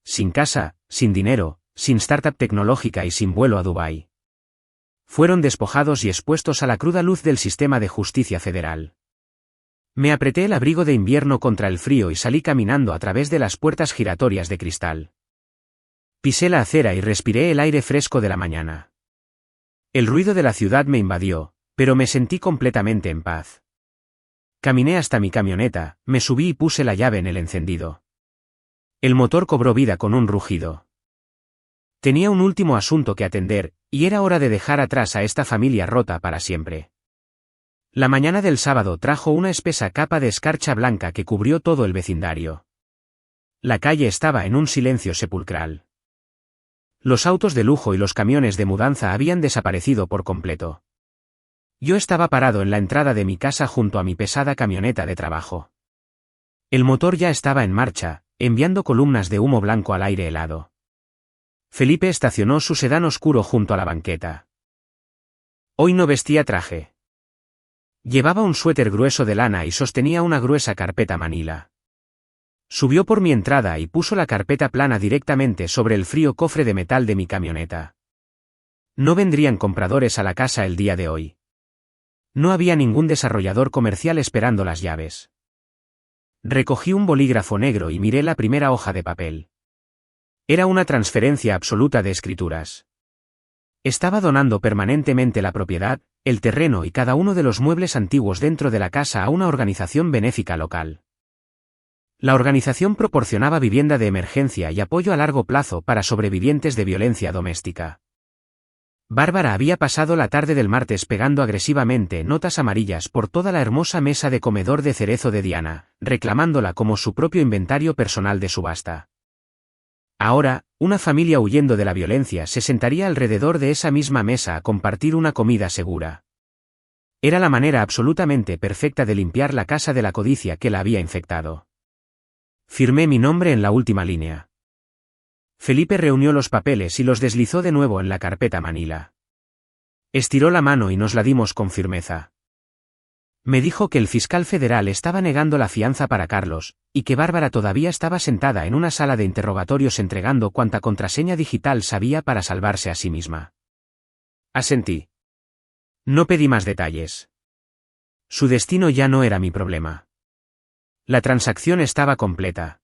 Sin casa, sin dinero, sin startup tecnológica y sin vuelo a Dubái. Fueron despojados y expuestos a la cruda luz del sistema de justicia federal. Me apreté el abrigo de invierno contra el frío y salí caminando a través de las puertas giratorias de cristal. Pisé la acera y respiré el aire fresco de la mañana. El ruido de la ciudad me invadió, pero me sentí completamente en paz. Caminé hasta mi camioneta, me subí y puse la llave en el encendido. El motor cobró vida con un rugido. Tenía un último asunto que atender, y era hora de dejar atrás a esta familia rota para siempre. La mañana del sábado trajo una espesa capa de escarcha blanca que cubrió todo el vecindario. La calle estaba en un silencio sepulcral. Los autos de lujo y los camiones de mudanza habían desaparecido por completo. Yo estaba parado en la entrada de mi casa junto a mi pesada camioneta de trabajo. El motor ya estaba en marcha, enviando columnas de humo blanco al aire helado. Felipe estacionó su sedán oscuro junto a la banqueta. Hoy no vestía traje. Llevaba un suéter grueso de lana y sostenía una gruesa carpeta manila. Subió por mi entrada y puso la carpeta plana directamente sobre el frío cofre de metal de mi camioneta. No vendrían compradores a la casa el día de hoy. No había ningún desarrollador comercial esperando las llaves. Recogí un bolígrafo negro y miré la primera hoja de papel. Era una transferencia absoluta de escrituras. Estaba donando permanentemente la propiedad, el terreno y cada uno de los muebles antiguos dentro de la casa a una organización benéfica local. La organización proporcionaba vivienda de emergencia y apoyo a largo plazo para sobrevivientes de violencia doméstica. Bárbara había pasado la tarde del martes pegando agresivamente notas amarillas por toda la hermosa mesa de comedor de cerezo de Diana, reclamándola como su propio inventario personal de subasta. Ahora, una familia huyendo de la violencia se sentaría alrededor de esa misma mesa a compartir una comida segura. Era la manera absolutamente perfecta de limpiar la casa de la codicia que la había infectado. Firmé mi nombre en la última línea. Felipe reunió los papeles y los deslizó de nuevo en la carpeta manila. Estiró la mano y nos la dimos con firmeza. Me dijo que el fiscal federal estaba negando la fianza para Carlos, y que Bárbara todavía estaba sentada en una sala de interrogatorios entregando cuanta contraseña digital sabía para salvarse a sí misma. Asentí. No pedí más detalles. Su destino ya no era mi problema. La transacción estaba completa.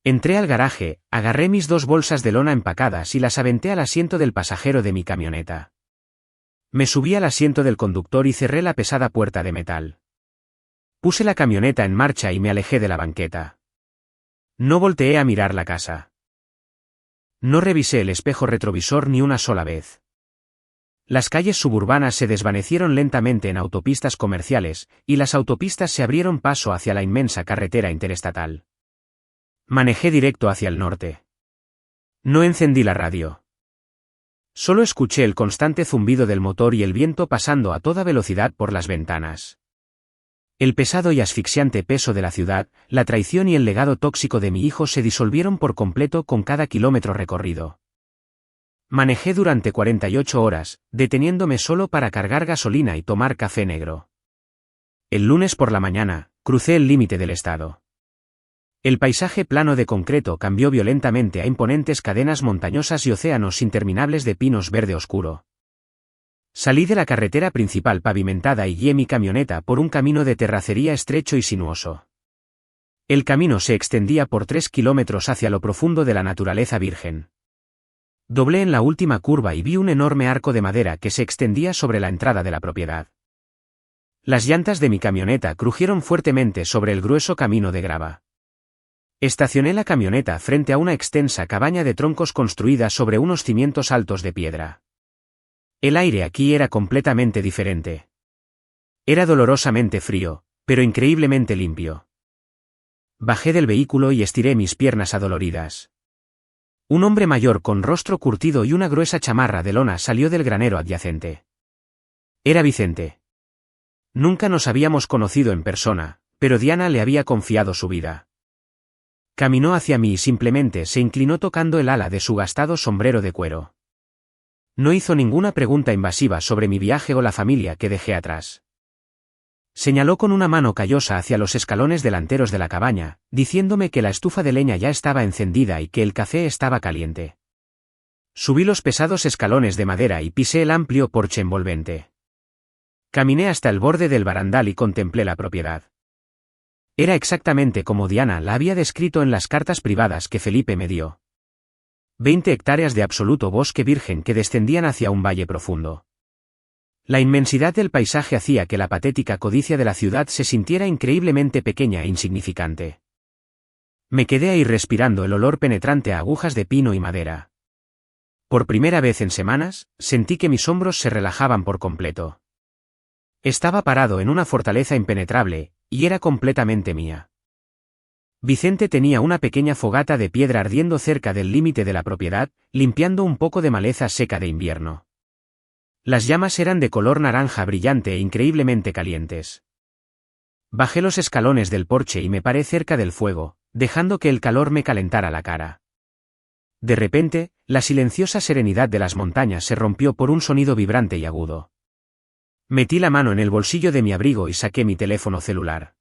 Entré al garaje, agarré mis 2 bolsas de lona empacadas y las aventé al asiento del pasajero de mi camioneta. Me subí al asiento del conductor y cerré la pesada puerta de metal. Puse la camioneta en marcha y me alejé de la banqueta. No volteé a mirar la casa. No revisé el espejo retrovisor ni una sola vez. Las calles suburbanas se desvanecieron lentamente en autopistas comerciales, y las autopistas se abrieron paso hacia la inmensa carretera interestatal. Manejé directo hacia el norte. No encendí la radio. Solo escuché el constante zumbido del motor y el viento pasando a toda velocidad por las ventanas. El pesado y asfixiante peso de la ciudad, la traición y el legado tóxico de mi hijo se disolvieron por completo con cada kilómetro recorrido. Manejé durante 48 horas, deteniéndome solo para cargar gasolina y tomar café negro. El lunes por la mañana, crucé el límite del estado. El paisaje plano de concreto cambió violentamente a imponentes cadenas montañosas y océanos interminables de pinos verde oscuro. Salí de la carretera principal pavimentada y guié mi camioneta por un camino de terracería estrecho y sinuoso. El camino se extendía por 3 kilómetros hacia lo profundo de la naturaleza virgen. Doblé en la última curva y vi un enorme arco de madera que se extendía sobre la entrada de la propiedad. Las llantas de mi camioneta crujieron fuertemente sobre el grueso camino de grava. Estacioné la camioneta frente a una extensa cabaña de troncos construida sobre unos cimientos altos de piedra. El aire aquí era completamente diferente. Era dolorosamente frío, pero increíblemente limpio. Bajé del vehículo y estiré mis piernas adoloridas. Un hombre mayor con rostro curtido y una gruesa chamarra de lona salió del granero adyacente. Era Vicente. Nunca nos habíamos conocido en persona, pero Diana le había confiado su vida. Caminó hacia mí y simplemente se inclinó tocando el ala de su gastado sombrero de cuero. No hizo ninguna pregunta invasiva sobre mi viaje o la familia que dejé atrás. Señaló con una mano callosa hacia los escalones delanteros de la cabaña, diciéndome que la estufa de leña ya estaba encendida y que el café estaba caliente. Subí los pesados escalones de madera y pisé el amplio porche envolvente. Caminé hasta el borde del barandal y contemplé la propiedad. Era exactamente como Diana la había descrito en las cartas privadas que Felipe me dio. 20 hectáreas de absoluto bosque virgen que descendían hacia un valle profundo. La inmensidad del paisaje hacía que la patética codicia de la ciudad se sintiera increíblemente pequeña e insignificante. Me quedé ahí respirando el olor penetrante a agujas de pino y madera. Por primera vez en semanas, sentí que mis hombros se relajaban por completo. Estaba parado en una fortaleza impenetrable, y era completamente mía. Vicente tenía una pequeña fogata de piedra ardiendo cerca del límite de la propiedad, limpiando un poco de maleza seca de invierno. Las llamas eran de color naranja brillante e increíblemente calientes. Bajé los escalones del porche y me paré cerca del fuego, dejando que el calor me calentara la cara. De repente, la silenciosa serenidad de las montañas se rompió por un sonido vibrante y agudo. Metí la mano en el bolsillo de mi abrigo y saqué mi teléfono celular.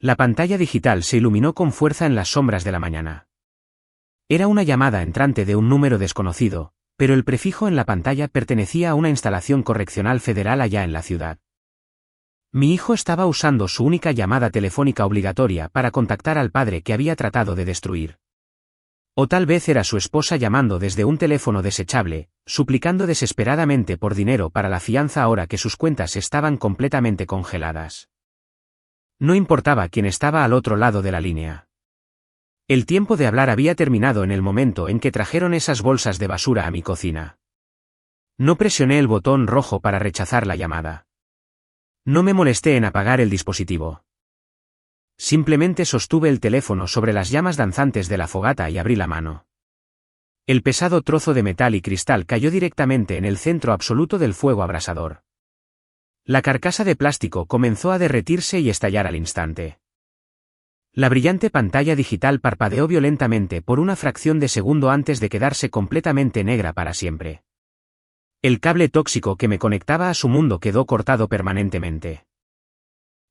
La pantalla digital se iluminó con fuerza en las sombras de la mañana. Era una llamada entrante de un número desconocido, pero el prefijo en la pantalla pertenecía a una instalación correccional federal allá en la ciudad. Mi hijo estaba usando su única llamada telefónica obligatoria para contactar al padre que había tratado de destruir. O tal vez era su esposa llamando desde un teléfono desechable, suplicando desesperadamente por dinero para la fianza ahora que sus cuentas estaban completamente congeladas. No importaba quién estaba al otro lado de la línea. El tiempo de hablar había terminado en el momento en que trajeron esas bolsas de basura a mi cocina. No presioné el botón rojo para rechazar la llamada. No me molesté en apagar el dispositivo. Simplemente sostuve el teléfono sobre las llamas danzantes de la fogata y abrí la mano. El pesado trozo de metal y cristal cayó directamente en el centro absoluto del fuego abrasador. La carcasa de plástico comenzó a derretirse y estallar al instante. La brillante pantalla digital parpadeó violentamente por una fracción de segundo antes de quedarse completamente negra para siempre. El cable tóxico que me conectaba a su mundo quedó cortado permanentemente.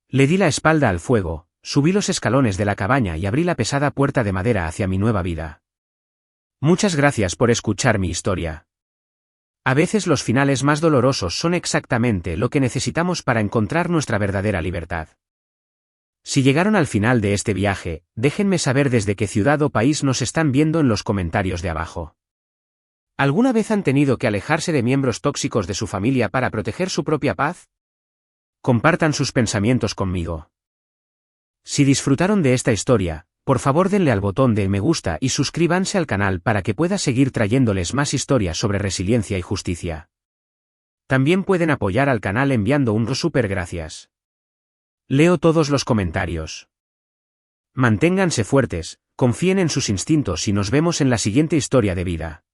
Le di la espalda al fuego, subí los escalones de la cabaña y abrí la pesada puerta de madera hacia mi nueva vida. Muchas gracias por escuchar mi historia. A veces los finales más dolorosos son exactamente lo que necesitamos para encontrar nuestra verdadera libertad. Si llegaron al final de este viaje, déjenme saber desde qué ciudad o país nos están viendo en los comentarios de abajo. ¿Alguna vez han tenido que alejarse de miembros tóxicos de su familia para proteger su propia paz? Compartan sus pensamientos conmigo. Si disfrutaron de esta historia, por favor denle al botón de me gusta y suscríbanse al canal para que pueda seguir trayéndoles más historias sobre resiliencia y justicia. También pueden apoyar al canal enviando un super gracias. Leo todos los comentarios. Manténganse fuertes, confíen en sus instintos y nos vemos en la siguiente historia de vida.